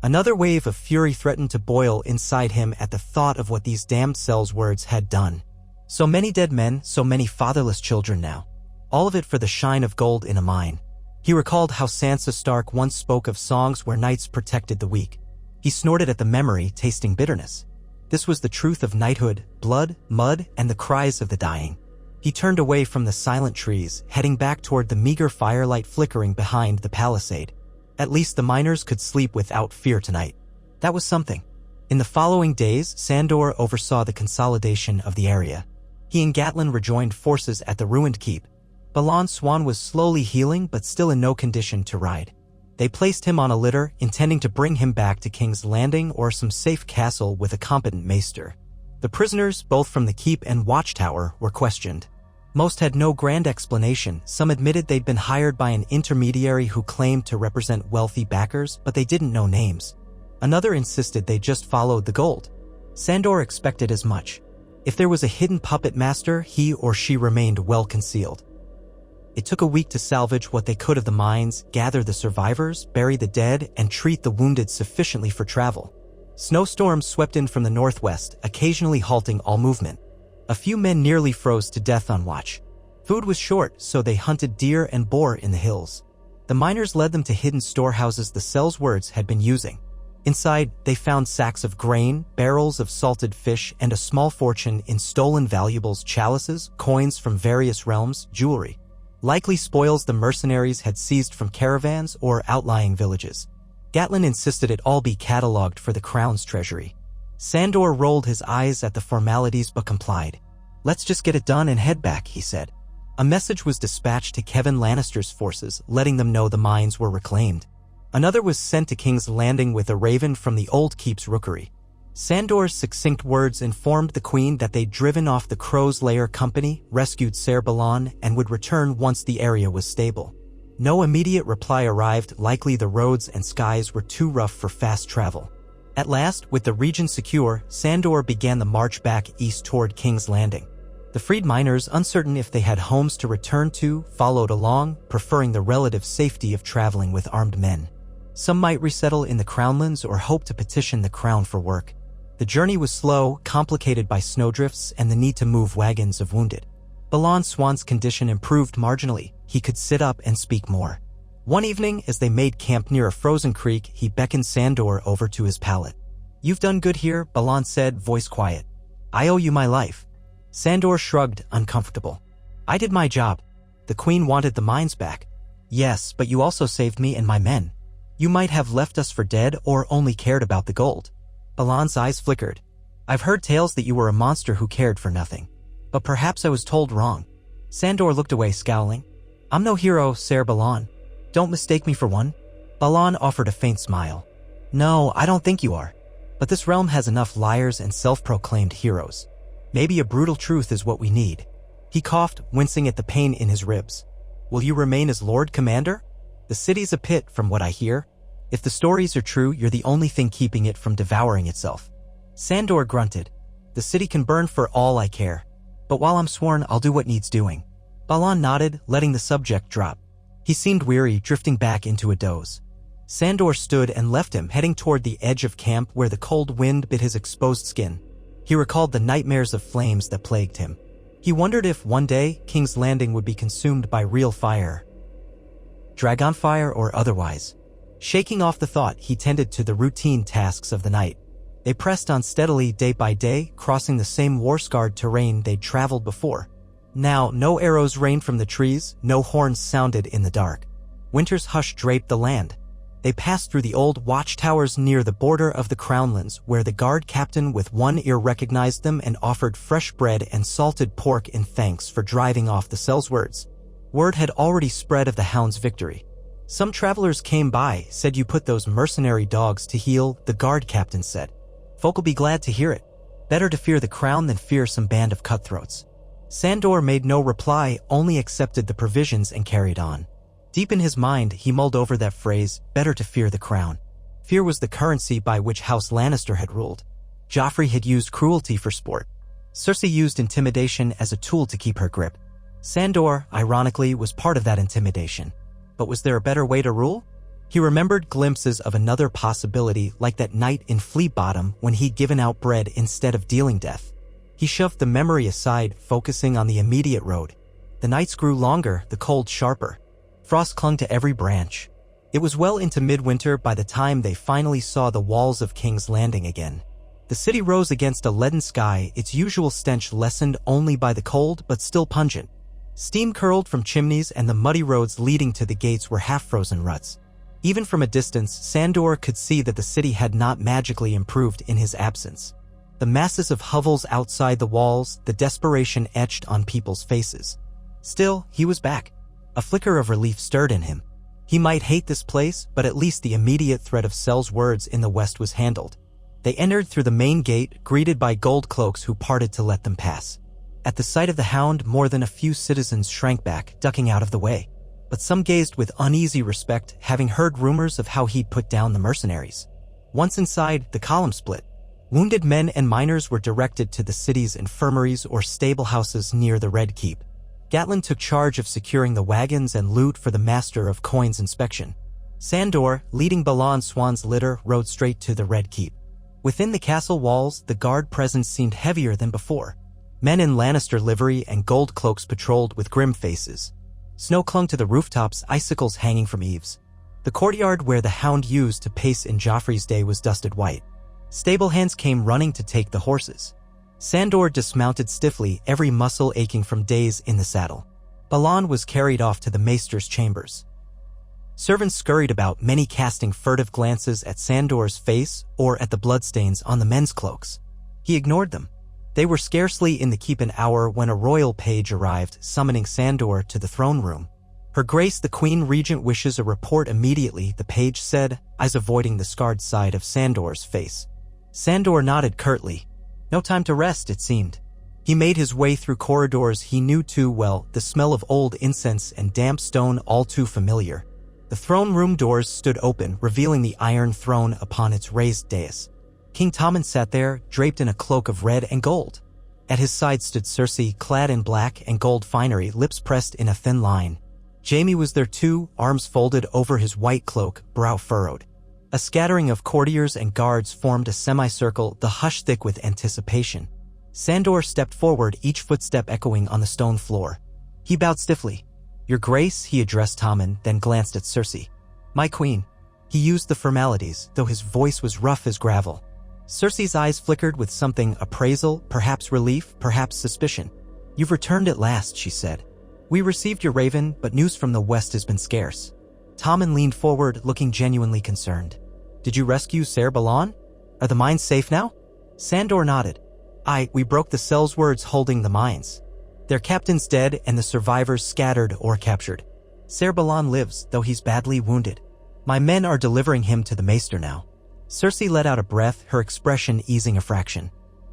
Another wave of fury threatened to boil inside him at the thought of what these damned Cell's words had done. So many dead men, so many fatherless children now. All of it for the shine of gold in a mine. He recalled how Sansa Stark once spoke of songs where knights protected the weak. He snorted at the memory, tasting bitterness. This was the truth of knighthood, blood, mud, and the cries of the dying. He turned away from the silent trees, heading back toward the meager firelight flickering behind the palisade. At least the miners could sleep without fear tonight. That was something. In the following days, Sandor oversaw the consolidation of the area. He and Gatlin rejoined forces at the ruined keep. Balon Swan was slowly healing but still in no condition to ride. They placed him on a litter, intending to bring him back to King's Landing or some safe castle with a competent maester. The prisoners, both from the keep and watchtower, were questioned. Most had no grand explanation. Some admitted they'd been hired by an intermediary who claimed to represent wealthy backers, but they didn't know names. Another insisted they just followed the gold. Sandor expected as much. If there was a hidden puppet master, he or she remained well concealed. It took a week to salvage what they could of the mines, gather the survivors, bury the dead, and treat the wounded sufficiently for travel. Snowstorms swept in from the northwest, occasionally halting all movement. A few men nearly froze to death on watch. Food was short, so they hunted deer and boar in the hills. The miners led them to hidden storehouses the Cell's words had been using. Inside, they found sacks of grain, barrels of salted fish, and a small fortune in stolen valuables, chalices, coins from various realms, jewelry. Likely spoils the mercenaries had seized from caravans or outlying villages. Gatlin insisted it all be catalogued for the crown's treasury. Sandor rolled his eyes at the formalities but complied. "Let's just get it done and head back," he said. A message was dispatched to Kevin Lannister's forces, letting them know the mines were reclaimed. Another was sent to King's Landing with a raven from the old keep's rookery. Sandor's succinct words informed the Queen that they'd driven off the Crow's Lair company, rescued Ser Balon, and would return once the area was stable. No immediate reply arrived, likely the roads and skies were too rough for fast travel. At last, with the region secure, Sandor began the march back east toward King's Landing. The freed miners, uncertain if they had homes to return to, followed along, preferring the relative safety of traveling with armed men. Some might resettle in the Crownlands or hope to petition the Crown for work. The journey was slow, complicated by snowdrifts and the need to move wagons of wounded. Balon Swan's condition improved marginally. He could sit up and speak more. One evening, as they made camp near a frozen creek, he beckoned Sandor over to his pallet. "You've done good here," Balon said, voice quiet. "I owe you my life." Sandor shrugged, uncomfortable. "I did my job. The Queen wanted the mines back." "Yes, but you also saved me and my men. You might have left us for dead or only cared about the gold." Balon's eyes flickered. "I've heard tales that you were a monster who cared for nothing. But perhaps I was told wrong." Sandor looked away, scowling. "I'm no hero, Ser Balon. Don't mistake me for one." Balon offered a faint smile. "No, I don't think you are. But this realm has enough liars and self-proclaimed heroes. Maybe a brutal truth is what we need." He coughed, wincing at the pain in his ribs. "Will you remain as Lord Commander? The city's a pit, from what I hear. If the stories are true, you're the only thing keeping it from devouring itself." Sandor grunted. "The city can burn for all I care. But while I'm sworn, I'll do what needs doing." Balon nodded, letting the subject drop. He seemed weary, drifting back into a doze. Sandor stood and left him, heading toward the edge of camp where the cold wind bit his exposed skin. He recalled the nightmares of flames that plagued him. He wondered if, one day, King's Landing would be consumed by real fire. Dragonfire or otherwise. Shaking off the thought, he tended to the routine tasks of the night. They pressed on steadily day by day, crossing the same war-scarred terrain they'd traveled before. Now, no arrows rained from the trees, no horns sounded in the dark. Winter's hush draped the land. They passed through the old watchtowers near the border of the Crownlands, where the guard captain with one ear recognized them and offered fresh bread and salted pork in thanks for driving off the Sellswords. Word had already spread of the Hound's victory. Some travelers came by, said you put those mercenary dogs to heel, the guard captain said. Folk'll be glad to hear it. Better to fear the crown than fear some band of cutthroats. Sandor made no reply, only accepted the provisions and carried on. Deep in his mind, he mulled over that phrase, better to fear the crown. Fear was the currency by which House Lannister had ruled. Joffrey had used cruelty for sport. Cersei used intimidation as a tool to keep her grip. Sandor, ironically, was part of that intimidation. But was there a better way to rule? He remembered glimpses of another possibility, like that night in Fleet Bottom when he'd given out bread instead of dealing death. He shoved the memory aside, focusing on the immediate road. The nights grew longer, the cold sharper. Frost clung to every branch. It was well into midwinter by the time they finally saw the walls of King's Landing again. The city rose against a leaden sky, its usual stench lessened only by the cold but still pungent. Steam curled from chimneys and the muddy roads leading to the gates were half-frozen ruts. Even from a distance, Sandor could see that the city had not magically improved in his absence. The masses of hovels outside the walls, the desperation etched on people's faces. Still, he was back. A flicker of relief stirred in him. He might hate this place, but at least the immediate threat of Sellswords in the west was handled. They entered through the main gate, greeted by gold cloaks who parted to let them pass. At the sight of the Hound, more than a few citizens shrank back, ducking out of the way. But some gazed with uneasy respect, having heard rumors of how he'd put down the mercenaries. Once inside, the column split. Wounded men and miners were directed to the city's infirmaries or stable houses near the Red Keep. Gatlin took charge of securing the wagons and loot for the Master of Coin's inspection. Sandor, leading Balan Swan's litter, rode straight to the Red Keep. Within the castle walls, the guard presence seemed heavier than before. Men in Lannister livery and gold cloaks patrolled with grim faces. Snow clung to the rooftops, icicles hanging from eaves. The courtyard where the Hound used to pace in Joffrey's day was dusted white. Stable hands came running to take the horses. Sandor dismounted stiffly, every muscle aching from days in the saddle. Balan was carried off to the maester's chambers. Servants scurried about, many casting furtive glances at Sandor's face or at the bloodstains on the men's cloaks. He ignored them. They were scarcely in the keep an hour when a royal page arrived, summoning Sandor to the throne room. Her Grace the Queen Regent wishes a report immediately, the page said, eyes avoiding the scarred side of Sandor's face. Sandor nodded curtly. No time to rest, it seemed. He made his way through corridors he knew too well, the smell of old incense and damp stone all too familiar. The throne room doors stood open, revealing the iron throne upon its raised dais. King Tommen sat there, draped in a cloak of red and gold. At his side stood Cersei, clad in black and gold finery, lips pressed in a thin line. Jaime was there too, arms folded over his white cloak, brow furrowed. A scattering of courtiers and guards formed a semicircle, the hush thick with anticipation. Sandor stepped forward, each footstep echoing on the stone floor. He bowed stiffly. "Your Grace," he addressed Tommen, then glanced at Cersei. "My queen." He used the formalities, though his voice was rough as gravel. Cersei's eyes flickered with something, appraisal, perhaps relief, perhaps suspicion. "You've returned at last," she said. "We received your raven, but news from the west has been scarce." Tommen leaned forward, looking genuinely concerned. "Did you rescue Ser Balan? Are the mines safe now?" Sandor nodded. We broke the Sellswords holding the mines. Their captain's dead and the survivors scattered or captured. Ser Balan lives, though he's badly wounded. My men are delivering him to the maester now." Cersei let out a breath, her expression easing a fraction.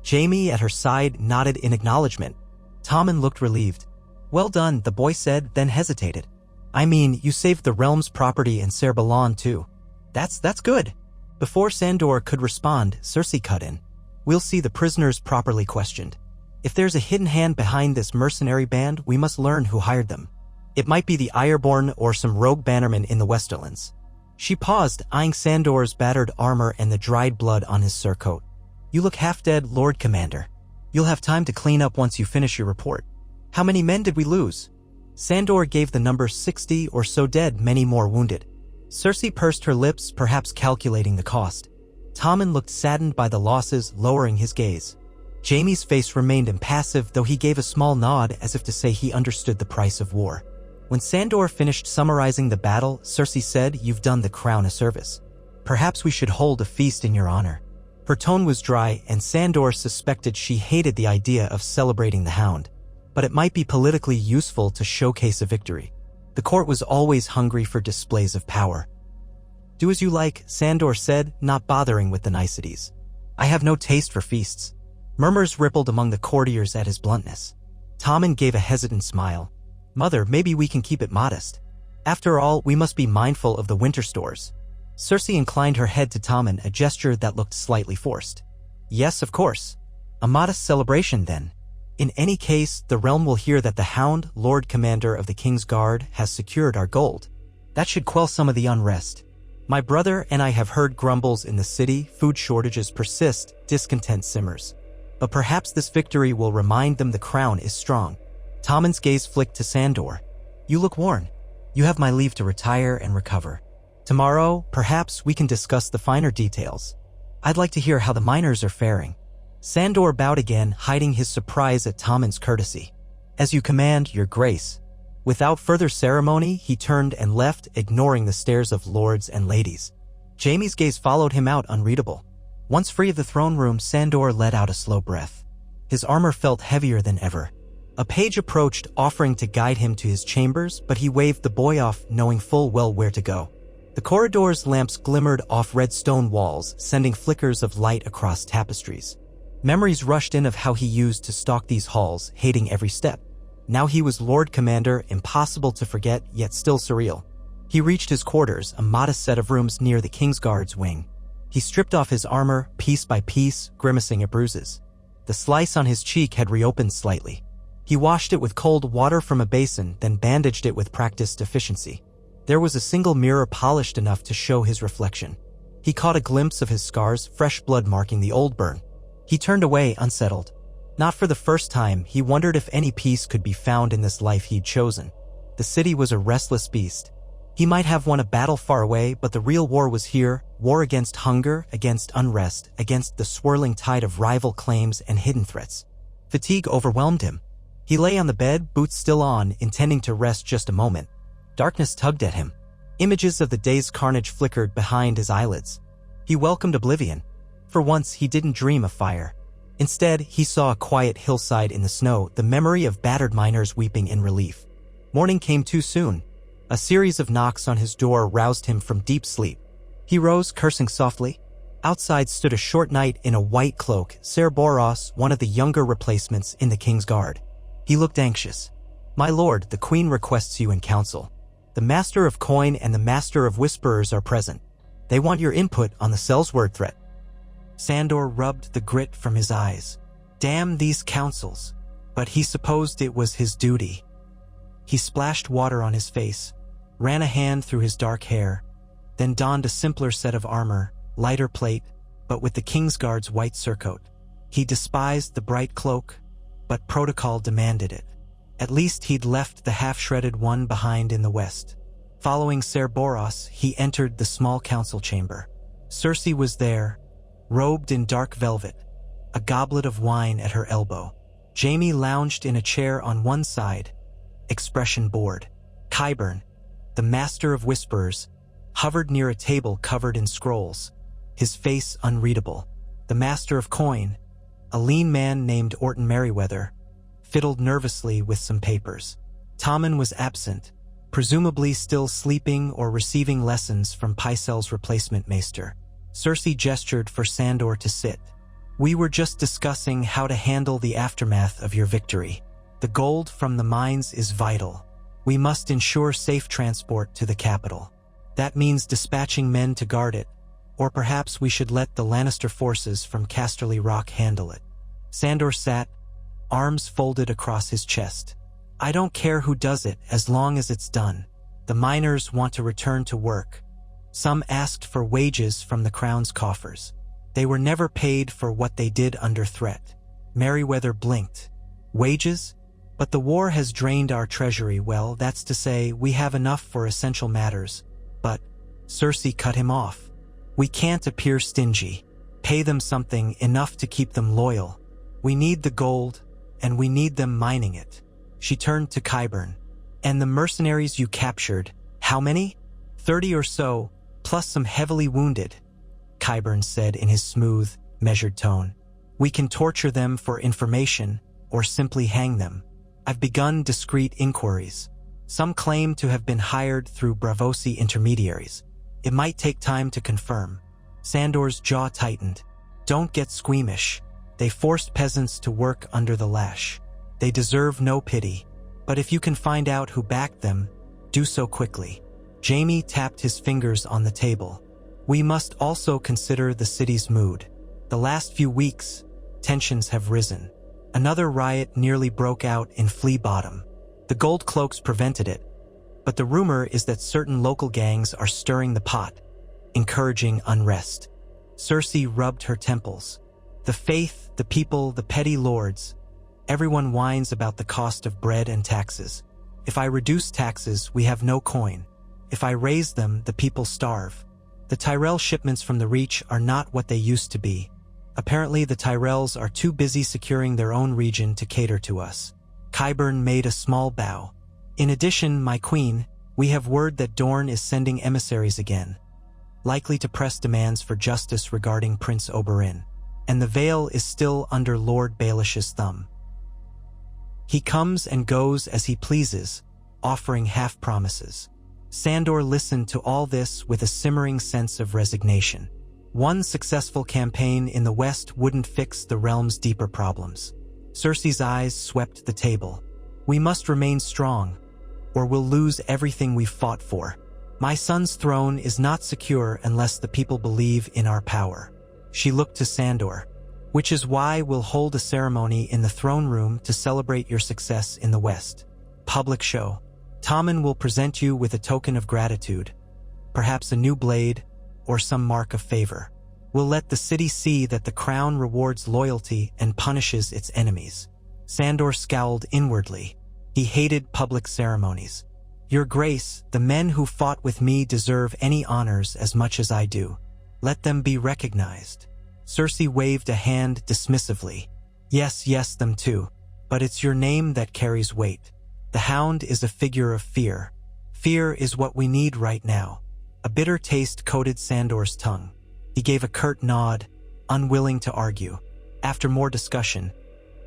Jaime, at her side, nodded in acknowledgement. Tommen looked relieved. "Well done," the boy said, then hesitated. "I mean, you saved the realm's property and Ser Balan too." That's good." Before Sandor could respond, Cersei cut in. "We'll see the prisoners properly questioned. If there's a hidden hand behind this mercenary band, we must learn who hired them. It might be the Ironborn or some rogue bannerman in the Westerlands." She paused, eyeing Sandor's battered armor and the dried blood on his surcoat. "You look half dead, Lord Commander. You'll have time to clean up once you finish your report. How many men did we lose?" Sandor gave the number 60 or so dead, many more wounded. Cersei pursed her lips, perhaps calculating the cost. Tommen looked saddened by the losses, lowering his gaze. Jaime's face remained impassive, though he gave a small nod as if to say he understood the price of war. When Sandor finished summarizing the battle, Cersei said, "You've done the crown a service. Perhaps we should hold a feast in your honor." Her tone was dry, and Sandor suspected she hated the idea of celebrating the Hound. But it might be politically useful to showcase a victory. The court was always hungry for displays of power. "Do as you like," Sandor said, not bothering with the niceties. "I have no taste for feasts." Murmurs rippled among the courtiers at his bluntness. Tommen gave a hesitant smile. "Mother, maybe we can keep it modest. After all, we must be mindful of the winter stores." Cersei inclined her head to Tommen, a gesture that looked slightly forced. "Yes, of course. A modest celebration, then. In any case, the realm will hear that the Hound, Lord Commander of the Kingsguard, has secured our gold. That should quell some of the unrest. My brother and I have heard grumbles in the city, food shortages persist, discontent simmers. But perhaps this victory will remind them the crown is strong." Tommen's gaze flicked to Sandor. "You look worn. You have my leave to retire and recover. Tomorrow, perhaps we can discuss the finer details. I'd like to hear how the miners are faring." Sandor bowed again, hiding his surprise at Tommen's courtesy. "As you command, your grace." Without further ceremony, he turned and left, ignoring the stares of lords and ladies. Jaime's gaze followed him out, unreadable. Once free of the throne room, Sandor let out a slow breath. His armor felt heavier than ever. A page approached, offering to guide him to his chambers, but he waved the boy off, knowing full well where to go. The corridor's lamps glimmered off red stone walls, sending flickers of light across tapestries. Memories rushed in of how he used to stalk these halls, hating every step. Now he was Lord Commander, impossible to forget, yet still surreal. He reached his quarters, a modest set of rooms near the Kingsguard's wing. He stripped off his armor, piece by piece, grimacing at bruises. The slice on his cheek had reopened slightly. He washed it with cold water from a basin, then bandaged it with practiced efficiency. There was a single mirror polished enough to show his reflection. He caught a glimpse of his scars, fresh blood marking the old burn. He turned away, unsettled. Not for the first time, he wondered if any peace could be found in this life he'd chosen. The city was a restless beast. He might have won a battle far away, but the real war was here, war against hunger, against unrest, against the swirling tide of rival claims and hidden threats. Fatigue overwhelmed him. He lay on the bed, boots still on, intending to rest just a moment. Darkness tugged at him. Images of the day's carnage flickered behind his eyelids. He welcomed oblivion. For once, he didn't dream of fire. Instead, he saw a quiet hillside in the snow, the memory of battered miners weeping in relief. Morning came too soon. A series of knocks on his door roused him from deep sleep. He rose, cursing softly. Outside stood a short knight in a white cloak, Ser Boros, one of the younger replacements in the Kingsguard. He looked anxious. "My lord, the queen requests you in council. The master of coin and the master of whisperers are present. They want your input on the Sellsword threat." Sandor rubbed the grit from his eyes. Damn these councils. But he supposed it was his duty. He splashed water on his face, ran a hand through his dark hair, then donned a simpler set of armor, lighter plate, but with the Kingsguard's white surcoat. He despised the bright cloak, but protocol demanded it. At least he'd left the half-shredded one behind in the west. Following Ser Boros, he entered the small council chamber. Cersei was there, robed in dark velvet, a goblet of wine at her elbow. Jaime lounged in a chair on one side, expression bored. Qyburn, the master of whisperers, hovered near a table covered in scrolls, his face unreadable. The master of coin, a lean man named Orton Merryweather, fiddled nervously with some papers. Tommen was absent, presumably still sleeping or receiving lessons from Pycelle's replacement maester. Cersei gestured for Sandor to sit. "We were just discussing how to handle the aftermath of your victory. The gold from the mines is vital. We must ensure safe transport to the capital. That means dispatching men to guard it, or perhaps we should let the Lannister forces from Casterly Rock handle it." Sandor sat, arms folded across his chest. "I don't care who does it as long as it's done. The miners want to return to work. Some asked for wages from the crown's coffers. They were never paid for what they did under threat." Merryweather blinked. "Wages? But the war has drained our treasury. Well, that's to say, we have enough for essential matters." But Cersei cut him off. We can't appear stingy. Pay them something enough to keep them loyal. We need the gold, and we need them mining it. She turned to Qyburn. And the mercenaries you captured, how many? 30 or so, plus some heavily wounded, Qyburn said in his smooth, measured tone. We can torture them for information, or simply hang them. I've begun discreet inquiries. Some claim to have been hired through Bravosi intermediaries. It might take time to confirm. Sandor's jaw tightened. Don't get squeamish. They forced peasants to work under the lash. They deserve no pity. But if you can find out who backed them, do so quickly. Jamie tapped his fingers on the table. We must also consider the city's mood. The last few weeks, tensions have risen. Another riot nearly broke out in Flea Bottom. The Gold Cloaks prevented it, but the rumor is that certain local gangs are stirring the pot, encouraging unrest. Cersei rubbed her temples. The faith, the people, the petty lords, everyone whines about the cost of bread and taxes. If I reduce taxes, we have no coin. If I raise them, the people starve. The Tyrell shipments from the Reach are not what they used to be. Apparently, the Tyrells are too busy securing their own region to cater to us. Qyburn made a small bow. In addition, my queen, we have word that Dorne is sending emissaries again, likely to press demands for justice regarding Prince Oberyn. And the Vale is still under Lord Baelish's thumb. He comes and goes as he pleases, offering half-promises. Sandor listened to all this with a simmering sense of resignation. One successful campaign in the West wouldn't fix the realm's deeper problems. Cersei's eyes swept the table. We must remain strong, or we'll lose everything we've fought for. My son's throne is not secure unless the people believe in our power. She looked to Sandor. Which is why we'll hold a ceremony in the throne room to celebrate your success in the West. Public show. Tommen will present you with a token of gratitude, perhaps a new blade or some mark of favor. We'll let the city see that the crown rewards loyalty and punishes its enemies. Sandor scowled inwardly. He hated public ceremonies. Your Grace, the men who fought with me deserve any honors as much as I do. Let them be recognized. Cersei waved a hand dismissively. Yes, them too. But it's your name that carries weight. The Hound is a figure of fear. Fear is what we need right now. A bitter taste coated Sandor's tongue. He gave a curt nod, unwilling to argue. After more discussion,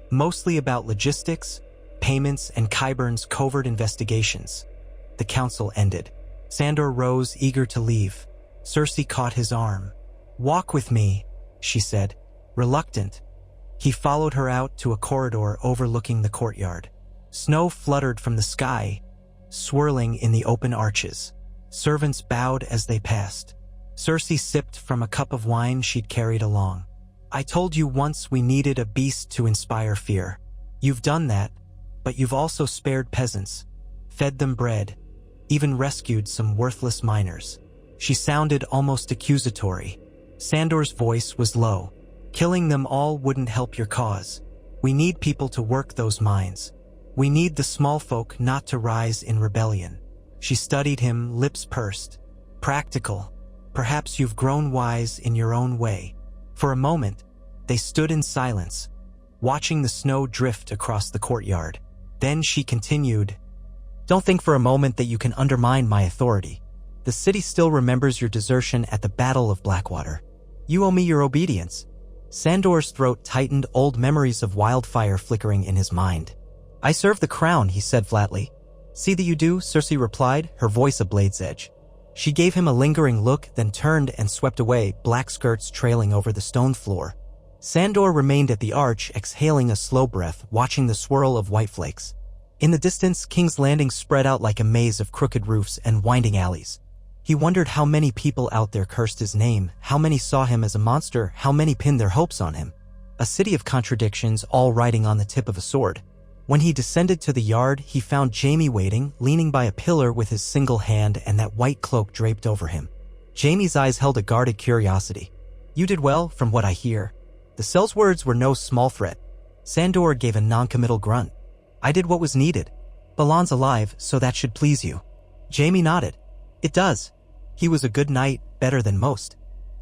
mostly about logistics, payments, and Qyburn's covert investigations, the council ended. Sandor rose, eager to leave. Cersei caught his arm. Walk with me, she said, reluctant. He followed her out to a corridor overlooking the courtyard. Snow fluttered from the sky, swirling in the open arches. Servants bowed as they passed. Cersei sipped from a cup of wine she'd carried along. I told you once we needed a beast to inspire fear. You've done that, but you've also spared peasants, fed them bread, even rescued some worthless miners. She sounded almost accusatory. Sandor's voice was low. Killing them all wouldn't help your cause. We need people to work those mines. We need the small folk not to rise in rebellion. She studied him, lips pursed. Practical. Perhaps you've grown wise in your own way. For a moment, they stood in silence, watching the snow drift across the courtyard. Then she continued, Don't think for a moment that you can undermine my authority. The city still remembers your desertion at the Battle of Blackwater. You owe me your obedience. Sandor's throat tightened, old memories of wildfire flickering in his mind. I serve the crown, he said flatly. See that you do, Cersei replied, her voice a blade's edge. She gave him a lingering look, then turned and swept away, black skirts trailing over the stone floor. Sandor remained at the arch, exhaling a slow breath, watching the swirl of white flakes. In the distance, King's Landing spread out like a maze of crooked roofs and winding alleys. He wondered how many people out there cursed his name, how many saw him as a monster, how many pinned their hopes on him. A city of contradictions, all riding on the tip of a sword. When he descended to the yard, he found Jaime waiting, leaning by a pillar with his single hand and that white cloak draped over him. Jaime's eyes held a guarded curiosity. You did well, from what I hear. The cell's words were no small threat. Sandor gave a non-committal grunt. I did what was needed. Balan's alive, so that should please you. Jaime nodded. It does. He was a good knight, better than most.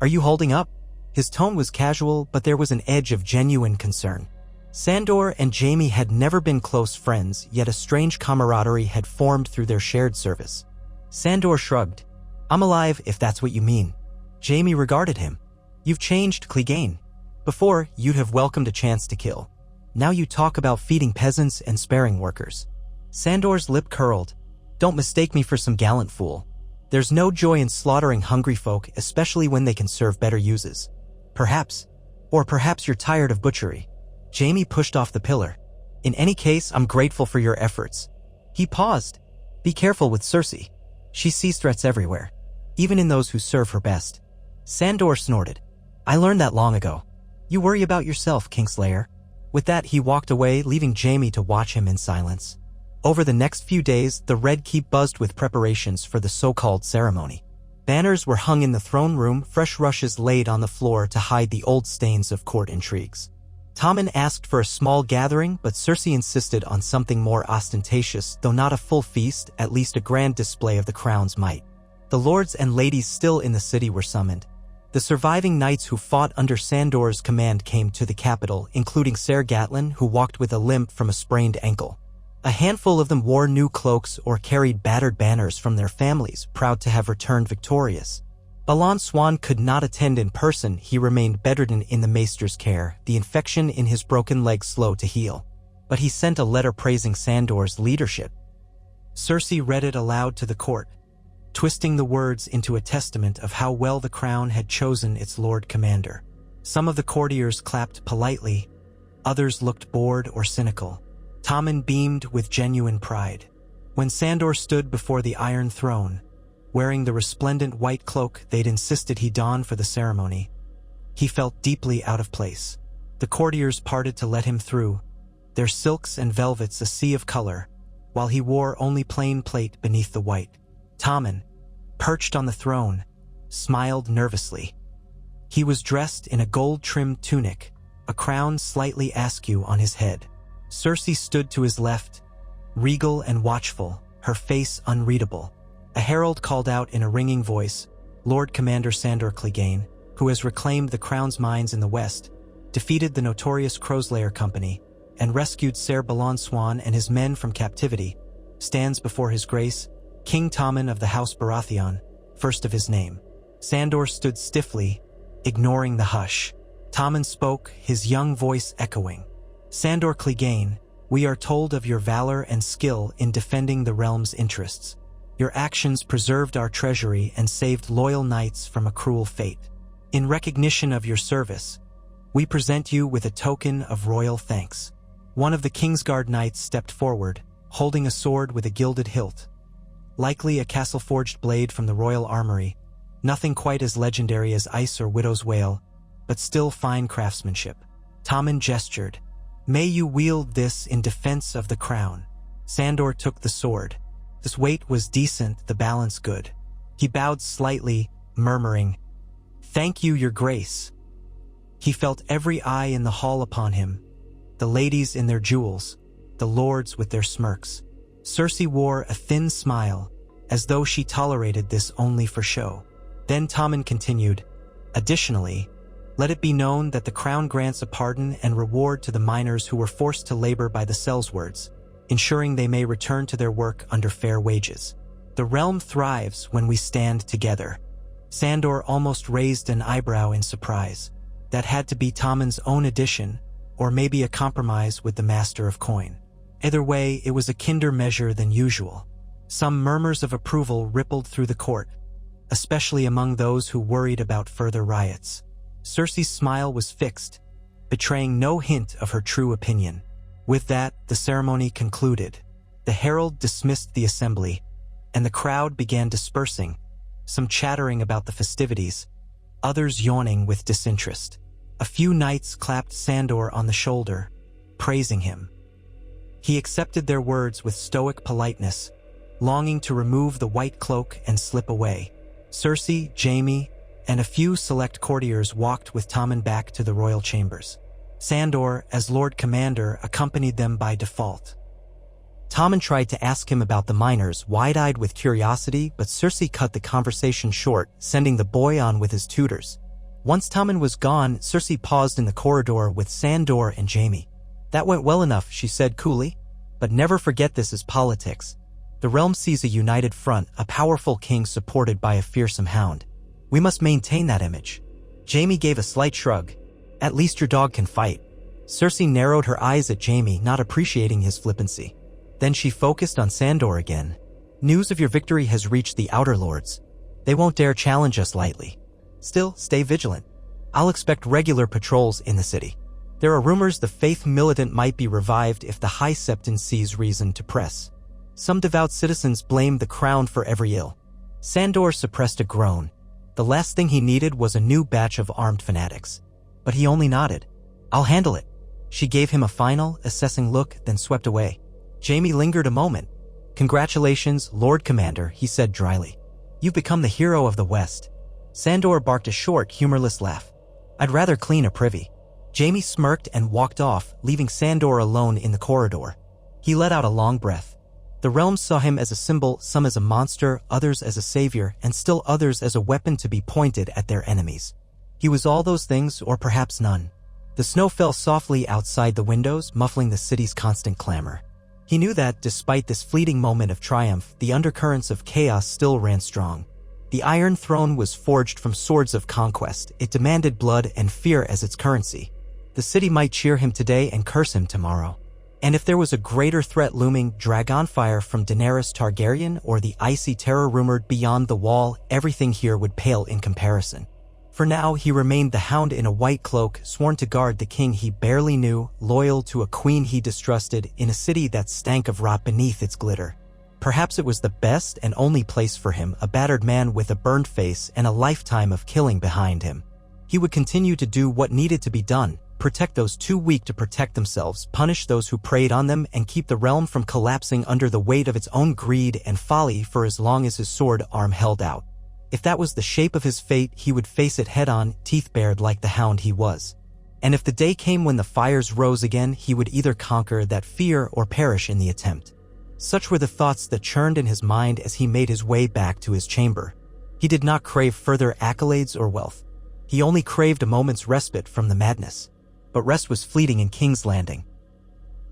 Are you holding up? His tone was casual, but there was an edge of genuine concern. Sandor and Jamie had never been close friends, yet a strange camaraderie had formed through their shared service. Sandor shrugged. I'm alive, if that's what you mean. Jamie regarded him. You've changed, Clegane. Before, you'd have welcomed a chance to kill. Now you talk about feeding peasants and sparing workers. Sandor's lip curled. Don't mistake me for some gallant fool. There's no joy in slaughtering hungry folk, especially when they can serve better uses. Perhaps. Or perhaps you're tired of butchery. Jamie pushed off the pillar. In any case, I'm grateful for your efforts. He paused. Be careful with Cersei. She sees threats everywhere, even in those who serve her best. Sandor snorted. I learned that long ago. You worry about yourself, Kingslayer. With that, he walked away, leaving Jamie to watch him in silence. Over the next few days, the Red Keep buzzed with preparations for the so-called ceremony. Banners were hung in the throne room, fresh rushes laid on the floor to hide the old stains of court intrigues. Tommen asked for a small gathering, but Cersei insisted on something more ostentatious, though not a full feast, at least a grand display of the crown's might. The lords and ladies still in the city were summoned. The surviving knights who fought under Sandor's command came to the capital, including Ser Gatlin, who walked with a limp from a sprained ankle. A handful of them wore new cloaks or carried battered banners from their families, proud to have returned victorious. Balon Swan could not attend in person. He remained bedridden in the maester's care, the infection in his broken leg slow to heal. But he sent a letter praising Sandor's leadership. Cersei read it aloud to the court, twisting the words into a testament of how well the crown had chosen its lord commander. Some of the courtiers clapped politely, others looked bored or cynical. Tommen beamed with genuine pride. When Sandor stood before the Iron Throne, wearing the resplendent white cloak they'd insisted he don for the ceremony, he felt deeply out of place. The courtiers parted to let him through, their silks and velvets a sea of color, while he wore only plain plate beneath the white. Tommen, perched on the throne, smiled nervously. He was dressed in a gold-trimmed tunic, a crown slightly askew on his head. Cersei stood to his left, regal and watchful, her face unreadable. A herald called out in a ringing voice, Lord Commander Sandor Clegane, who has reclaimed the crown's mines in the west, defeated the notorious Crowslayer Company, and rescued Ser Balon Swan and his men from captivity, stands before his grace, King Tommen of the House Baratheon, first of his name. Sandor stood stiffly, ignoring the hush. Tommen spoke, his young voice echoing. Sandor Clegane, we are told of your valor and skill in defending the realm's interests. Your actions preserved our treasury and saved loyal knights from a cruel fate. In recognition of your service, we present you with a token of royal thanks. One of the Kingsguard knights stepped forward, holding a sword with a gilded hilt. Likely a castle-forged blade from the royal armory, nothing quite as legendary as Ice or Widow's Wail, but still fine craftsmanship. Tommen gestured. May you wield this in defense of the crown. Sandor took the sword. This weight was decent, the balance good. He bowed slightly, murmuring, Thank you, your grace. He felt every eye in the hall upon him, the ladies in their jewels, the lords with their smirks. Cersei wore a thin smile, as though she tolerated this only for show. Then Tommen continued, Additionally, let it be known that the crown grants a pardon and reward to the miners who were forced to labor by the Sellswords, ensuring they may return to their work under fair wages. The realm thrives when we stand together. Sandor almost raised an eyebrow in surprise. That had to be Tommen's own addition, or maybe a compromise with the Master of Coin. Either way, it was a kinder measure than usual. Some murmurs of approval rippled through the court, especially among those who worried about further riots. Cersei's smile was fixed, betraying no hint of her true opinion. With that, the ceremony concluded. The herald dismissed the assembly, and the crowd began dispersing, some chattering about the festivities, others yawning with disinterest. A few knights clapped Sandor on the shoulder, praising him. He accepted their words with stoic politeness, longing to remove the white cloak and slip away. Cersei, Jaime, and a few select courtiers walked with Tommen back to the royal chambers. Sandor, as Lord Commander, accompanied them by default. Tommen tried to ask him about the miners, wide-eyed with curiosity, but Cersei cut the conversation short, sending the boy on with his tutors. Once Tommen was gone, Cersei paused in the corridor with Sandor and Jaime. "That went well enough," she said coolly. "But never forget this is politics. The realm sees a united front, a powerful king supported by a fearsome hound. We must maintain that image." Jaime gave a slight shrug. "At least your dog can fight." Cersei narrowed her eyes at Jaime, not appreciating his flippancy. Then she focused on Sandor again. "News of your victory has reached the Outer Lords. They won't dare challenge us lightly. Still, stay vigilant. I'll expect regular patrols in the city. There are rumors the Faith Militant might be revived if the High Septon sees reason to press. Some devout citizens blame the crown for every ill." Sandor suppressed a groan. The last thing he needed was a new batch of armed fanatics. But he only nodded. "I'll handle it." She gave him a final, assessing look, then swept away. Jaime lingered a moment. "Congratulations, Lord Commander," he said dryly. "You've become the hero of the West." Sandor barked a short, humorless laugh. "I'd rather clean a privy." Jaime smirked and walked off, leaving Sandor alone in the corridor. He let out a long breath. The realm saw him as a symbol, some as a monster, others as a savior, and still others as a weapon to be pointed at their enemies. He was all those things, or perhaps none. The snow fell softly outside the windows, muffling the city's constant clamor. He knew that, despite this fleeting moment of triumph, the undercurrents of chaos still ran strong. The Iron Throne was forged from swords of conquest. It demanded blood and fear as its currency. The city might cheer him today and curse him tomorrow. And if there was a greater threat looming, dragonfire from Daenerys Targaryen or the icy terror rumored beyond the wall, everything here would pale in comparison. For now, he remained the Hound in a white cloak, sworn to guard the king he barely knew, loyal to a queen he distrusted, in a city that stank of rot beneath its glitter. Perhaps it was the best and only place for him, a battered man with a burned face and a lifetime of killing behind him. He would continue to do what needed to be done, protect those too weak to protect themselves, punish those who preyed on them, and keep the realm from collapsing under the weight of its own greed and folly for as long as his sword arm held out. If that was the shape of his fate, he would face it head-on, teeth bared like the Hound he was. And if the day came when the fires rose again, he would either conquer that fear or perish in the attempt. Such were the thoughts that churned in his mind as he made his way back to his chamber. He did not crave further accolades or wealth. He only craved a moment's respite from the madness. But rest was fleeting in King's Landing.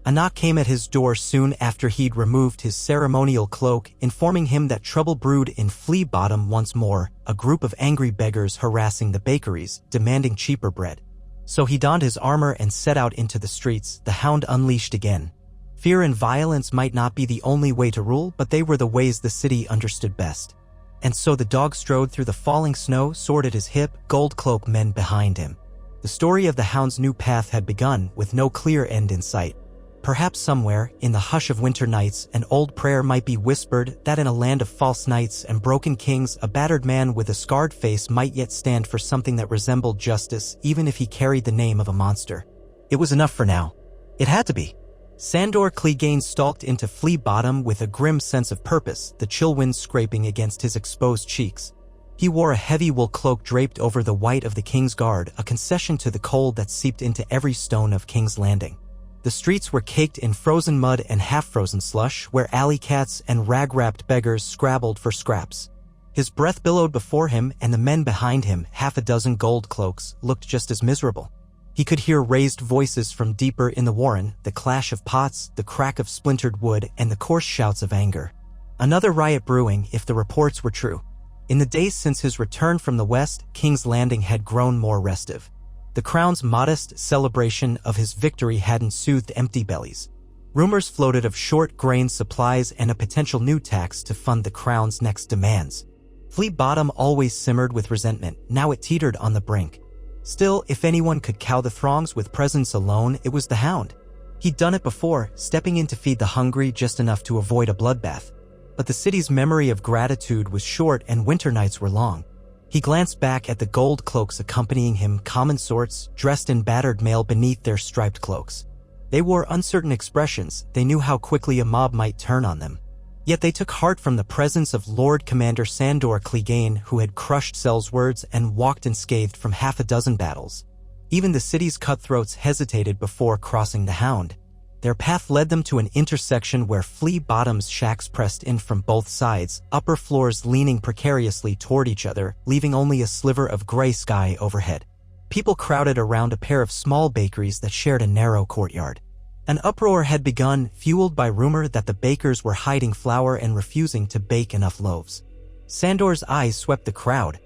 A knock came at his door soon after he'd removed his ceremonial cloak, informing him that trouble brewed in Flea Bottom once more, a group of angry beggars harassing the bakeries, demanding cheaper bread. So he donned his armor and set out into the streets, the Hound unleashed again. Fear and violence might not be the only way to rule, but they were the ways the city understood best. And so the dog strode through the falling snow, sword at his hip, gold cloaked men behind him. The story of the Hound's new path had begun, with no clear end in sight. Perhaps somewhere, in the hush of winter nights, an old prayer might be whispered that in a land of false knights and broken kings, a battered man with a scarred face might yet stand for something that resembled justice, even if he carried the name of a monster. It was enough for now. It had to be. Sandor Clegane stalked into Flea Bottom with a grim sense of purpose, the chill wind scraping against his exposed cheeks. He wore a heavy wool cloak draped over the white of the Kingsguard, a concession to the cold that seeped into every stone of King's Landing. The streets were caked in frozen mud and half-frozen slush, where alley cats and rag-wrapped beggars scrabbled for scraps. His breath billowed before him, and the men behind him, half a dozen gold cloaks, looked just as miserable. He could hear raised voices from deeper in the warren, the clash of pots, the crack of splintered wood, and the coarse shouts of anger. Another riot brewing, if the reports were true. In the days since his return from the west, King's Landing had grown more restive. The crown's modest celebration of his victory hadn't soothed empty bellies. Rumors floated of short grain supplies and a potential new tax to fund the crown's next demands. Flea Bottom always simmered with resentment, now it teetered on the brink. Still, if anyone could cow the throngs with presence alone, it was the Hound. He'd done it before, stepping in to feed the hungry just enough to avoid a bloodbath. But the city's memory of gratitude was short and winter nights were long. He glanced back at the gold cloaks accompanying him, common sorts, dressed in battered mail beneath their striped cloaks. They wore uncertain expressions, they knew how quickly a mob might turn on them. Yet they took heart from the presence of Lord Commander Sandor Clegane, who had crushed Sel's-words and walked unscathed from half a dozen battles. Even the city's cutthroats hesitated before crossing the Hound. Their path led them to an intersection where flea-bottoms shacks pressed in from both sides, upper floors leaning precariously toward each other, leaving only a sliver of gray sky overhead. People crowded around a pair of small bakeries that shared a narrow courtyard. An uproar had begun, fueled by rumor that the bakers were hiding flour and refusing to bake enough loaves. Sandor's eyes swept the crowd.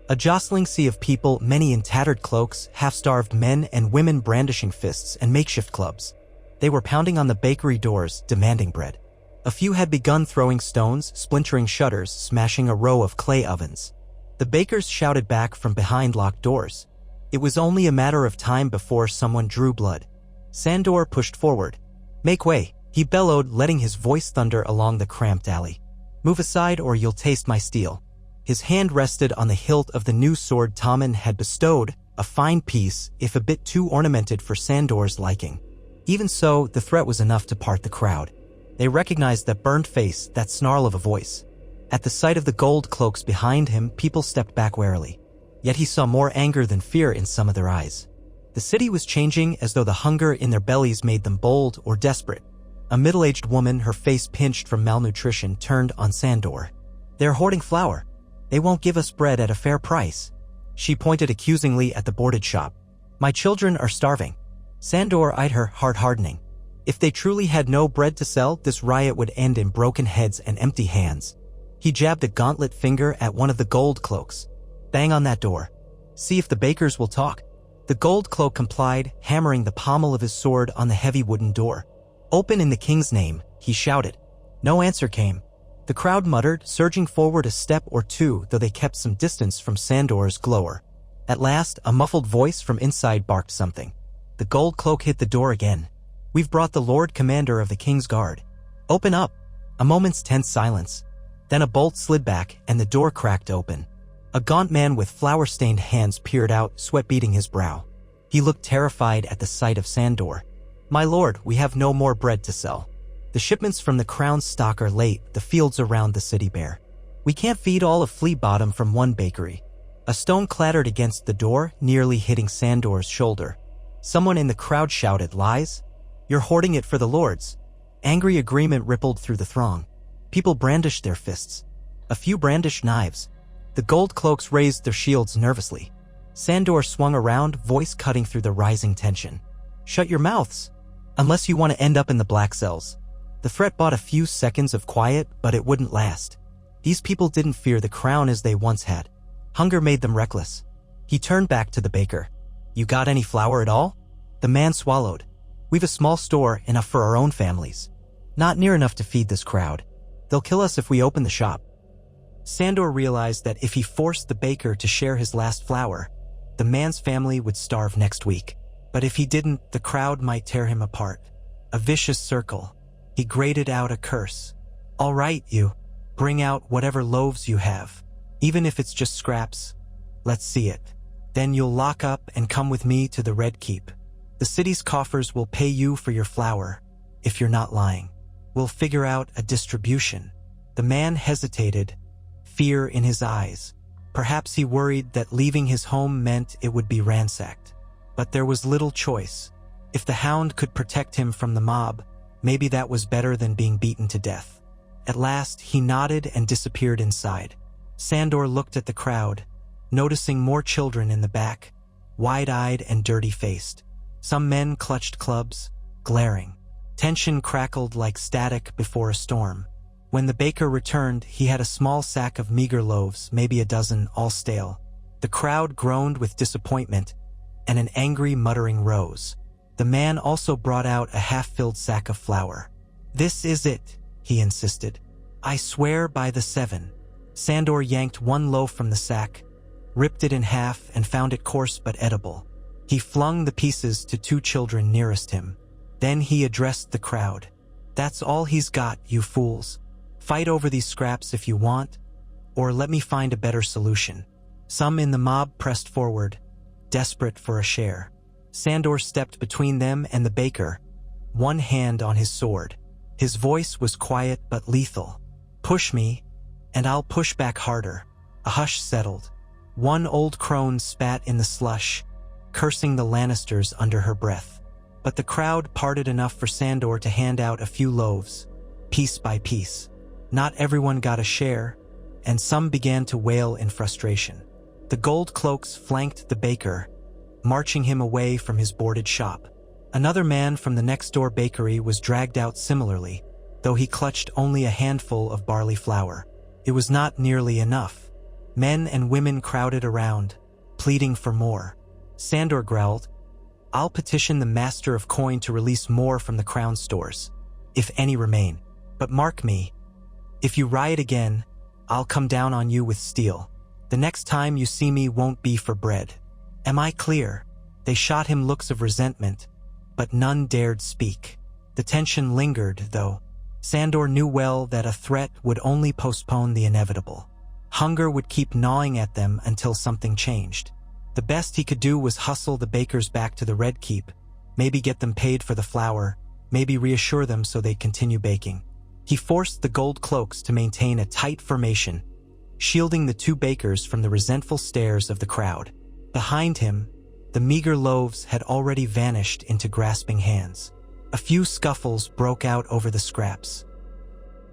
A jostling sea of people, many in tattered cloaks, half-starved men and women brandishing fists and makeshift clubs. They were pounding on the bakery doors, demanding bread. A few had begun throwing stones, splintering shutters, smashing a row of clay ovens. The bakers shouted back from behind locked doors. It was only a matter of time before someone drew blood. Sandor pushed forward. "Make way," he bellowed, letting his voice thunder along the cramped alley. "Move aside or you'll taste my steel." His hand rested on the hilt of the new sword Tommen had bestowed, a fine piece, if a bit too ornamented for Sandor's liking. Even so, the threat was enough to part the crowd. They recognized that burned face, that snarl of a voice. At the sight of the gold cloaks behind him, people stepped back warily. Yet he saw more anger than fear in some of their eyes. The city was changing, as though the hunger in their bellies made them bold or desperate. A middle-aged woman, her face pinched from malnutrition, turned on Sandor. "They're hoarding flour. They won't give us bread at a fair price." She pointed accusingly at the boarded shop. "My children are starving." Sandor eyed her, heart hardening. If they truly had no bread to sell, this riot would end in broken heads and empty hands. He jabbed a gauntlet finger at one of the gold cloaks. "Bang on that door. See if the bakers will talk." The gold cloak complied, hammering the pommel of his sword on the heavy wooden door. "Open in the king's name," he shouted. No answer came. The crowd muttered, surging forward a step or two, though they kept some distance from Sandor's glower. At last, a muffled voice from inside barked something. The gold cloak hit the door again. "We've brought the Lord Commander of the Kingsguard. Open up." A moment's tense silence. Then a bolt slid back, and the door cracked open. A gaunt man with flour-stained hands peered out, sweat beading his brow. He looked terrified at the sight of Sandor. "My lord, we have no more bread to sell. The shipments from the crown stock are late, the fields around the city bare. We can't feed all of Flea Bottom from one bakery." A stone clattered against the door, nearly hitting Sandor's shoulder. Someone in the crowd shouted, "Lies? You're hoarding it for the lords." Angry agreement rippled through the throng. People brandished their fists. A few brandished knives. The gold cloaks raised their shields nervously. Sandor swung around, voice cutting through the rising tension. "Shut your mouths, unless you want to end up in the black cells." The threat bought a few seconds of quiet, but it wouldn't last. These people didn't fear the crown as they once had. Hunger made them reckless. He turned back to the baker. "You got any flour at all?" The man swallowed. "We've a small store, enough for our own families. Not near enough to feed this crowd. They'll kill us if we open the shop." Sandor realized that if he forced the baker to share his last flour, the man's family would starve next week. But if he didn't, the crowd might tear him apart. A vicious circle. He grated out a curse. "All right, you. Bring out whatever loaves you have. Even if it's just scraps. Let's see it. Then you'll lock up and come with me to the Red Keep. The city's coffers will pay you for your flour, if you're not lying. We'll figure out a distribution." The man hesitated, fear in his eyes. Perhaps he worried that leaving his home meant it would be ransacked. But there was little choice. If the Hound could protect him from the mob, maybe that was better than being beaten to death. At last, he nodded and disappeared inside. Sandor looked at the crowd, noticing more children in the back, wide-eyed and dirty-faced. Some men clutched clubs, glaring. Tension crackled like static before a storm. When the baker returned, he had a small sack of meager loaves, maybe a dozen, all stale. The crowd groaned with disappointment, and an angry muttering rose. The man also brought out a half-filled sack of flour. "This is it," he insisted. "I swear by the seven." Sandor yanked one loaf from the sack, ripped it in half, and found it coarse but edible. He flung the pieces to two children nearest him. Then he addressed the crowd. "That's all he's got, you fools. Fight over these scraps if you want, or let me find a better solution." Some in the mob pressed forward, desperate for a share. Sandor stepped between them and the baker, one hand on his sword. His voice was quiet but lethal. "Push me, and I'll push back harder." A hush settled. One old crone spat in the slush, cursing the Lannisters under her breath. But the crowd parted enough for Sandor to hand out a few loaves, piece by piece. Not everyone got a share, and some began to wail in frustration. The gold cloaks flanked the baker, marching him away from his boarded shop. Another man from the next-door bakery was dragged out similarly, though he clutched only a handful of barley flour. It was not nearly enough. Men and women crowded around, pleading for more. Sandor growled, "I'll petition the master of coin to release more from the crown stores, if any remain. But mark me, if you riot again, I'll come down on you with steel. The next time you see me won't be for bread. Am I clear?" They shot him looks of resentment, but none dared speak. The tension lingered, though. Sandor knew well that a threat would only postpone the inevitable. Hunger would keep gnawing at them until something changed. The best he could do was hustle the bakers back to the Red Keep, maybe get them paid for the flour, maybe reassure them so they'd continue baking. He forced the gold cloaks to maintain a tight formation, shielding the two bakers from the resentful stares of the crowd. Behind him, the meager loaves had already vanished into grasping hands. A few scuffles broke out over the scraps.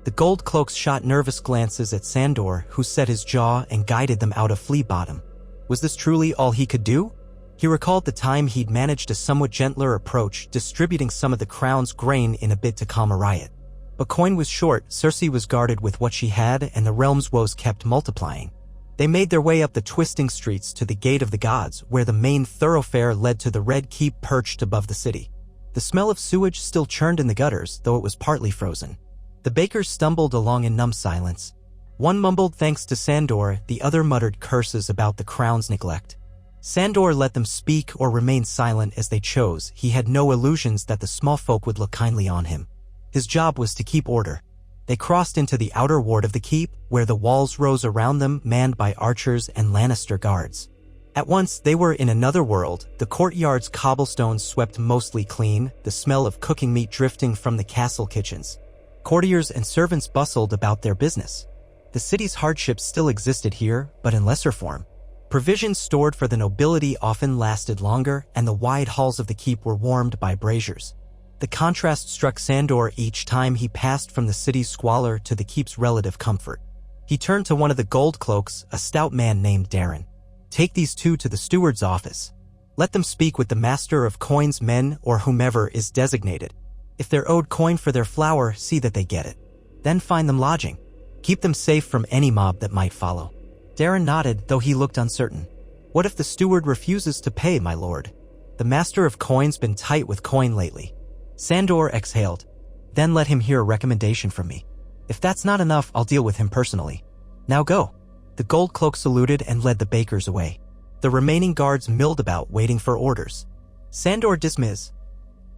The gold cloaks shot nervous glances at Sandor, who set his jaw and guided them out of Flea Bottom. Was this truly all he could do? He recalled the time he'd managed a somewhat gentler approach, distributing some of the crown's grain in a bid to calm a riot. But coin was short, Circe was guarded with what she had, and the realm's woes kept multiplying. They made their way up the twisting streets to the Gate of the Gods, where the main thoroughfare led to the Red Keep perched above the city. The smell of sewage still churned in the gutters, though it was partly frozen. The bakers stumbled along in numb silence. One mumbled thanks to Sandor, the other muttered curses about the crown's neglect. Sandor let them speak or remain silent as they chose. He had no illusions that the small folk would look kindly on him. His job was to keep order. They crossed into the outer ward of the keep, where the walls rose around them, manned by archers and Lannister guards. At once, they were in another world. The courtyard's cobblestones swept mostly clean, the smell of cooking meat drifting from the castle kitchens. Courtiers and servants bustled about their business. The city's hardships still existed here, but in lesser form. Provisions stored for the nobility often lasted longer, and the wide halls of the keep were warmed by braziers. The contrast struck Sandor each time he passed from the city's squalor to the keep's relative comfort. He turned to one of the gold cloaks, a stout man named Darren. "Take these two to the steward's office. Let them speak with the master of coin's men or whomever is designated. If they're owed coin for their flour, see that they get it. Then find them lodging. Keep them safe from any mob that might follow." Darren nodded, though he looked uncertain. "What if the steward refuses to pay, my lord? The master of coin's been tight with coin lately." Sandor exhaled. "Then let him hear a recommendation from me. If that's not enough, I'll deal with him personally. Now go." The gold cloak saluted and led the bakers away. The remaining guards milled about, waiting for orders. Sandor dismiss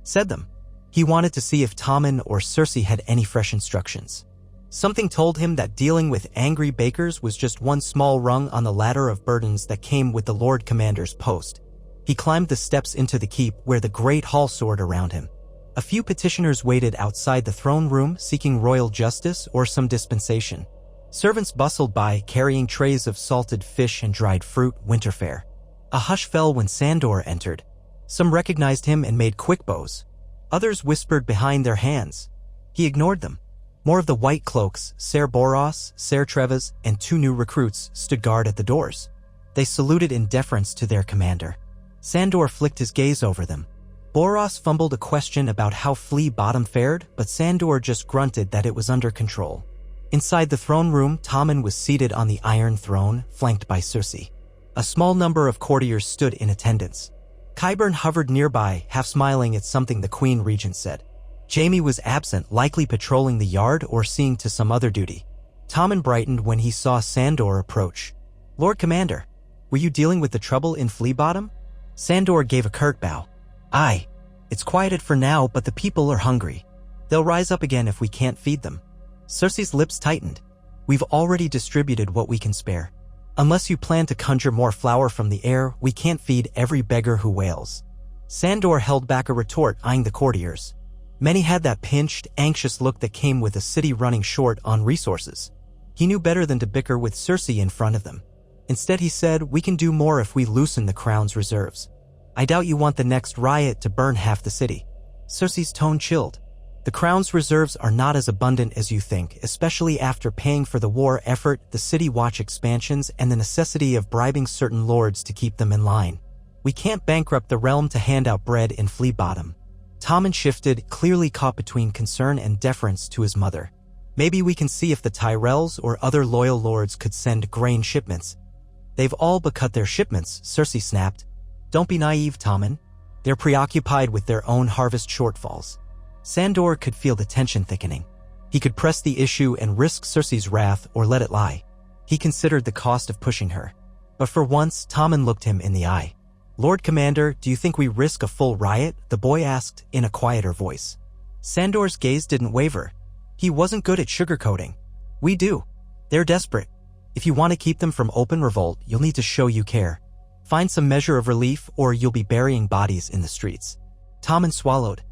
said them. He wanted to see if Tommen or Circe had any fresh instructions. Something told him that dealing with angry bakers was just one small rung on the ladder of burdens that came with the Lord Commander's post. He climbed the steps into the keep, where the great hall soared around him. A few petitioners waited outside the throne room, seeking royal justice or some dispensation. Servants bustled by, carrying trays of salted fish and dried fruit, winter fare. A hush fell when Sandor entered. Some recognized him and made quick bows. Others whispered behind their hands. He ignored them. More of the white cloaks, Ser Boros, Ser Treves, and two new recruits stood guard at the doors. They saluted in deference to their commander. Sandor flicked his gaze over them. Boros fumbled a question about how Flea Bottom fared, but Sandor just grunted that it was under control. Inside the throne room, Tommen was seated on the Iron Throne, flanked by Circe. A small number of courtiers stood in attendance. Qyburn hovered nearby, half smiling at something the Queen Regent said. Jaime was absent, likely patrolling the yard or seeing to some other duty. Tommen brightened when he saw Sandor approach. "Lord Commander, were you dealing with the trouble in Flea Bottom?" Sandor gave a curt bow. "Aye. It's quieted for now, but the people are hungry. They'll rise up again if we can't feed them." Circe's lips tightened. "We've already distributed what we can spare. Unless you plan to conjure more flour from the air, we can't feed every beggar who wails." Sandor held back a retort, eyeing the courtiers. Many had that pinched, anxious look that came with a city running short on resources. He knew better than to bicker with Circe in front of them. Instead, he said, "We can do more if we loosen the crown's reserves." I doubt you want the next riot to burn half the city. Cersei's tone chilled. The crown's reserves are not as abundant as you think, especially after paying for the war effort, the city watch expansions, and the necessity of bribing certain lords to keep them in line. We can't bankrupt the realm to hand out bread in Flea Bottom. Tommen shifted, clearly caught between concern and deference to his mother. Maybe we can see if the Tyrells or other loyal lords could send grain shipments. They've all but cut their shipments, Cersei snapped. Don't be naive, Tommen. They're preoccupied with their own harvest shortfalls. Sandor could feel the tension thickening. He could press the issue and risk Cersei's wrath or let it lie. He considered the cost of pushing her. But for once, Tommen looked him in the eye. Lord Commander, do you think we risk a full riot? The boy asked in a quieter voice. Sandor's gaze didn't waver. He wasn't good at sugarcoating. We do. They're desperate. If you want to keep them from open revolt, you'll need to show you care. Find some measure of relief, or you'll be burying bodies in the streets. Tommen swallowed.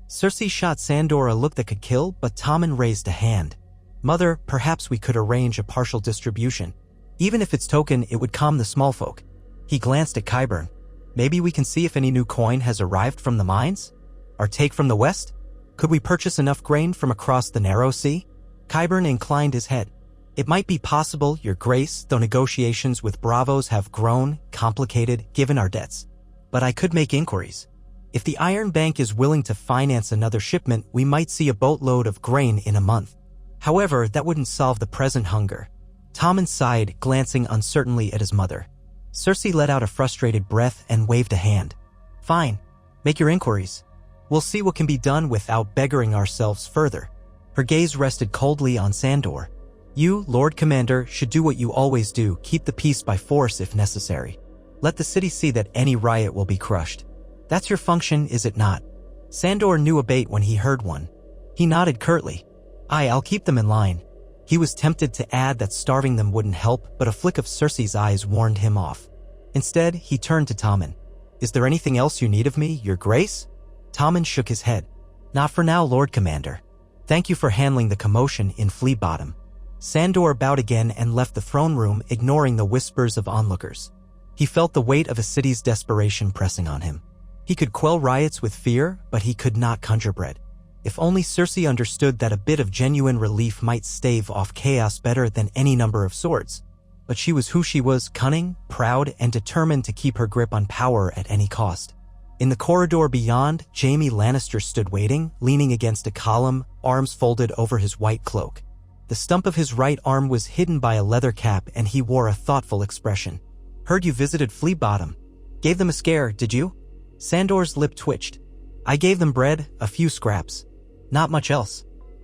Cersei shot Sandor a look that could kill, but Tommen raised a hand. Mother, perhaps we could arrange a partial distribution. Even if it's token, it would calm the small folk. He glanced at Qyburn. Maybe we can see if any new coin has arrived from the mines? Our take from the west? Could we purchase enough grain from across the narrow sea? Qyburn inclined his head. It might be possible, Your Grace, though negotiations with Bravos have grown complicated given our debts. But I could make inquiries. If the Iron Bank is willing to finance another shipment, we might see a boatload of grain in a month. However, that wouldn't solve the present hunger. Tommen sighed, glancing uncertainly at his mother. Cersei let out a frustrated breath and waved a hand. Fine. Make your inquiries. We'll see what can be done without beggaring ourselves further. Her gaze rested coldly on Sandor. You, Lord Commander, should do what you always do, keep the peace by force if necessary. Let the city see that any riot will be crushed. That's your function, is it not? Sandor knew a bait when he heard one. He nodded curtly. I'll keep them in line. He was tempted to add that starving them wouldn't help, but a flick of Cersei's eyes warned him off. Instead, he turned to Tommen. Is there anything else you need of me, Your Grace? Tommen shook his head. Not for now, Lord Commander. Thank you for handling the commotion in Flea Bottom. Sandor bowed again and left the throne room, ignoring the whispers of onlookers. He felt the weight of a city's desperation pressing on him. He could quell riots with fear, but he could not conjure bread. If only Cersei understood that a bit of genuine relief might stave off chaos better than any number of swords. But she was who she was, cunning, proud, and determined to keep her grip on power at any cost. In the corridor beyond, Jaime Lannister stood waiting, leaning against a column, arms folded over his white cloak. The stump of his right arm was hidden by a leather cap, and he wore a thoughtful expression. Heard you visited Flea Bottom. Gave them a scare, did you? Sandor's lip twitched. I gave them bread, a few scraps. Not much else.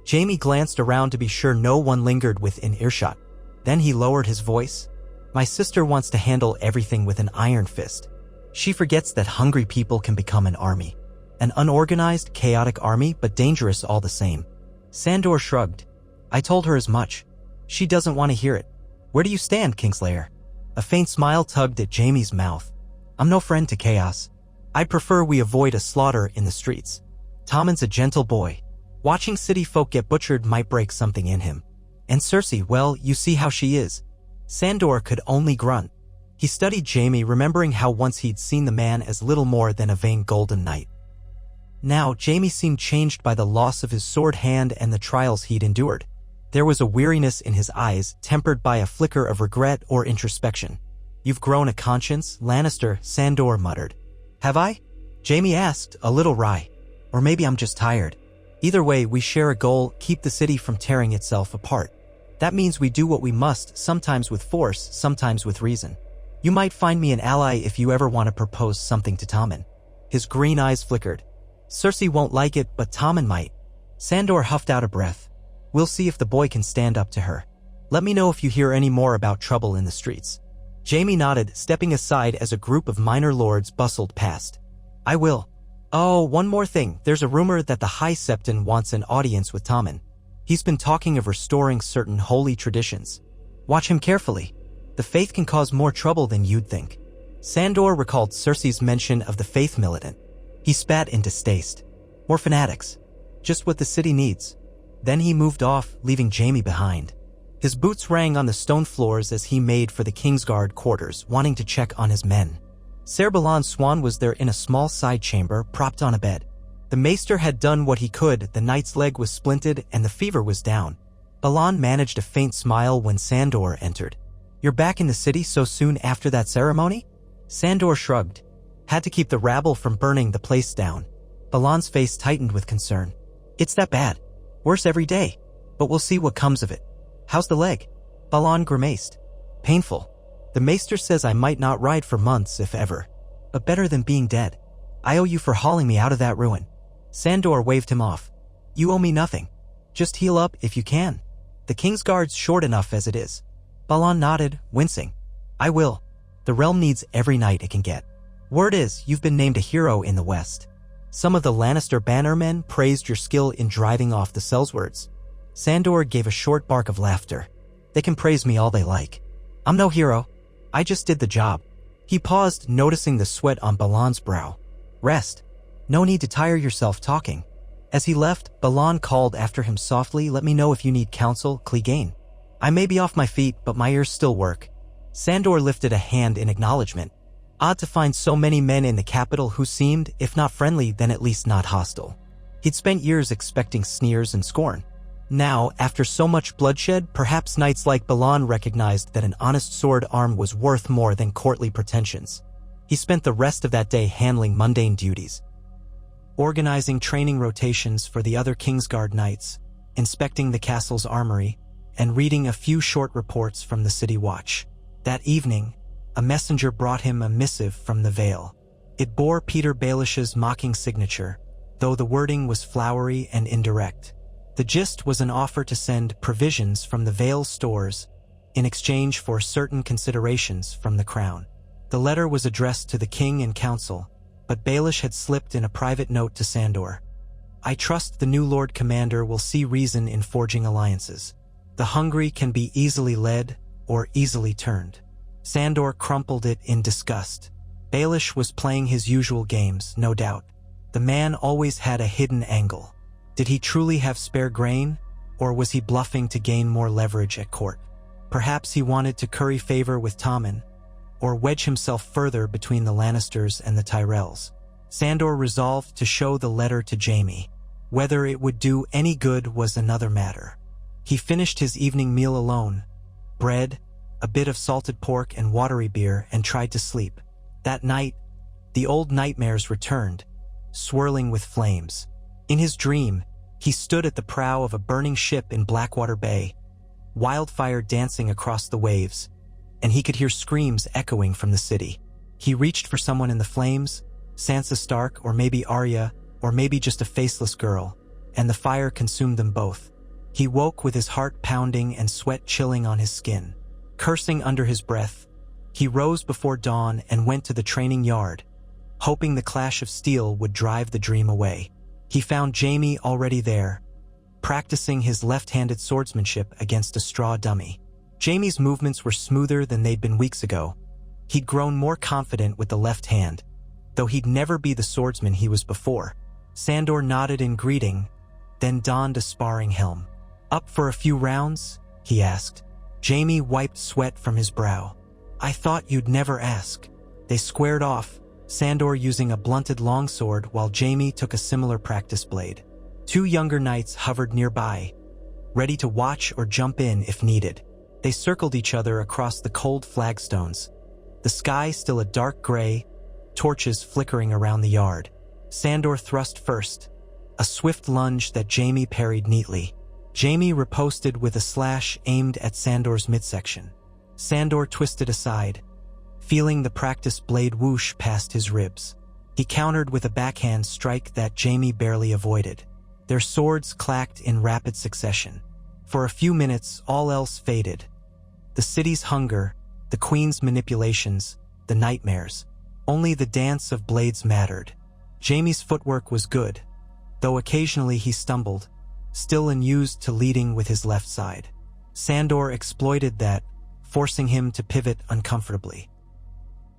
Jaime glanced around to be sure no one lingered within earshot. Then he lowered his voice. My sister wants to handle everything with an iron fist. She forgets that hungry people can become an army. An unorganized, chaotic army, but dangerous all the same. Sandor shrugged. I told her as much. She doesn't want to hear it. Where do you stand, Kingslayer? A faint smile tugged at Jaime's mouth. I'm no friend to chaos. I'd prefer we avoid a slaughter in the streets. Tommen's a gentle boy. Watching city folk get butchered might break something in him. And Cersei, well, you see how she is. Sandor could only grunt. He studied Jaime, remembering how once he'd seen the man as little more than a vain golden knight. Now, Jaime seemed changed by the loss of his sword hand and the trials he'd endured. There was a weariness in his eyes, tempered by a flicker of regret or introspection. You've grown a conscience, Lannister, Sandor muttered. Have I? Jaime asked, a little wry. Or maybe I'm just tired. Either way, we share a goal, keep the city from tearing itself apart. That means we do what we must, sometimes with force, sometimes with reason. You might find me an ally if you ever want to propose something to Tommen. His green eyes flickered. Cersei won't like it, but Tommen might. Sandor huffed out a breath. We'll see if the boy can stand up to her. Let me know if you hear any more about trouble in the streets. Jaime nodded, stepping aside as a group of minor lords bustled past. I will. Oh, one more thing. There's a rumor that the High Septon wants an audience with Tommen. He's been talking of restoring certain holy traditions. Watch him carefully. The faith can cause more trouble than you'd think. Sandor recalled Cersei's mention of the faith militant. He spat in distaste. More fanatics. Just what the city needs. Then he moved off, leaving Jaime behind. His boots rang on the stone floors as he made for the Kingsguard quarters, wanting to check on his men. Ser Balan's swan was there in a small side chamber, propped on a bed. The maester had done what he could, the knight's leg was splinted and the fever was down. Balan managed a faint smile when Sandor entered. "You're back in the city so soon after that ceremony?" Sandor shrugged. "Had to keep the rabble from burning the place down." Balan's face tightened with concern. "It's that bad. Worse every day. But we'll see what comes of it. How's the leg?" Balan grimaced. "Painful. The maester says I might not ride for months, if ever. But better than being dead. I owe you for hauling me out of that ruin." Sandor waved him off. "You owe me nothing. Just heal up if you can. The Kingsguard's short enough as it is." Balan nodded, wincing. "I will. The realm needs every knight it can get. Word is, you've been named a hero in the West. Some of the Lannister bannermen praised your skill in driving off the Sellswords." Sandor gave a short bark of laughter. "They can praise me all they like. I'm no hero. I just did the job." He paused, noticing the sweat on Balan's brow. "Rest. No need to tire yourself talking." As he left, Balan called after him softly, "Let me know if you need counsel, Clegane. I may be off my feet, but my ears still work." Sandor lifted a hand in acknowledgement. Odd to find so many men in the capital who seemed, if not friendly, then at least not hostile. He'd spent years expecting sneers and scorn. Now, after so much bloodshed, perhaps knights like Balan recognized that an honest sword arm was worth more than courtly pretensions. He spent the rest of that day handling mundane duties, organizing training rotations for the other Kingsguard knights, inspecting the castle's armory, and reading a few short reports from the city watch. That evening, a messenger brought him a missive from the Vale. It bore Peter Baelish's mocking signature, though the wording was flowery and indirect. The gist was an offer to send provisions from the Vale's stores in exchange for certain considerations from the crown. The letter was addressed to the king and council, but Baelish had slipped in a private note to Sandor. "I trust the new Lord Commander will see reason in forging alliances. The hungry can be easily led or easily turned." Sandor crumpled it in disgust. Baelish was playing his usual games, no doubt. The man always had a hidden angle. Did he truly have spare grain, or was he bluffing to gain more leverage at court? Perhaps he wanted to curry favor with Tommen, or wedge himself further between the Lannisters and the Tyrells. Sandor resolved to show the letter to Jaime. Whether it would do any good was another matter. He finished his evening meal alone, bread, a bit of salted pork and watery beer, and tried to sleep. That night, the old nightmares returned, swirling with flames. In his dream, he stood at the prow of a burning ship in Blackwater Bay, wildfire dancing across the waves, and he could hear screams echoing from the city. He reached for someone in the flames, Sansa Stark, or maybe Arya, or maybe just a faceless girl, and the fire consumed them both. He woke with his heart pounding and sweat chilling on his skin. Cursing under his breath, he rose before dawn and went to the training yard, hoping the clash of steel would drive the dream away. He found Jaime already there, practicing his left-handed swordsmanship against a straw dummy. Jaime's movements were smoother than they'd been weeks ago. He'd grown more confident with the left hand, though he'd never be the swordsman he was before. Sandor nodded in greeting, then donned a sparring helm. "Up for a few rounds?" he asked. Jaime wiped sweat from his brow. "I thought you'd never ask." They squared off, Sandor using a blunted longsword while Jaime took a similar practice blade. Two younger knights hovered nearby, ready to watch or jump in if needed. They circled each other across the cold flagstones, the sky still a dark gray, torches flickering around the yard. Sandor thrust first, a swift lunge that Jaime parried neatly. Jaime riposted with a slash aimed at Sandor's midsection. Sandor twisted aside, feeling the practice blade whoosh past his ribs. He countered with a backhand strike that Jaime barely avoided. Their swords clacked in rapid succession. For a few minutes, all else faded. The city's hunger, the queen's manipulations, the nightmares. Only the dance of blades mattered. Jaime's footwork was good, though occasionally he stumbled, still unused to leading with his left side. Sandor exploited that, forcing him to pivot uncomfortably.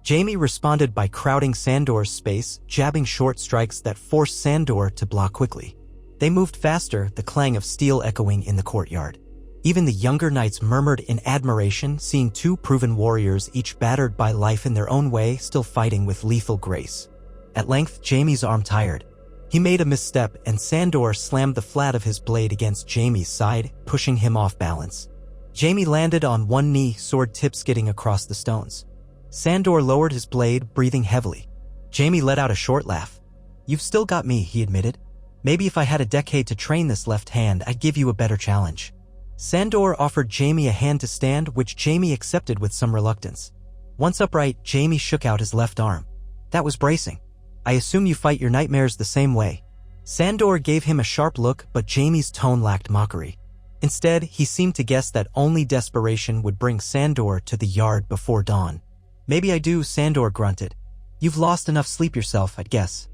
Jaime responded by crowding Sandor's space, jabbing short strikes that forced Sandor to block quickly. They moved faster, the clang of steel echoing in the courtyard. Even the younger knights murmured in admiration, seeing two proven warriors, each battered by life in their own way, still fighting with lethal grace. At length, Jaime's arm tired. He made a misstep, and Sandor slammed the flat of his blade against Jaime's side, pushing him off balance. Jaime landed on one knee, sword tip skidding across the stones. Sandor lowered his blade, breathing heavily. Jaime let out a short laugh. "You've still got me," he admitted. "Maybe if I had a decade to train this left hand, I'd give you a better challenge." Sandor offered Jaime a hand to stand, which Jaime accepted with some reluctance. Once upright, Jaime shook out his left arm. "That was bracing. I assume you fight your nightmares the same way." Sandor gave him a sharp look, but Jaime's tone lacked mockery. Instead, he seemed to guess that only desperation would bring Sandor to the yard before dawn. "Maybe I do," Sandor grunted. "You've lost enough sleep yourself, I'd guess."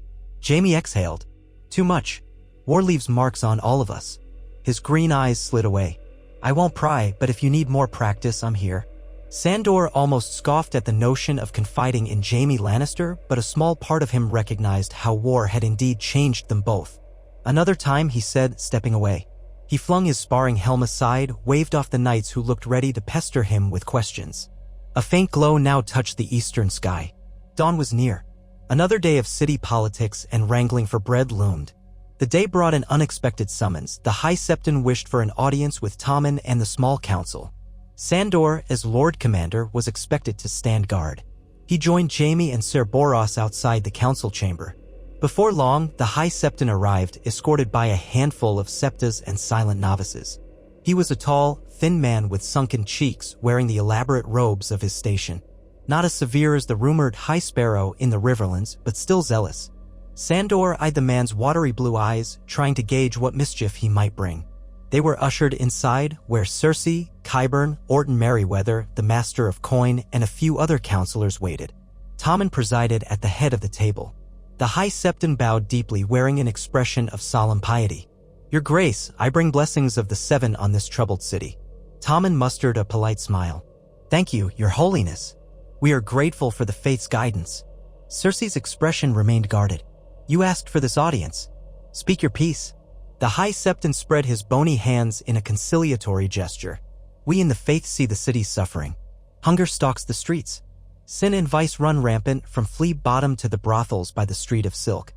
Jaime exhaled. "Too much. War leaves marks on all of us." His green eyes slid away. "I won't pry, but if you need more practice, I'm here." Sandor almost scoffed at the notion of confiding in Jaime Lannister, but a small part of him recognized how war had indeed changed them both. "Another time," he said, stepping away. He flung his sparring helm aside, waved off the knights who looked ready to pester him with questions. A faint glow now touched the eastern sky. Dawn was near. Another day of city politics and wrangling for bread loomed. The day brought an unexpected summons. The High Septon wished for an audience with Tommen and the small council. Sandor, as Lord Commander, was expected to stand guard. He joined Jaime and Ser Boros outside the council chamber. Before long, the High Septon arrived, escorted by a handful of septas and silent novices. He was a tall, thin man with sunken cheeks, wearing the elaborate robes of his station. Not as severe as the rumored High Sparrow in the Riverlands, but still zealous. Sandor eyed the man's watery blue eyes, trying to gauge what mischief he might bring. They were ushered inside, where Cersei, Qyburn, Orton Merryweather, the Master of Coin, and a few other counselors waited. Tommen presided at the head of the table. The High Septon bowed deeply, wearing an expression of solemn piety. "Your Grace, I bring blessings of the Seven on this troubled city." Tommen mustered a polite smile. "Thank you, Your Holiness. We are grateful for the faith's guidance." Cersei's expression remained guarded. "You asked for this audience. Speak your piece." The High Septon spread his bony hands in a conciliatory gesture. "We in the faith see the city's suffering. Hunger stalks the streets. Sin and vice run rampant, from Flea Bottom to the brothels by the Street of Silk.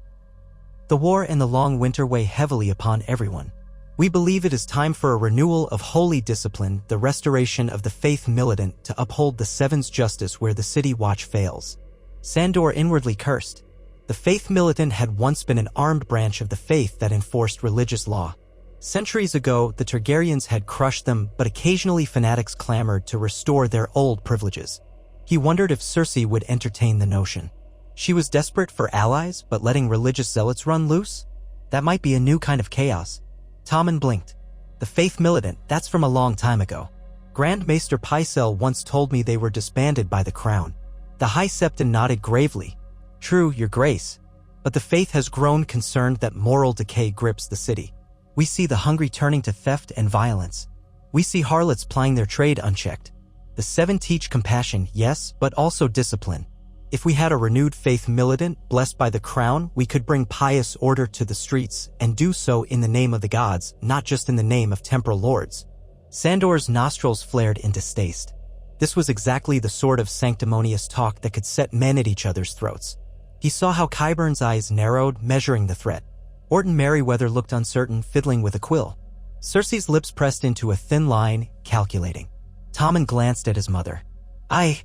The war and the long winter weigh heavily upon everyone. We believe it is time for a renewal of holy discipline, the restoration of the faith militant to uphold the Seven's justice where the city watch fails." Sandor inwardly cursed. The faith militant had once been an armed branch of the faith that enforced religious law. Centuries ago, the Targaryens had crushed them, but occasionally fanatics clamored to restore their old privileges. He wondered if Cersei would entertain the notion. She was desperate for allies, but letting religious zealots run loose? That might be a new kind of chaos. Tommen blinked. "The faith militant, that's from a long time ago. Grand Maester Pycelle once told me they were disbanded by the crown." The High Septon nodded gravely. "True, Your Grace, but the faith has grown concerned that moral decay grips the city. We see the hungry turning to theft and violence. We see harlots plying their trade unchecked. The Seven teach compassion, yes, but also discipline. If we had a renewed faith militant, blessed by the crown, we could bring pious order to the streets, and do so in the name of the gods, not just in the name of temporal lords." Sandor's nostrils flared in distaste. This was exactly the sort of sanctimonious talk that could set men at each other's throats. He saw how Qyburn's eyes narrowed, measuring the threat. Orton Merryweather looked uncertain, fiddling with a quill. Cersei's lips pressed into a thin line, calculating. Tommen glanced at his mother. I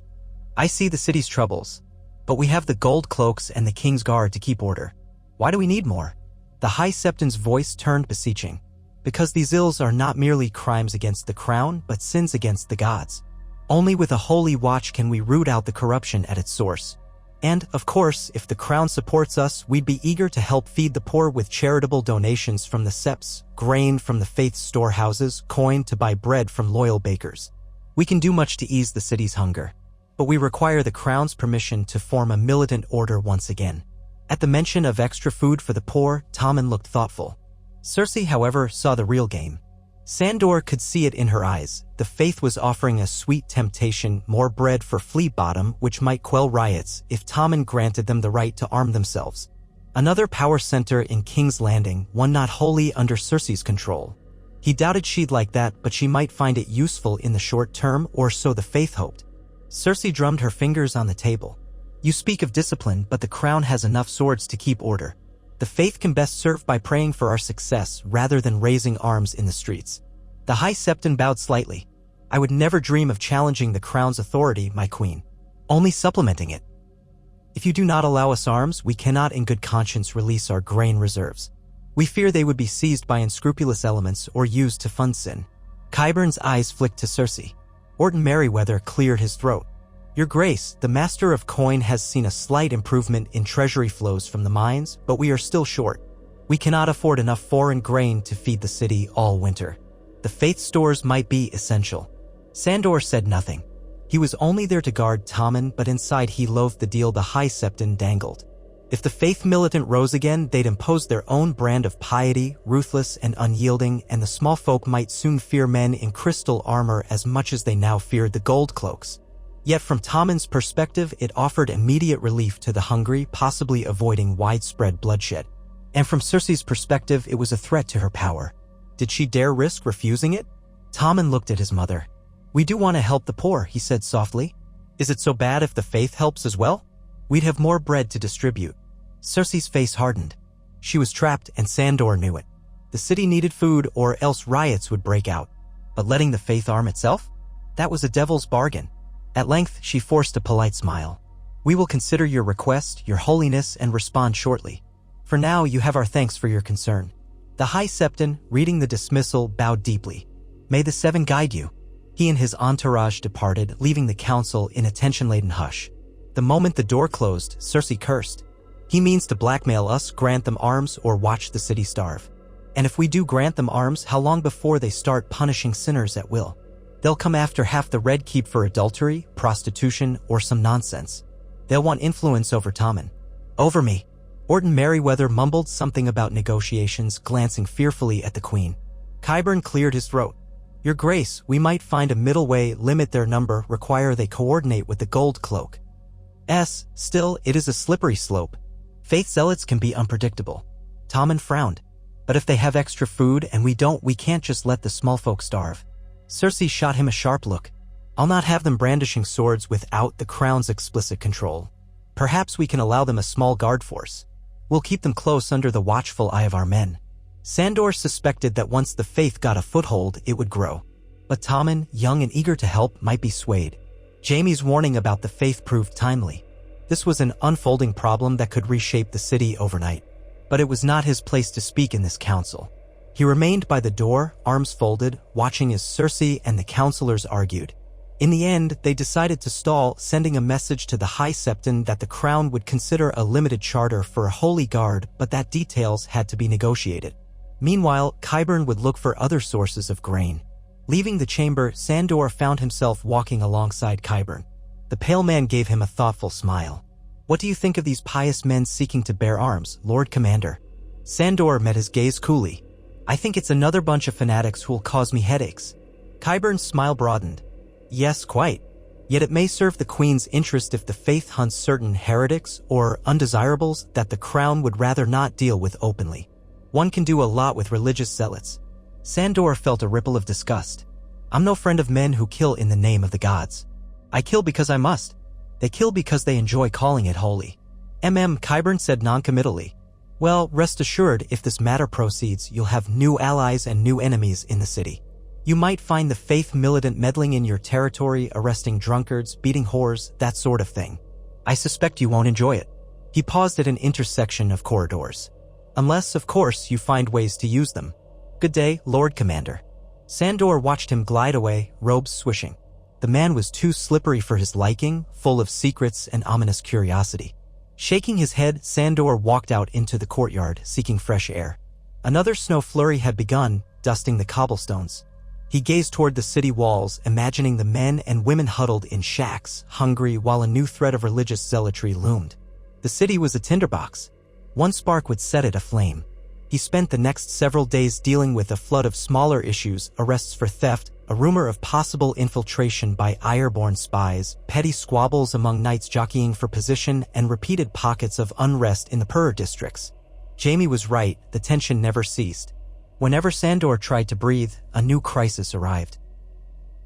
see the city's troubles, but we have the gold cloaks and the Kingsguard to keep order. Why do we need more?" The High Septon's voice turned beseeching. "Because these ills are not merely crimes against the crown, but sins against the gods. Only with a holy watch can we root out the corruption at its source. And, of course, if the crown supports us, we'd be eager to help feed the poor with charitable donations from the septs, grain from the faith's storehouses, coin to buy bread from loyal bakers. We can do much to ease the city's hunger. But we require the crown's permission to form a militant order once again." At the mention of extra food for the poor, Tommen looked thoughtful. Cersei, however, saw the real game. Sandor could see it in her eyes. The faith was offering a sweet temptation, more bread for Flea Bottom, which might quell riots if Tommen granted them the right to arm themselves. Another power center in King's Landing, one not wholly under Cersei's control. He doubted she'd like that, but she might find it useful in the short term, or so the Faith hoped. Cersei drummed her fingers on the table. You speak of discipline, but the crown has enough swords to keep order. The Faith can best serve by praying for our success rather than raising arms in the streets. The High Septon bowed slightly. I would never dream of challenging the crown's authority, my queen. Only supplementing it. If you do not allow us arms, we cannot in good conscience release our grain reserves. We fear they would be seized by unscrupulous elements or used to fund sin. Qyburn's eyes flicked to Cersei. Orton Merryweather cleared his throat. Your Grace, the Master of Coin has seen a slight improvement in treasury flows from the mines, but we are still short. We cannot afford enough foreign grain to feed the city all winter. The Faith stores might be essential. Sandor said nothing. He was only there to guard Tommen, but inside he loathed the deal the High Septon dangled. If the Faith militant rose again, they'd impose their own brand of piety, ruthless and unyielding, and the small folk might soon fear men in crystal armor as much as they now feared the gold cloaks. Yet from Tommen's perspective, it offered immediate relief to the hungry, possibly avoiding widespread bloodshed. And from Cersei's perspective, it was a threat to her power. Did she dare risk refusing it? Tommen looked at his mother. We do want to help the poor, he said softly. Is it so bad if the Faith helps as well? We'd have more bread to distribute. Cersei's face hardened. She was trapped, and Sandor knew it. The city needed food, or else riots would break out. But letting the Faith arm itself? That was a devil's bargain. At length, she forced a polite smile. We will consider your request, Your Holiness, and respond shortly. For now, you have our thanks for your concern. The High Septon, reading the dismissal, bowed deeply. May the Seven guide you. He and his entourage departed, leaving the council in a tension-laden hush. The moment the door closed, Cersei cursed. He means to blackmail us, grant them arms, or watch the city starve. And if we do grant them arms, how long before they start punishing sinners at will? They'll come after half the Red Keep for adultery, prostitution, or some nonsense. They'll want influence over Tommen. Over me. Orton Merryweather mumbled something about negotiations, glancing fearfully at the Queen. Qyburn cleared his throat. Your Grace, we might find a middle way, limit their number, require they coordinate with the Gold Cloak. Still, it is a slippery slope. Faith zealots can be unpredictable. Tommen frowned. But if they have extra food and we don't, we can't just let the small folk starve. Cersei shot him a sharp look. I'll not have them brandishing swords without the crown's explicit control. Perhaps we can allow them a small guard force. We'll keep them close under the watchful eye of our men. Sandor suspected that once the Faith got a foothold, it would grow. But Tommen, young and eager to help, might be swayed. Jaime's warning about the Faith proved timely. This was an unfolding problem that could reshape the city overnight. But it was not his place to speak in this council. He remained by the door, arms folded, watching as Cersei and the councilors argued. In the end, they decided to stall, sending a message to the High Septon that the crown would consider a limited charter for a holy guard, but that details had to be negotiated. Meanwhile, Qyburn would look for other sources of grain. Leaving the chamber, Sandor found himself walking alongside Qyburn. The pale man gave him a thoughtful smile. What do you think of these pious men seeking to bear arms, Lord Commander? Sandor met his gaze coolly. I think it's another bunch of fanatics who'll cause me headaches. Qyburn's smile broadened. Yes, quite. Yet it may serve the Queen's interest if the Faith hunts certain heretics or undesirables that the crown would rather not deal with openly. One can do a lot with religious zealots. Sandor felt a ripple of disgust. I'm no friend of men who kill in the name of the gods. I kill because I must. They kill because they enjoy calling it holy. Qyburn said noncommittally. Well, rest assured, if this matter proceeds, you'll have new allies and new enemies in the city. You might find the Faith militant meddling in your territory, arresting drunkards, beating whores, that sort of thing. I suspect you won't enjoy it. He paused at an intersection of corridors. Unless, of course, you find ways to use them. Good day, Lord Commander. Sandor watched him glide away, robes swishing. The man was too slippery for his liking, full of secrets and ominous curiosity. Shaking his head, Sandor walked out into the courtyard, seeking fresh air. Another snow flurry had begun, dusting the cobblestones. He gazed toward the city walls, imagining the men and women huddled in shacks, hungry, while a new threat of religious zealotry loomed. The city was a tinderbox. One spark would set it aflame. He spent the next several days dealing with a flood of smaller issues, arrests for theft, a rumor of possible infiltration by Ironborn spies, petty squabbles among knights jockeying for position, and repeated pockets of unrest in the poorer districts. Jaime was right, the tension never ceased. Whenever Sandor tried to breathe, a new crisis arrived.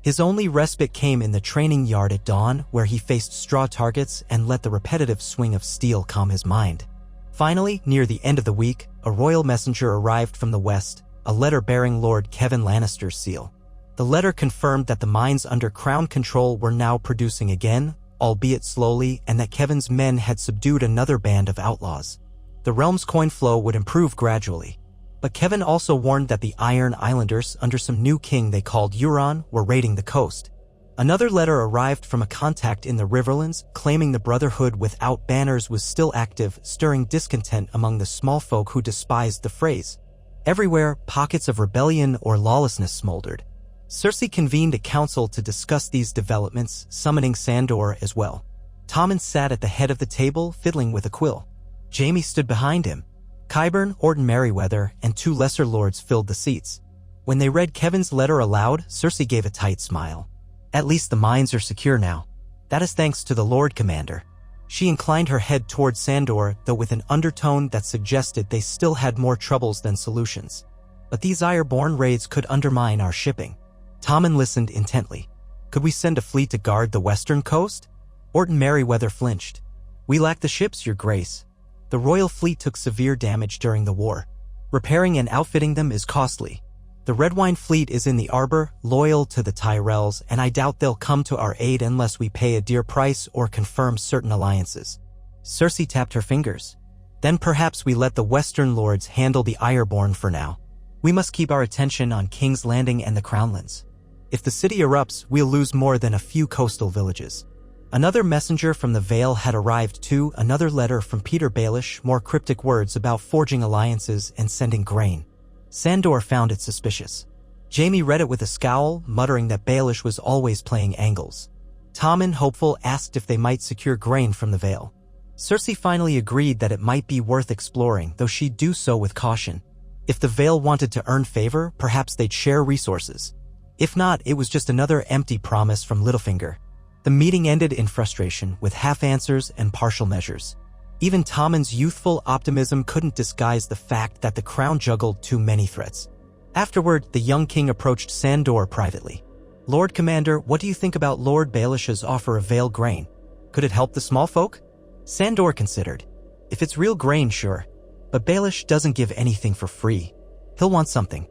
His only respite came in the training yard at dawn, where he faced straw targets and let the repetitive swing of steel calm his mind. Finally, near the end of the week, a royal messenger arrived from the west, a letter bearing Lord Kevin Lannister's seal. The letter confirmed that the mines under Crown control were now producing again, albeit slowly, and that Kevin's men had subdued another band of outlaws. The realm's coin flow would improve gradually. But Kevin also warned that the Iron Islanders, under some new king they called Euron, were raiding the coast. Another letter arrived from a contact in the Riverlands, claiming the Brotherhood without banners was still active, stirring discontent among the small folk who despised the phrase. Everywhere, pockets of rebellion or lawlessness smoldered. Cersei convened a council to discuss these developments, summoning Sandor as well. Tommen sat at the head of the table, fiddling with a quill. Jaime stood behind him. Qyburn, Orton Merryweather, and 2 lesser lords filled the seats. When they read Kevin's letter aloud, Cersei gave a tight smile. At least the mines are secure now. That is thanks to the Lord Commander. She inclined her head toward Sandor, though with an undertone that suggested they still had more troubles than solutions. But these Ironborn raids could undermine our shipping. Tommen listened intently. Could we send a fleet to guard the western coast? Orton Merryweather flinched. We lack the ships, Your Grace. The royal fleet took severe damage during the war. Repairing and outfitting them is costly. The Redwyne fleet is in the Arbor, loyal to the Tyrells, and I doubt they'll come to our aid unless we pay a dear price or confirm certain alliances. Cersei tapped her fingers. Then perhaps we let the Western Lords handle the Ironborn for now. We must keep our attention on King's Landing and the Crownlands. If the city erupts, we'll lose more than a few coastal villages. Another messenger from the Vale had arrived too, another letter from Peter Baelish, more cryptic words about forging alliances and sending grain. Sandor found it suspicious. Jaime read it with a scowl, muttering that Baelish was always playing angles. Tommen, hopeful, asked if they might secure grain from the Vale. Cersei finally agreed that it might be worth exploring, though she'd do so with caution. If the Vale wanted to earn favor, perhaps they'd share resources. If not, it was just another empty promise from Littlefinger. The meeting ended in frustration, with half answers and partial measures. Even Tommen's youthful optimism couldn't disguise the fact that the crown juggled too many threats. Afterward, the young king approached Sandor privately. Lord Commander, what do you think about Lord Baelish's offer of Vale grain? Could it help the small folk? Sandor considered. If it's real grain, sure. But Baelish doesn't give anything for free. He'll want something.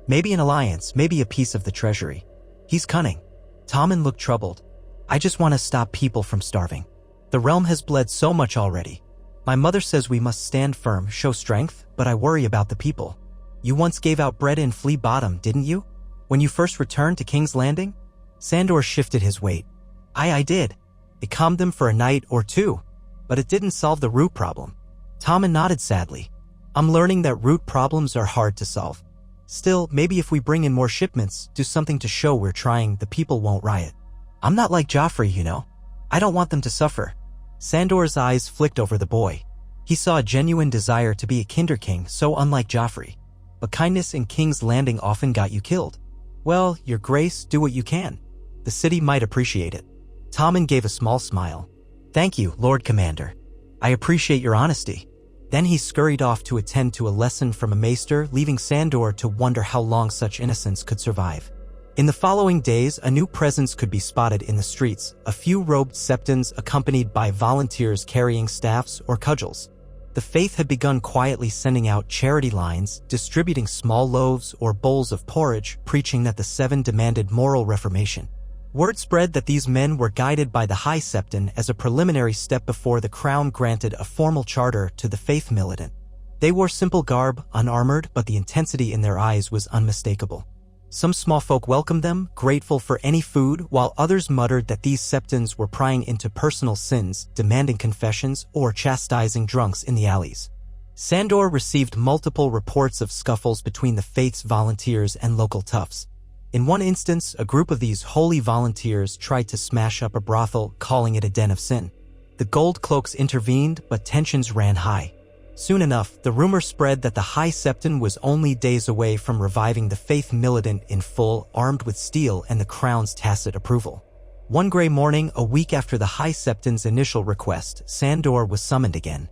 Maybe an alliance, maybe a piece of the treasury. He's cunning. Tommen looked troubled. I just want to stop people from starving. The realm has bled so much already. My mother says we must stand firm, show strength, but I worry about the people. You once gave out bread in Flea Bottom, didn't you? When you first returned to King's Landing? Sandor shifted his weight. I did. It calmed them for a night or two, but it didn't solve the root problem. Tommen nodded sadly. I'm learning that root problems are hard to solve. Still, maybe if we bring in more shipments, do something to show we're trying, the people won't riot. I'm not like Joffrey, you know. I don't want them to suffer. Sandor's eyes flicked over the boy. He saw a genuine desire to be a Kinder King, so unlike Joffrey. But kindness in King's Landing often got you killed. Well, Your Grace, do what you can. The city might appreciate it. Tommen gave a small smile. Thank you, Lord Commander. I appreciate your honesty. Then he scurried off to attend to a lesson from a maester, leaving Sandor to wonder how long such innocence could survive. In the following days, a new presence could be spotted in the streets, a few robed septons accompanied by volunteers carrying staffs or cudgels. The faith had begun quietly sending out charity lines, distributing small loaves or bowls of porridge, preaching that the Seven demanded moral reformation. Word spread that these men were guided by the High Septon as a preliminary step before the crown granted a formal charter to the faith militant. They wore simple garb, unarmored, but the intensity in their eyes was unmistakable. Some small folk welcomed them, grateful for any food, while others muttered that these septons were prying into personal sins, demanding confessions, or chastising drunks in the alleys. Sandor received multiple reports of scuffles between the faith's volunteers and local toughs. In one instance, a group of these holy volunteers tried to smash up a brothel, calling it a den of sin. The Gold Cloaks intervened, but tensions ran high. Soon enough, the rumor spread that the High Septon was only days away from reviving the faith militant in full, armed with steel and the crown's tacit approval. One gray morning, a week after the High Septon's initial request, Sandor was summoned again.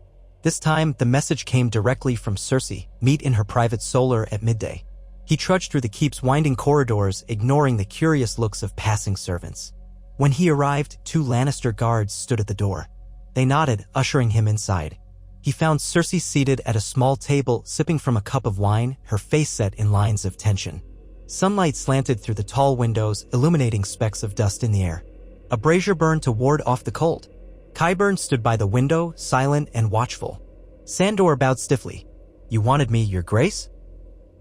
This time, the message came directly from Cersei, meet in her private solar at midday. He trudged through the keep's winding corridors, ignoring the curious looks of passing servants. When he arrived, 2 Lannister guards stood at the door. They nodded, ushering him inside. He found Cersei seated at a small table, sipping from a cup of wine, her face set in lines of tension. Sunlight slanted through the tall windows, illuminating specks of dust in the air. A brazier burned to ward off the cold. Qyburn stood by the window, silent and watchful. Sandor bowed stiffly. "You wanted me, your grace?"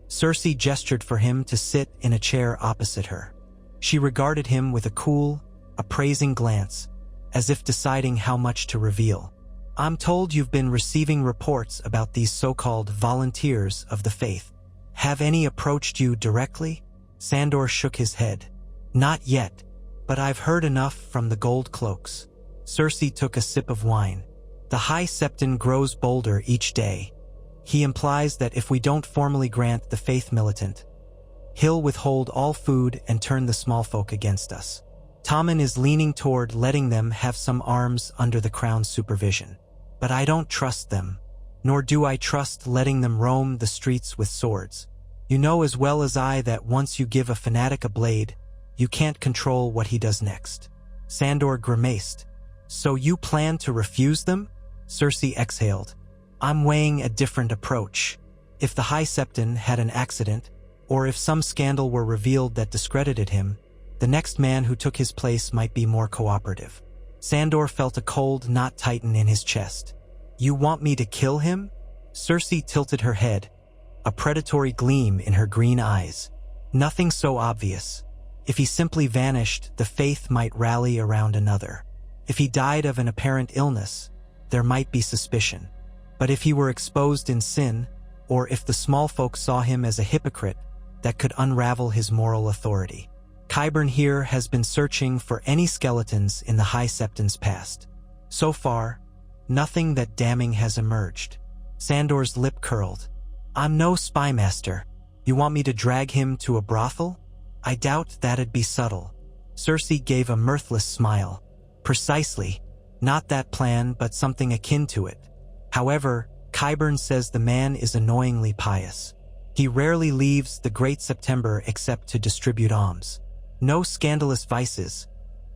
Cersei gestured for him to sit in a chair opposite her. She regarded him with a cool, appraising glance, as if deciding how much to reveal. "I'm told you've been receiving reports about these so-called volunteers of the faith. Have any approached you directly?" Sandor shook his head. "Not yet, but I've heard enough from the gold cloaks." Cersei took a sip of wine. "The High Septon grows bolder each day. He implies that if we don't formally grant the faith militant, he'll withhold all food and turn the small folk against us. Tommen is leaning toward letting them have some arms under the crown's supervision. But I don't trust them, nor do I trust letting them roam the streets with swords. You know as well as I that once you give a fanatic a blade, you can't control what he does next." Sandor grimaced. "So you plan to refuse them?" Cersei exhaled. "I'm weighing a different approach. If the High Septon had an accident, or if some scandal were revealed that discredited him, the next man who took his place might be more cooperative." Sandor felt a cold knot tighten in his chest. "You want me to kill him?" Cersei tilted her head, a predatory gleam in her green eyes. "Nothing so obvious. If he simply vanished, the faith might rally around another. If he died of an apparent illness, there might be suspicion. But if he were exposed in sin, or if the small folk saw him as a hypocrite, that could unravel his moral authority. Qyburn here has been searching for any skeletons in the High Septon's past. So far, nothing that damning has emerged." Sandor's lip curled. "I'm no spy master. You want me to drag him to a brothel? I doubt that'd be subtle." Cersei gave a mirthless smile. "Precisely. Not that plan, but something akin to it. However, Qyburn says the man is annoyingly pious. He rarely leaves the Great September except to distribute alms. No scandalous vices,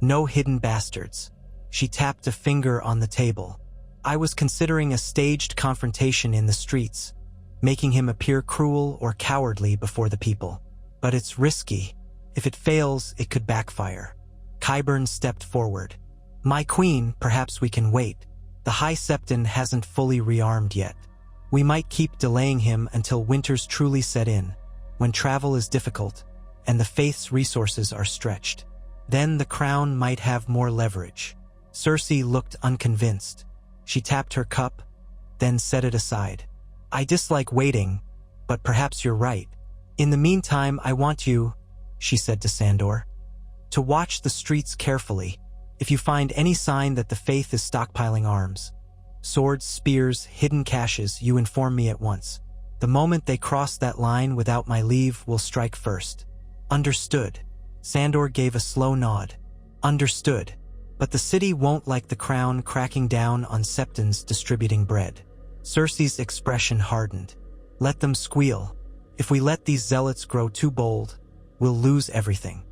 no hidden bastards." She tapped a finger on the table. "I was considering a staged confrontation in the streets, making him appear cruel or cowardly before the people. But it's risky. If it fails, it could backfire." Qyburn stepped forward. "My queen, perhaps we can wait. The High Septon hasn't fully rearmed yet. We might keep delaying him until winter's truly set in, when travel is difficult and the faith's resources are stretched. Then the crown might have more leverage." Cersei looked unconvinced. She tapped her cup, then set it aside. "I dislike waiting, but perhaps you're right. In the meantime, I want you," she said to Sandor, "to watch the streets carefully. If you find any sign that the faith is stockpiling arms, swords, spears, hidden caches, you inform me at once. The moment they cross that line without my leave, we'll strike first." "Understood." Sandor gave a slow nod. "Understood. But the city won't like the crown cracking down on Septons distributing bread." Cersei's expression hardened. "Let them squeal. If we let these zealots grow too bold, we'll lose everything.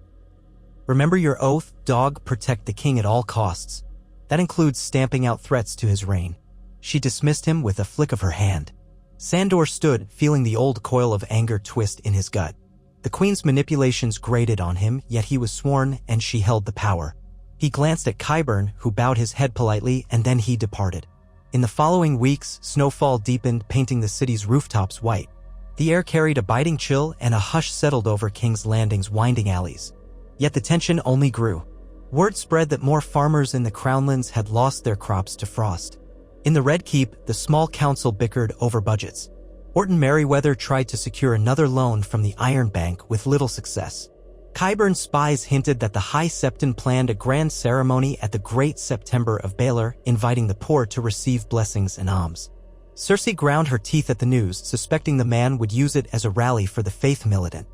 Remember your oath, dog, protect the king at all costs. That includes stamping out threats to his reign." She dismissed him with a flick of her hand. Sandor stood, feeling the old coil of anger twist in his gut. The queen's manipulations grated on him, yet he was sworn and she held the power. He glanced at Qyburn, who bowed his head politely, and then he departed. In the following weeks, snowfall deepened, painting the city's rooftops white. The air carried a biting chill, and a hush settled over King's Landing's winding alleys. Yet the tension only grew. Word spread that more farmers in the Crownlands had lost their crops to frost. In the Red Keep, the small council bickered over budgets. Orton Merryweather tried to secure another loan from the Iron Bank with little success. Qyburn's spies hinted that the High Septon planned a grand ceremony at the Great September of Baelor, inviting the poor to receive blessings and alms. Cersei ground her teeth at the news, suspecting the man would use it as a rally for the faith militant.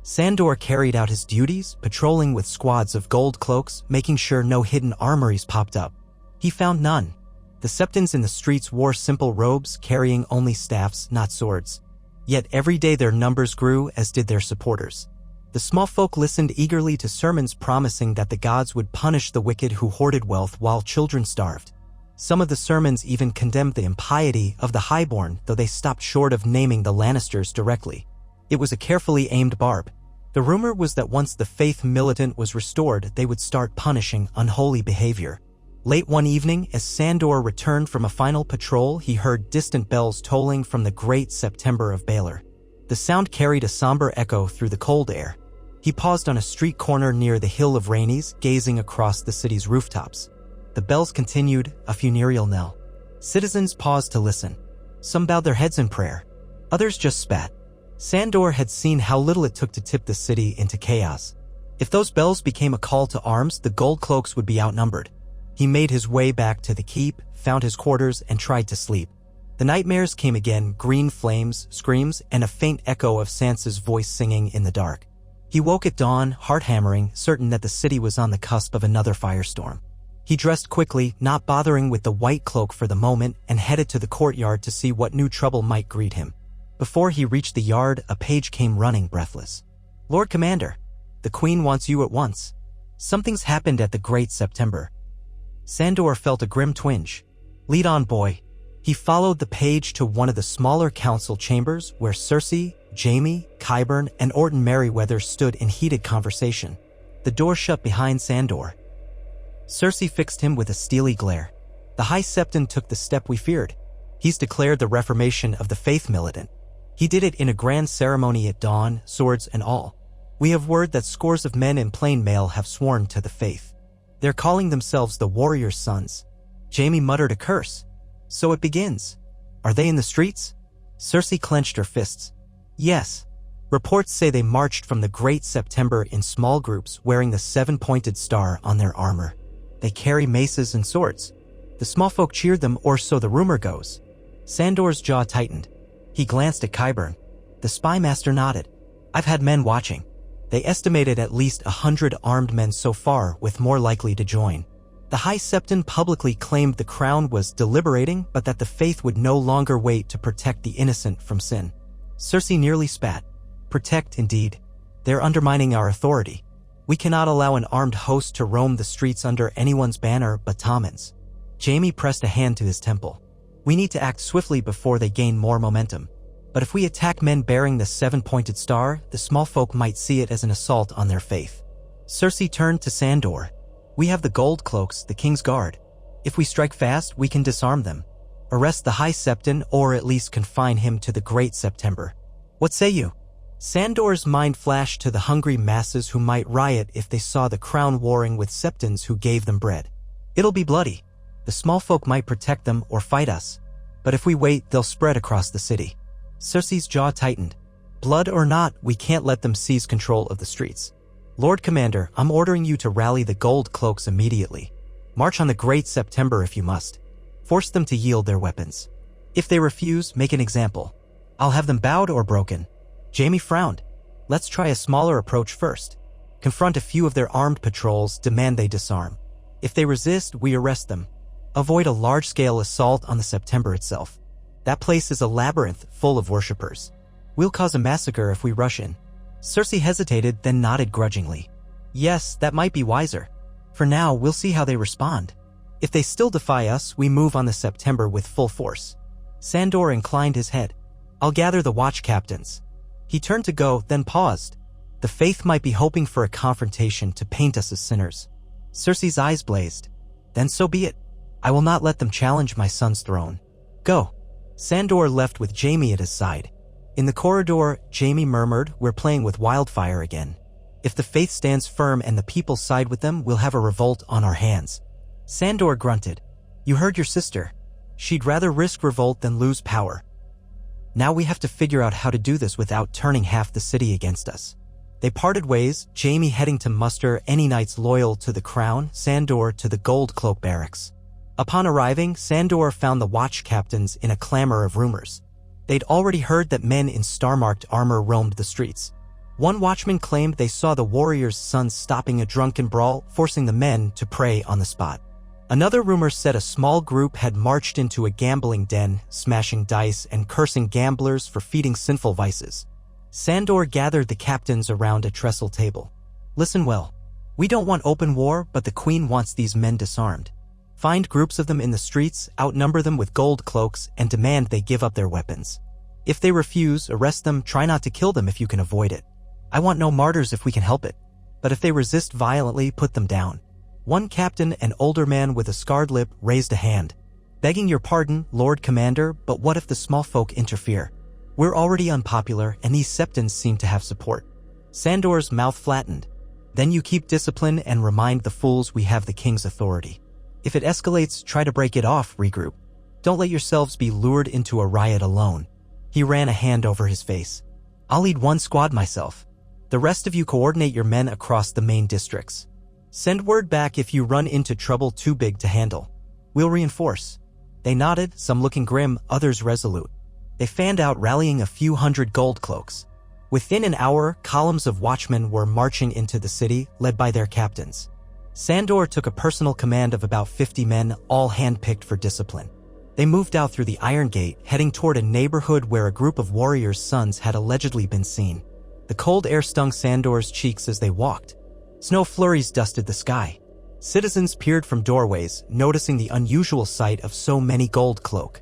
Sandor carried out his duties, patrolling with squads of gold cloaks, making sure no hidden armories popped up. He found none. The Septons in the streets wore simple robes, carrying only staffs, not swords. Yet every day their numbers grew, as did their supporters. The small folk listened eagerly to sermons promising that the gods would punish the wicked who hoarded wealth while children starved. Some of the sermons even condemned the impiety of the highborn, though they stopped short of naming the Lannisters directly. It was a carefully aimed barb. The rumor was that once the faith militant was restored, they would start punishing unholy behavior. Late one evening, as Sandor returned from a final patrol, he heard distant bells tolling from the great September of Baelor. The sound carried a somber echo through the cold air. He paused on a street corner near the Hill of Rainies, gazing across the city's rooftops. The bells continued, a funereal knell. Citizens paused to listen. Some bowed their heads in prayer. Others just spat. Sandor had seen how little it took to tip the city into chaos. If those bells became a call to arms, the gold cloaks would be outnumbered. He made his way back to the keep, found his quarters, and tried to sleep. The nightmares came again, green flames, screams, and a faint echo of Sansa's voice singing in the dark. He woke at dawn, heart hammering, certain that the city was on the cusp of another firestorm. He dressed quickly, not bothering with the white cloak for the moment, and headed to the courtyard to see what new trouble might greet him. Before he reached the yard, a page came running, breathless. "Lord Commander, the Queen wants you at once. Something's happened at the Great September." Sandor felt a grim twinge. "Lead on, boy." He followed the page to one of the smaller council chambers where Cersei, Jaime, Qyburn, and Orton Merryweather stood in heated conversation. The door shut behind Sandor. Cersei fixed him with a steely glare. "The High Septon took the step we feared. He's declared the reformation of the faith militant. He did it in a grand ceremony at dawn, swords and all. We have word that scores of men in plain mail have sworn to the faith. They're calling themselves the Warrior's Sons." Jaime muttered a curse. "So it begins. Are they in the streets?" Cersei clenched her fists. "Yes. Reports say they marched from the Great September in small groups, wearing the seven-pointed star on their armor. They carry maces and swords. The small folk cheered them, or so the rumor goes." Sandor's jaw tightened. He glanced at Qyburn. The spy master nodded. "I've had men watching. They estimated at least 100 armed men so far, with more likely to join. The High Septon publicly claimed the crown was deliberating, but that the faith would no longer wait to protect the innocent from sin." Cersei nearly spat. "Protect, indeed. They're undermining our authority. We cannot allow an armed host to roam the streets under anyone's banner but Tommen's." Jaime pressed a hand to his temple. "We need to act swiftly before they gain more momentum. But if we attack men bearing the seven-pointed star, the small folk might see it as an assault on their faith." Cersei turned to Sandor. "We have the gold cloaks, the Kingsguard. If we strike fast, we can disarm them. Arrest the High Septon, or at least confine him to the Great September. What say you?" Sandor's mind flashed to the hungry masses who might riot if they saw the crown warring with Septons who gave them bread. "It'll be bloody. The small folk might protect them or fight us. But if we wait, they'll spread across the city." Cersei's jaw tightened. "Blood or not, we can't let them seize control of the streets. Lord Commander, I'm ordering you to rally the gold cloaks immediately. March on the Great September if you must. Force them to yield their weapons. If they refuse, make an example. I'll have them bowed or broken." Jaime frowned. "Let's try a smaller approach first. Confront a few of their armed patrols, demand they disarm. If they resist, we arrest them. Avoid a large-scale assault on the September itself. That place is a labyrinth full of worshippers. We'll cause a massacre if we rush in." Cersei hesitated, then nodded grudgingly. "Yes, that might be wiser. For now, we'll see how they respond. If they still defy us, we move on the September with full force." Sandor inclined his head. "I'll gather the watch captains." He turned to go, then paused. "The faith might be hoping for a confrontation to paint us as sinners." Cersei's eyes blazed. "Then so be it. I will not let them challenge my son's throne. Go." Sandor left with Jaime at his side. In the corridor, Jaime murmured, "We're playing with wildfire again. If the faith stands firm and the people side with them, we'll have a revolt on our hands." Sandor grunted. "You heard your sister. She'd rather risk revolt than lose power. Now we have to figure out how to do this without turning half the city against us." They parted ways, Jaime heading to muster any knights loyal to the crown, Sandor to the Gold Cloak barracks. Upon arriving, Sandor found the watch captains in a clamor of rumors. They'd already heard that men in star-marked armor roamed the streets. One watchman claimed they saw the Warrior's Sons stopping a drunken brawl, forcing the men to pray on the spot. Another rumor said a small group had marched into a gambling den, smashing dice and cursing gamblers for feeding sinful vices. Sandor gathered the captains around a trestle table. Listen well. We don't want open war, but the queen wants these men disarmed. Find groups of them in the streets, outnumber them with gold cloaks, and demand they give up their weapons. If they refuse, arrest them, try not to kill them if you can avoid it. I want no martyrs if we can help it. But if they resist violently, put them down. One captain, an older man with a scarred lip, raised a hand. Begging your pardon, Lord Commander, but what if the small folk interfere? We're already unpopular, and these septons seem to have support. Sandor's mouth flattened. Then you keep discipline and remind the fools we have the king's authority. If it escalates, try to break it off, regroup. Don't let yourselves be lured into a riot alone. He ran a hand over his face. I'll lead one squad myself. The rest of you coordinate your men across the main districts. Send word back if you run into trouble too big to handle. We'll reinforce. They nodded, some looking grim, others resolute. They fanned out, rallying a few hundred gold cloaks. Within an hour, columns of watchmen were marching into the city, led by their captains. Sandor took a personal command of about 50 men, all handpicked for discipline. They moved out through the Iron Gate, heading toward a neighborhood where a group of warriors' sons had allegedly been seen. The cold air stung Sandor's cheeks as they walked. Snow flurries dusted the sky. Citizens peered from doorways, noticing the unusual sight of so many gold cloaks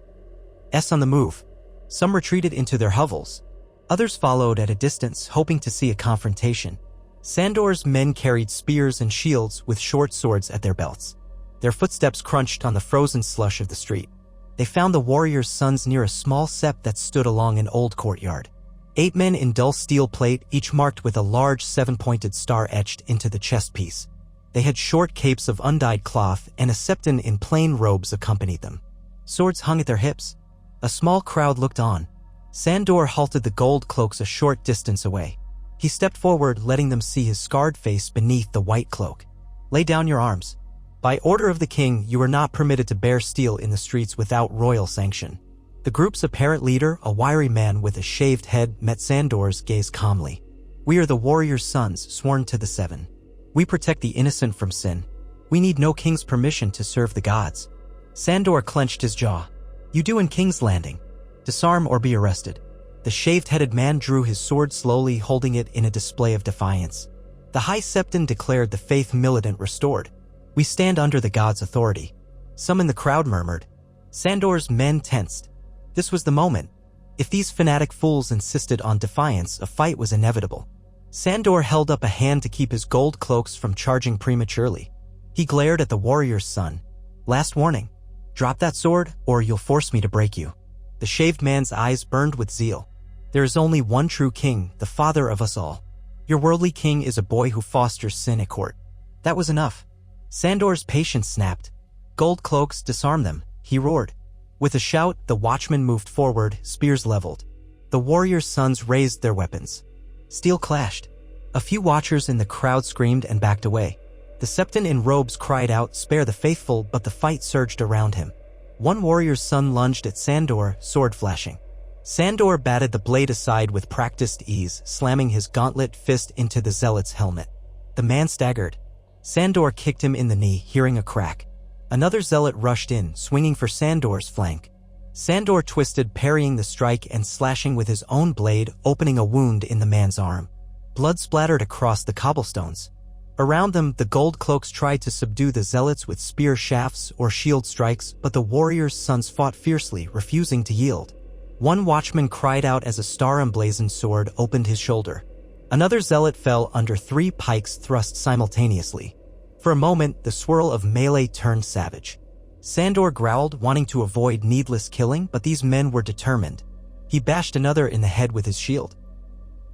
on the move. Some retreated into their hovels. Others followed at a distance, hoping to see a confrontation. Sandor's men carried spears and shields with short swords at their belts. Their footsteps crunched on the frozen slush of the street. They found the warriors' sons near a small sept that stood along an old courtyard. 8 men in dull steel plate, each marked with a large 7-pointed star etched into the chest piece. They had short capes of undyed cloth, and a septon in plain robes accompanied them. Swords hung at their hips. A small crowd looked on. Sandor halted the gold cloaks a short distance away. He stepped forward, letting them see his scarred face beneath the white cloak. Lay down your arms. By order of the king, you are not permitted to bear steel in the streets without royal sanction. The group's apparent leader, a wiry man with a shaved head, met Sandor's gaze calmly. We are the warriors' sons, sworn to the Seven. We protect the innocent from sin. We need no king's permission to serve the gods. Sandor clenched his jaw. You do in King's Landing. Disarm or be arrested. The shaved-headed man drew his sword slowly, holding it in a display of defiance. The High Septon declared the faith militant restored. We stand under the gods' authority. Some in the crowd murmured. Sandor's men tensed. This was the moment. If these fanatic fools insisted on defiance, a fight was inevitable. Sandor held up a hand to keep his gold cloaks from charging prematurely. He glared at the warrior's son. Last warning. Drop that sword, or you'll force me to break you. The shaved man's eyes burned with zeal. There is only one true king, the father of us all. Your worldly king is a boy who fosters sin at court. That was enough. Sandor's patience snapped. Gold cloaks, disarm them, he roared. With a shout, the watchmen moved forward, spears leveled. The warriors' sons raised their weapons. Steel clashed. A few watchers in the crowd screamed and backed away. The septon in robes cried out, "Spare the faithful," but the fight surged around him. One warrior's son lunged at Sandor, sword flashing. Sandor batted the blade aside with practiced ease, slamming his gauntlet fist into the zealot's helmet. The man staggered. Sandor kicked him in the knee, hearing a crack. Another zealot rushed in, swinging for Sandor's flank. Sandor twisted, parrying the strike and slashing with his own blade, opening a wound in the man's arm. Blood splattered across the cobblestones. Around them, the gold cloaks tried to subdue the zealots with spear shafts or shield strikes, but the warriors' sons fought fiercely, refusing to yield. One watchman cried out as a star-emblazoned sword opened his shoulder. Another zealot fell under 3 pikes thrust simultaneously. For a moment, the swirl of melee turned savage. Sandor growled, wanting to avoid needless killing, but these men were determined. He bashed another in the head with his shield.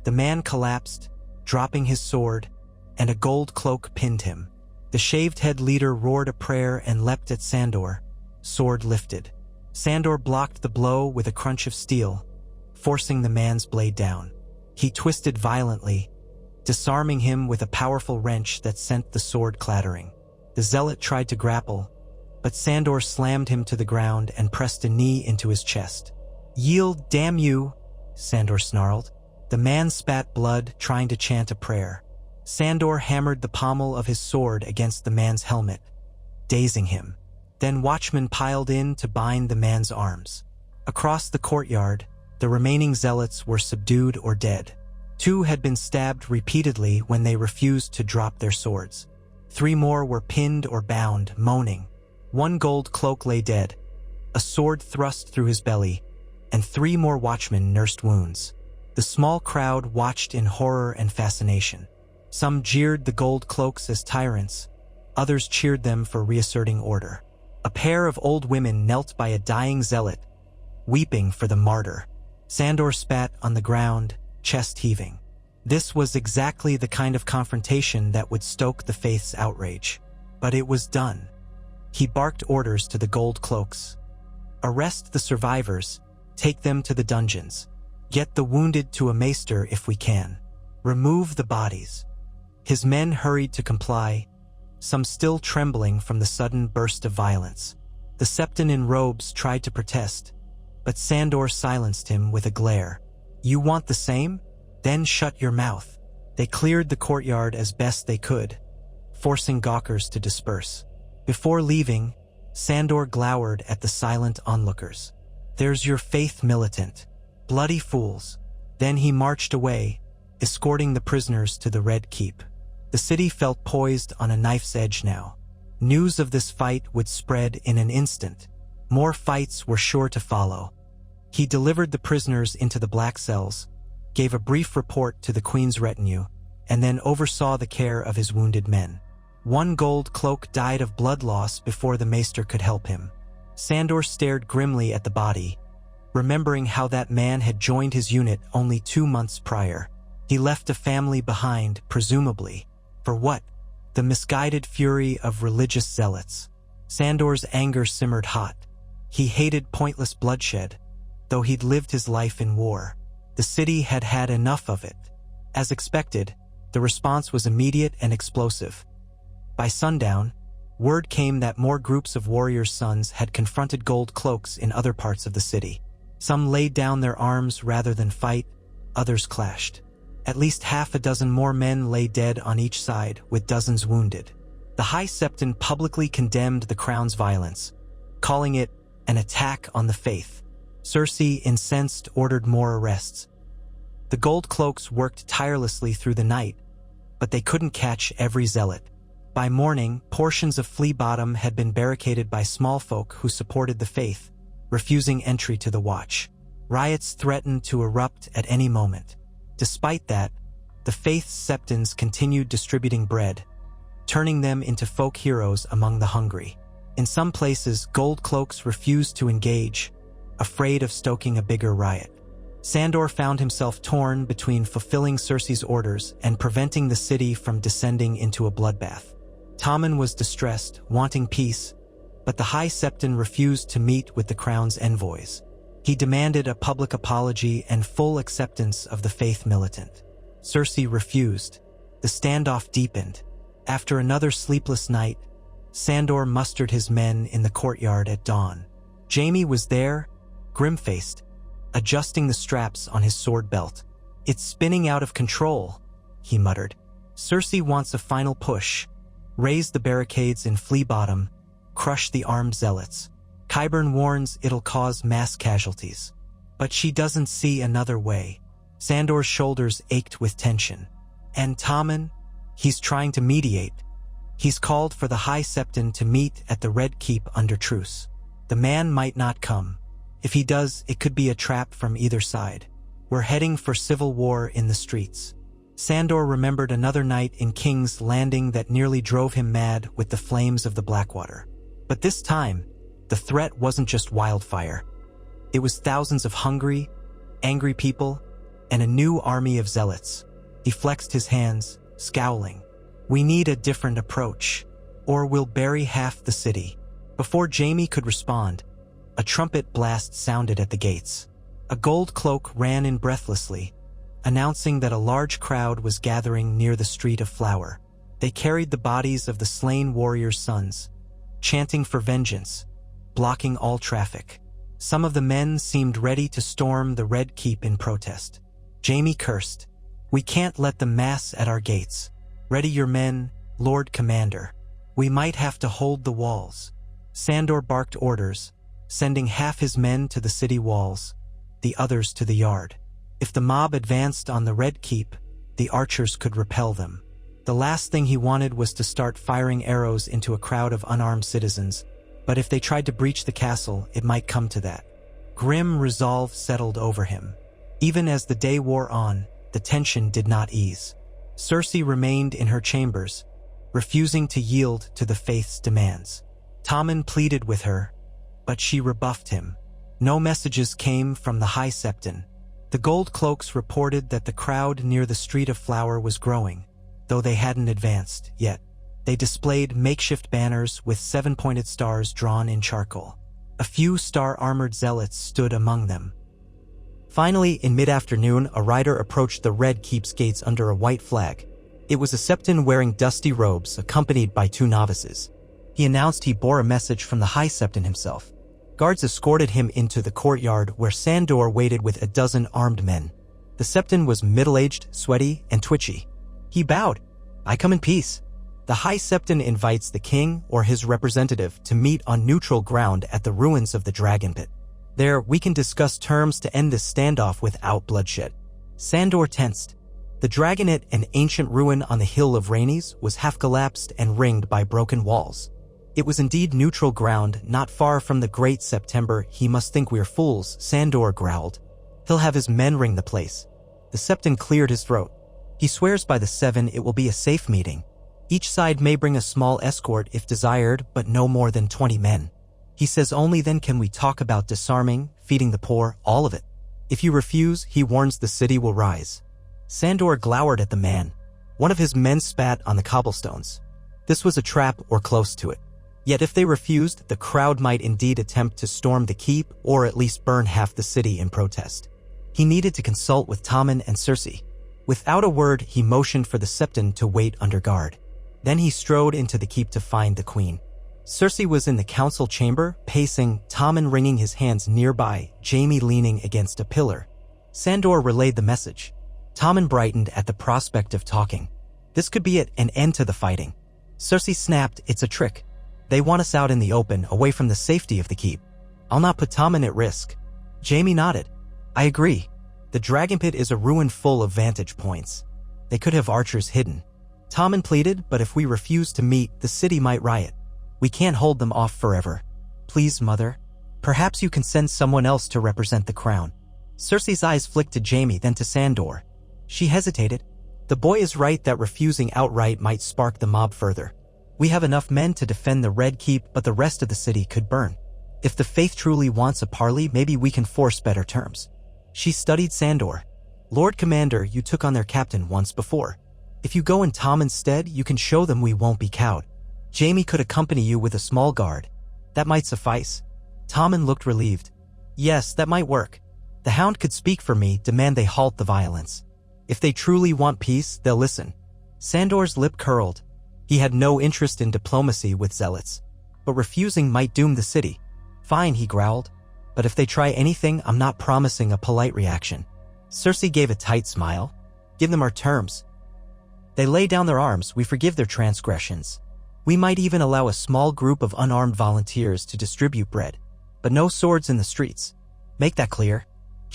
The man collapsed, dropping his sword, and a gold cloak pinned him. The shaved-head leader roared a prayer and leapt at Sandor, sword lifted. Sandor blocked the blow with a crunch of steel, forcing the man's blade down. He twisted violently, disarming him with a powerful wrench that sent the sword clattering. The zealot tried to grapple, but Sandor slammed him to the ground and pressed a knee into his chest. "Yield, damn you," Sandor snarled. The man spat blood, trying to chant a prayer. Sandor hammered the pommel of his sword against the man's helmet, dazing him. Then watchmen piled in to bind the man's arms. Across the courtyard, the remaining zealots were subdued or dead. 2 had been stabbed repeatedly when they refused to drop their swords. 3 more were pinned or bound, moaning. 1 gold cloak lay dead, a sword thrust through his belly, and 3 more watchmen nursed wounds. The small crowd watched in horror and fascination. Some jeered the gold cloaks as tyrants, others cheered them for reasserting order. A pair of old women knelt by a dying zealot, weeping for the martyr. Sandor spat on the ground, chest heaving. This was exactly the kind of confrontation that would stoke the faith's outrage. But it was done. He barked orders to the gold cloaks. Arrest the survivors, take them to the dungeons. Get the wounded to a maester if we can. Remove the bodies. His men hurried to comply, some still trembling from the sudden burst of violence. The septon in robes tried to protest, but Sandor silenced him with a glare. You want the same? Then shut your mouth. They cleared the courtyard as best they could, forcing gawkers to disperse. Before leaving, Sandor glowered at the silent onlookers. There's your faith militant. Bloody fools. Then he marched away, escorting the prisoners to the Red Keep. The city felt poised on a knife's edge now. News of this fight would spread in an instant. More fights were sure to follow. He delivered the prisoners into the black cells, gave a brief report to the Queen's retinue, and then oversaw the care of his wounded men. 1 gold cloak died of blood loss before the maester could help him. Sandor stared grimly at the body, remembering how that man had joined his unit only 2 months prior. He left a family behind, presumably. For what? The misguided fury of religious zealots. Sandor's anger simmered hot. He hated pointless bloodshed, though he'd lived his life in war. The city had had enough of it. As expected, the response was immediate and explosive. By sundown, word came that more groups of warriors' sons had confronted gold cloaks in other parts of the city. Some laid down their arms rather than fight, others clashed. At least half a dozen more men lay dead on each side, with dozens wounded. The High Septon publicly condemned the Crown's violence, calling it an attack on the faith. Cersei, incensed, ordered more arrests. The gold cloaks worked tirelessly through the night, but they couldn't catch every zealot. By morning, portions of Flea Bottom had been barricaded by small folk who supported the faith, refusing entry to the watch. Riots threatened to erupt at any moment. Despite that, the faith's septons continued distributing bread, turning them into folk heroes among the hungry. In some places, gold cloaks refused to engage, afraid of stoking a bigger riot. Sandor found himself torn between fulfilling Cersei's orders and preventing the city from descending into a bloodbath. Tommen was distressed, wanting peace, but the High Septon refused to meet with the Crown's envoys. He demanded a public apology and full acceptance of the faith militant. Cersei refused. The standoff deepened. After another sleepless night, Sandor mustered his men in the courtyard at dawn. Jaime was there, grim-faced, adjusting the straps on his sword belt. "It's spinning out of control," he muttered. "Cersei wants a final push. Raise the barricades in Flea Bottom, crush the armed zealots. Qyburn warns it'll cause mass casualties. But she doesn't see another way." Sandor's shoulders ached with tension. And Tommen? He's trying to mediate. He's called for the High Septon to meet at the Red Keep under truce. The man might not come. If he does, it could be a trap from either side. We're heading for civil war in the streets. Sandor remembered another night in King's Landing that nearly drove him mad with the flames of the Blackwater. But this time, the threat wasn't just wildfire. It was thousands of hungry, angry people, and a new army of zealots. He flexed his hands, scowling. "We need a different approach, or we'll bury half the city." Before Jaime could respond, a trumpet blast sounded at the gates. A gold cloak ran in breathlessly, announcing that a large crowd was gathering near the Street of Flower. They carried the bodies of the slain warriors' sons, chanting for vengeance, blocking all traffic. Some of the men seemed ready to storm the Red Keep in protest. Jaime cursed. "We can't let them mass at our gates. Ready your men, Lord Commander. We might have to hold the walls." Sandor barked orders, sending half his men to the city walls, the others to the yard. If the mob advanced on the Red Keep, the archers could repel them. The last thing he wanted was to start firing arrows into a crowd of unarmed citizens, but if they tried to breach the castle, it might come to that. Grim resolve settled over him. Even as the day wore on, the tension did not ease. Cersei remained in her chambers, refusing to yield to the faith's demands. Tommen pleaded with her, but she rebuffed him. No messages came from the High Septon. The Gold Cloaks reported that the crowd near the Street of Flower was growing, though they hadn't advanced yet. They displayed makeshift banners with 7-pointed stars drawn in charcoal. A few star-armored zealots stood among them. Finally, in mid-afternoon, a rider approached the Red Keep's gates under a white flag. It was a Septon wearing dusty robes, accompanied by 2 novices. He announced he bore a message from the High Septon himself. Guards escorted him into the courtyard where Sandor waited with a dozen armed men. The Septon was middle-aged, sweaty, and twitchy. He bowed. "I come in peace." The High Septon invites the king or his representative to meet on neutral ground at the ruins of the Dragon Pit. There, we can discuss terms to end this standoff without bloodshed. Sandor tensed. The Dragonette, an ancient ruin on the Hill of Rainies, was half-collapsed and ringed by broken walls. It was indeed neutral ground, not far from the Great September. "He must think we're fools," Sandor growled. "He'll have his men ring the place." The Septon cleared his throat. "He swears by the 7 it will be a safe meeting. Each side may bring a small escort if desired, but no more than 20 men. He says only then can we talk about disarming, feeding the poor, all of it. If you refuse, he warns the city will rise." Sandor glowered at the man. One of his men spat on the cobblestones. This was a trap or close to it. Yet if they refused, the crowd might indeed attempt to storm the keep or at least burn half the city in protest. He needed to consult with Tommen and Cersei. Without a word, he motioned for the Septon to wait under guard. Then he strode into the keep to find the queen. Cersei was in the council chamber, pacing, Tommen wringing his hands nearby, Jaime leaning against a pillar. Sandor relayed the message. Tommen brightened at the prospect of talking. This could be it, an end to the fighting. Cersei snapped, "It's a trick. They want us out in the open, away from the safety of the keep. I'll not put Tommen at risk." Jaime nodded. "I agree. The Dragon Pit is a ruin full of vantage points. They could have archers hidden." Tommen pleaded, "But if we refuse to meet, the city might riot. We can't hold them off forever. Please, mother. Perhaps you can send someone else to represent the crown." Cersei's eyes flicked to Jaime, then to Sandor. She hesitated. "The boy is right that refusing outright might spark the mob further. We have enough men to defend the Red Keep, but the rest of the city could burn. If the faith truly wants a parley, maybe we can force better terms." She studied Sandor. "Lord Commander, you took on their captain once before. If you go in Tommen's stead, you can show them we won't be cowed. Jaime could accompany you with a small guard. That might suffice." Tommen looked relieved. "Yes, that might work. The Hound could speak for me, demand they halt the violence. If they truly want peace, they'll listen." Sandor's lip curled. He had no interest in diplomacy with zealots, but refusing might doom the city. "Fine," he growled. "But if they try anything, I'm not promising a polite reaction." Cersei gave a tight smile. "Give them our terms. They lay down their arms, we forgive their transgressions. We might even allow a small group of unarmed volunteers to distribute bread, but no swords in the streets. Make that clear."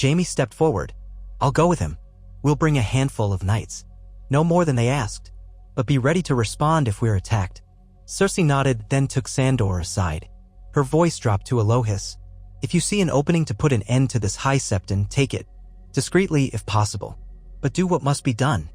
Jaime stepped forward. "I'll go with him. We'll bring a handful of knights. No more than they asked, but be ready to respond if we're attacked." Cersei nodded, then took Sandor aside. Her voice dropped to a low hiss. "If you see an opening to put an end to this High Septon, take it. Discreetly if possible. But do what must be done."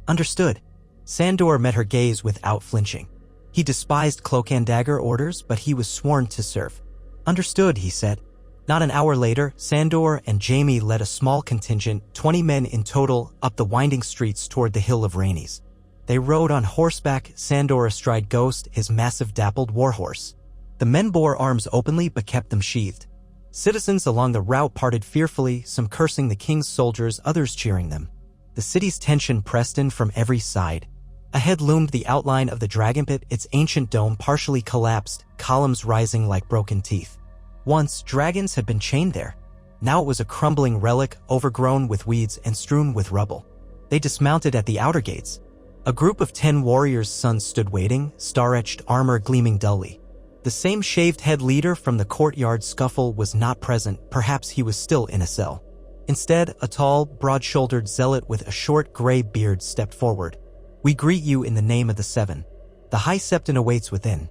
"Understood." Sandor met her gaze without flinching. He despised cloak and dagger orders, but he was sworn to serve. "Understood," he said. Not an hour later, Sandor and Jaime led a small contingent, 20 men in total, up the winding streets toward the Hill of Rainies. They rode on horseback, Sandor astride Ghost, his massive dappled warhorse. The men bore arms openly but kept them sheathed. Citizens along the route parted fearfully, some cursing the king's soldiers, others cheering them. The city's tension pressed in from every side. Ahead loomed the outline of the Dragon Pit, its ancient dome partially collapsed, columns rising like broken teeth. Once, dragons had been chained there. Now it was a crumbling relic, overgrown with weeds and strewn with rubble. They dismounted at the outer gates. A group of 10 warriors' sons stood waiting, star-etched armor gleaming dully. The same shaved-head leader from the courtyard scuffle was not present. Perhaps he was still in a cell. Instead, a tall, broad-shouldered zealot with a short gray beard stepped forward. "We greet you in the name of the Seven. The High Septon awaits within."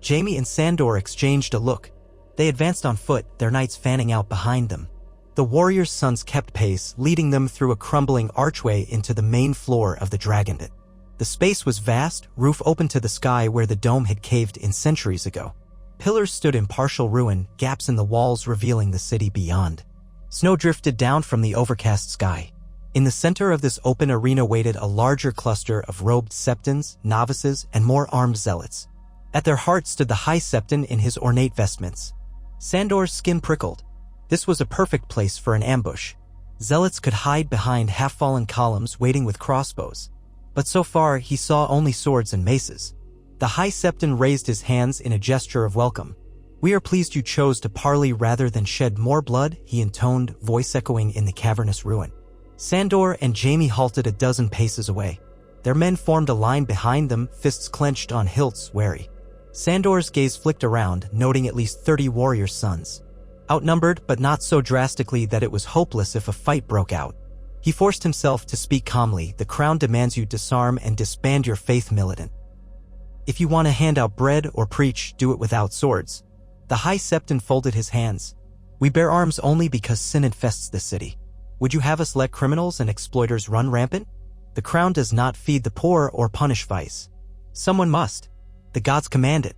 Jaime and Sandor exchanged a look. They advanced on foot, their knights fanning out behind them. The warriors' sons kept pace, leading them through a crumbling archway into the main floor of the Dragon Pit. The space was vast, roof open to the sky where the dome had caved in centuries ago. Pillars stood in partial ruin, gaps in the walls revealing the city beyond. Snow drifted down from the overcast sky. In the center of this open arena waited a larger cluster of robed septons, novices, and more armed zealots. At their heart stood the High Septon in his ornate vestments. Sandor's skin prickled. This was a perfect place for an ambush. Zealots could hide behind half-fallen columns waiting with crossbows. But so far, he saw only swords and maces. The High Septon raised his hands in a gesture of welcome. "We are pleased you chose to parley rather than shed more blood," he intoned, voice echoing in the cavernous ruin. Sandor and Jaime halted a dozen paces away. Their men formed a line behind them, fists clenched on hilts, wary. Sandor's gaze flicked around, noting at least 30 warrior sons. Outnumbered, but not so drastically that it was hopeless if a fight broke out. He forced himself to speak calmly. "The crown demands you disarm and disband your faith militant. If you want to hand out bread or preach, do it without swords." The High Septon folded his hands. "We bear arms only because sin infests the city. Would you have us let criminals and exploiters run rampant? The crown does not feed the poor or punish vice. Someone must. The gods command it."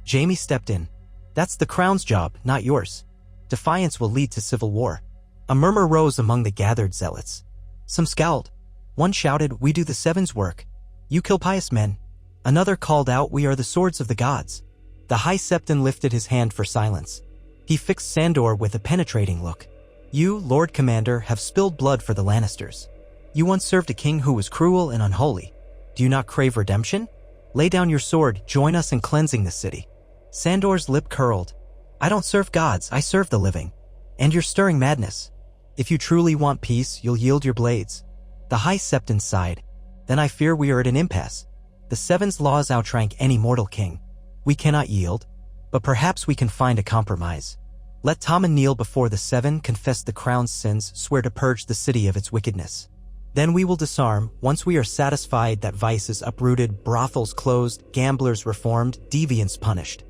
Jaime stepped in. "That's the crown's job, not yours. Defiance will lead to civil war." A murmur rose among the gathered zealots. Some scowled. One shouted, "We do the Seven's work. You kill pious men." Another called out, "We are the swords of the gods." The High Septon lifted his hand for silence. He fixed Sandor with a penetrating look. "You, Lord Commander, have spilled blood for the Lannisters. You once served a king who was cruel and unholy. Do you not crave redemption? Lay down your sword, join us in cleansing the city." Sandor's lip curled. "I don't serve gods, I serve the living. And you're stirring madness. If you truly want peace, you'll yield your blades." The High Septon sighed. "Then I fear we are at an impasse. The Seven's laws outrank any mortal king. We cannot yield, but perhaps we can find a compromise. Let Tommen kneel before the Seven, confess the crown's sins, swear to purge the city of its wickedness. Then we will disarm, once we are satisfied that vice is uprooted, brothels closed, gamblers reformed, deviants punished."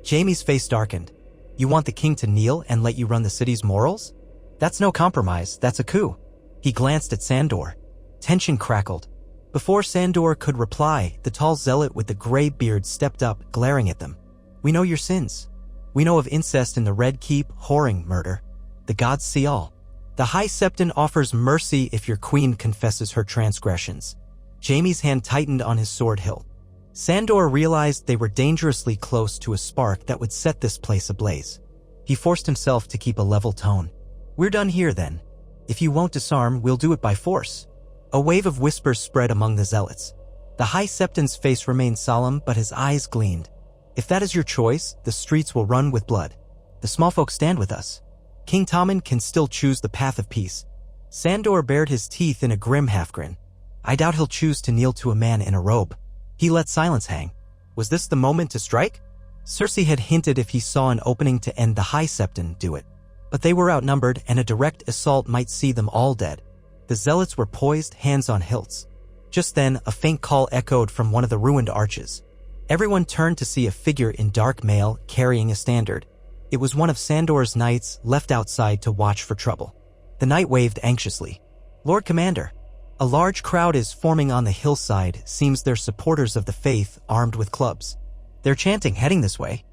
Jaime's face darkened. "You want the king to kneel and let you run the city's morals? That's no compromise, that's a coup." He glanced at Sandor. Tension crackled. Before Sandor could reply, the tall zealot with the gray beard stepped up, glaring at them. "We know your sins. We know of incest in the Red Keep, whoring, murder. The gods see all. The High Septon offers mercy if your queen confesses her transgressions." Jaime's hand tightened on his sword hilt. Sandor realized they were dangerously close to a spark that would set this place ablaze. He forced himself to keep a level tone. "We're done here then. If you won't disarm, we'll do it by force." A wave of whispers spread among the zealots. The High Septon's face remained solemn, but his eyes gleamed. "If that is your choice, the streets will run with blood. The small folk stand with us. King Tommen can still choose the path of peace." Sandor bared his teeth in a grim half-grin. "I doubt he'll choose to kneel to a man in a robe." He let silence hang. Was this the moment to strike? Cersei had hinted if he saw an opening to end the High Septon, do it. But they were outnumbered, and a direct assault might see them all dead. The zealots were poised, hands on hilts. Just then, a faint call echoed from one of the ruined arches. Everyone turned to see a figure in dark mail carrying a standard. It was one of Sandor's knights, left outside to watch for trouble. The knight waved anxiously. "Lord Commander." A large crowd is forming on the hillside. Seems they're supporters of the faith, armed with clubs. They're chanting, heading this way.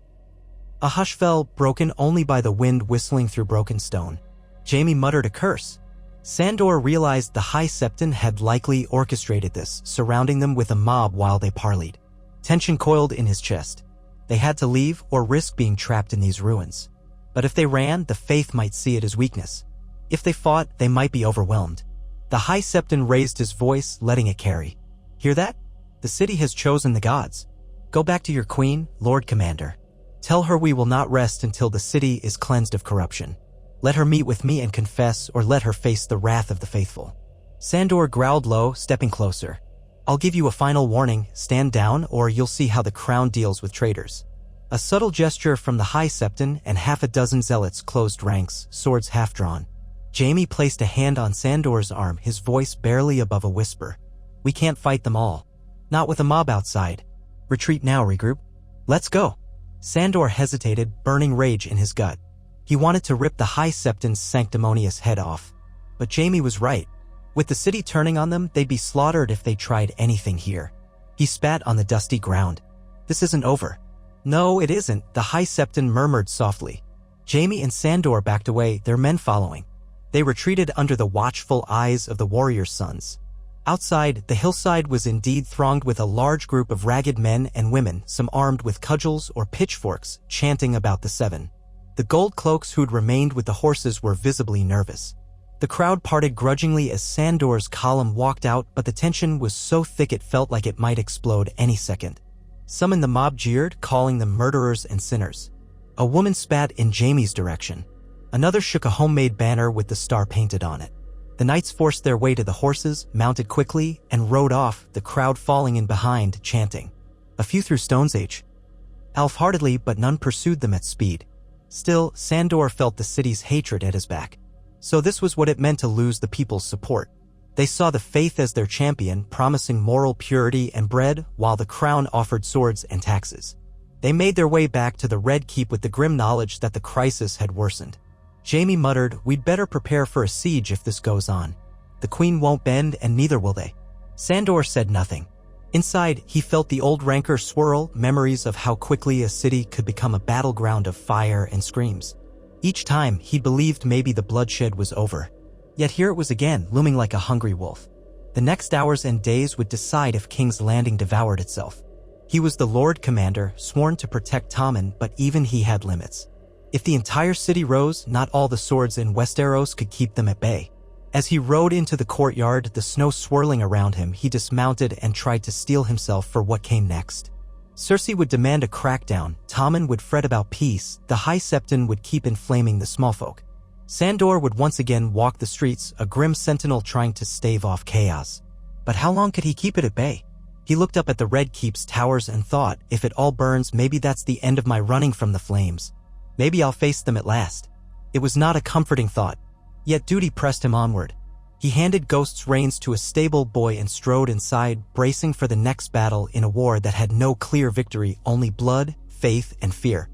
A hush fell, broken only by the wind whistling through broken stone. Jaime muttered a curse. Sandor realized the High Septon had likely orchestrated this, surrounding them with a mob while they parleyed. Tension coiled in his chest. They had to leave or risk being trapped in these ruins. But if they ran, the faith might see it as weakness. If they fought, they might be overwhelmed. The High Septon raised his voice, letting it carry. "Hear that? The city has chosen the gods. Go back to your queen, Lord Commander. Tell her we will not rest until the city is cleansed of corruption. Let her meet with me and confess, or let her face the wrath of the faithful." Sandor growled low, stepping closer. "I'll give you a final warning. Stand down, or you'll see how the crown deals with traitors." A subtle gesture from the High Septon and half a dozen zealots closed ranks, swords half-drawn. Jaime placed a hand on Sandor's arm, his voice barely above a whisper. "We can't fight them all. Not with a mob outside. Retreat now, regroup. Let's go." Sandor hesitated, burning rage in his gut. He wanted to rip the High Septon's sanctimonious head off. But Jaime was right. With the city turning on them, they'd be slaughtered if they tried anything here. He spat on the dusty ground. "This isn't over." "No, it isn't," the High Septon murmured softly. Jaime and Sandor backed away, their men following. They retreated under the watchful eyes of the warrior sons. Outside, the hillside was indeed thronged with a large group of ragged men and women, some armed with cudgels or pitchforks, chanting about the seven. The gold cloaks who'd remained with the horses were visibly nervous. The crowd parted grudgingly as Sandor's column walked out, but the tension was so thick it felt like it might explode any second. Some in the mob jeered, calling them murderers and sinners. A woman spat in Jaime's direction. Another shook a homemade banner with the star painted on it. The knights forced their way to the horses, mounted quickly, and rode off, the crowd falling in behind, chanting. A few threw stones each. Half-heartedly, but none pursued them at speed. Still, Sandor felt the city's hatred at his back. So this was what it meant to lose the people's support. They saw the faith as their champion, promising moral purity and bread, while the crown offered swords and taxes. They made their way back to the Red Keep with the grim knowledge that the crisis had worsened. Jaime muttered, "We'd better prepare for a siege if this goes on. The queen won't bend, and neither will they." Sandor said nothing. Inside, he felt the old rancor swirl, memories of how quickly a city could become a battleground of fire and screams. Each time, he believed maybe the bloodshed was over. Yet here it was again, looming like a hungry wolf. The next hours and days would decide if King's Landing devoured itself. He was the Lord Commander, sworn to protect Tommen, but even he had limits. If the entire city rose, not all the swords in Westeros could keep them at bay. As he rode into the courtyard, the snow swirling around him, he dismounted and tried to steel himself for what came next. Cersei would demand a crackdown, Tommen would fret about peace, the High Septon would keep inflaming the smallfolk. Sandor would once again walk the streets, a grim sentinel trying to stave off chaos. But how long could he keep it at bay? He looked up at the Red Keep's towers and thought, if it all burns, maybe that's the end of my running from the flames. Maybe I'll face them at last. It was not a comforting thought. Yet duty pressed him onward. He handed Ghost's reins to a stable boy and strode inside, bracing for the next battle in a war that had no clear victory, only blood, faith, and fear.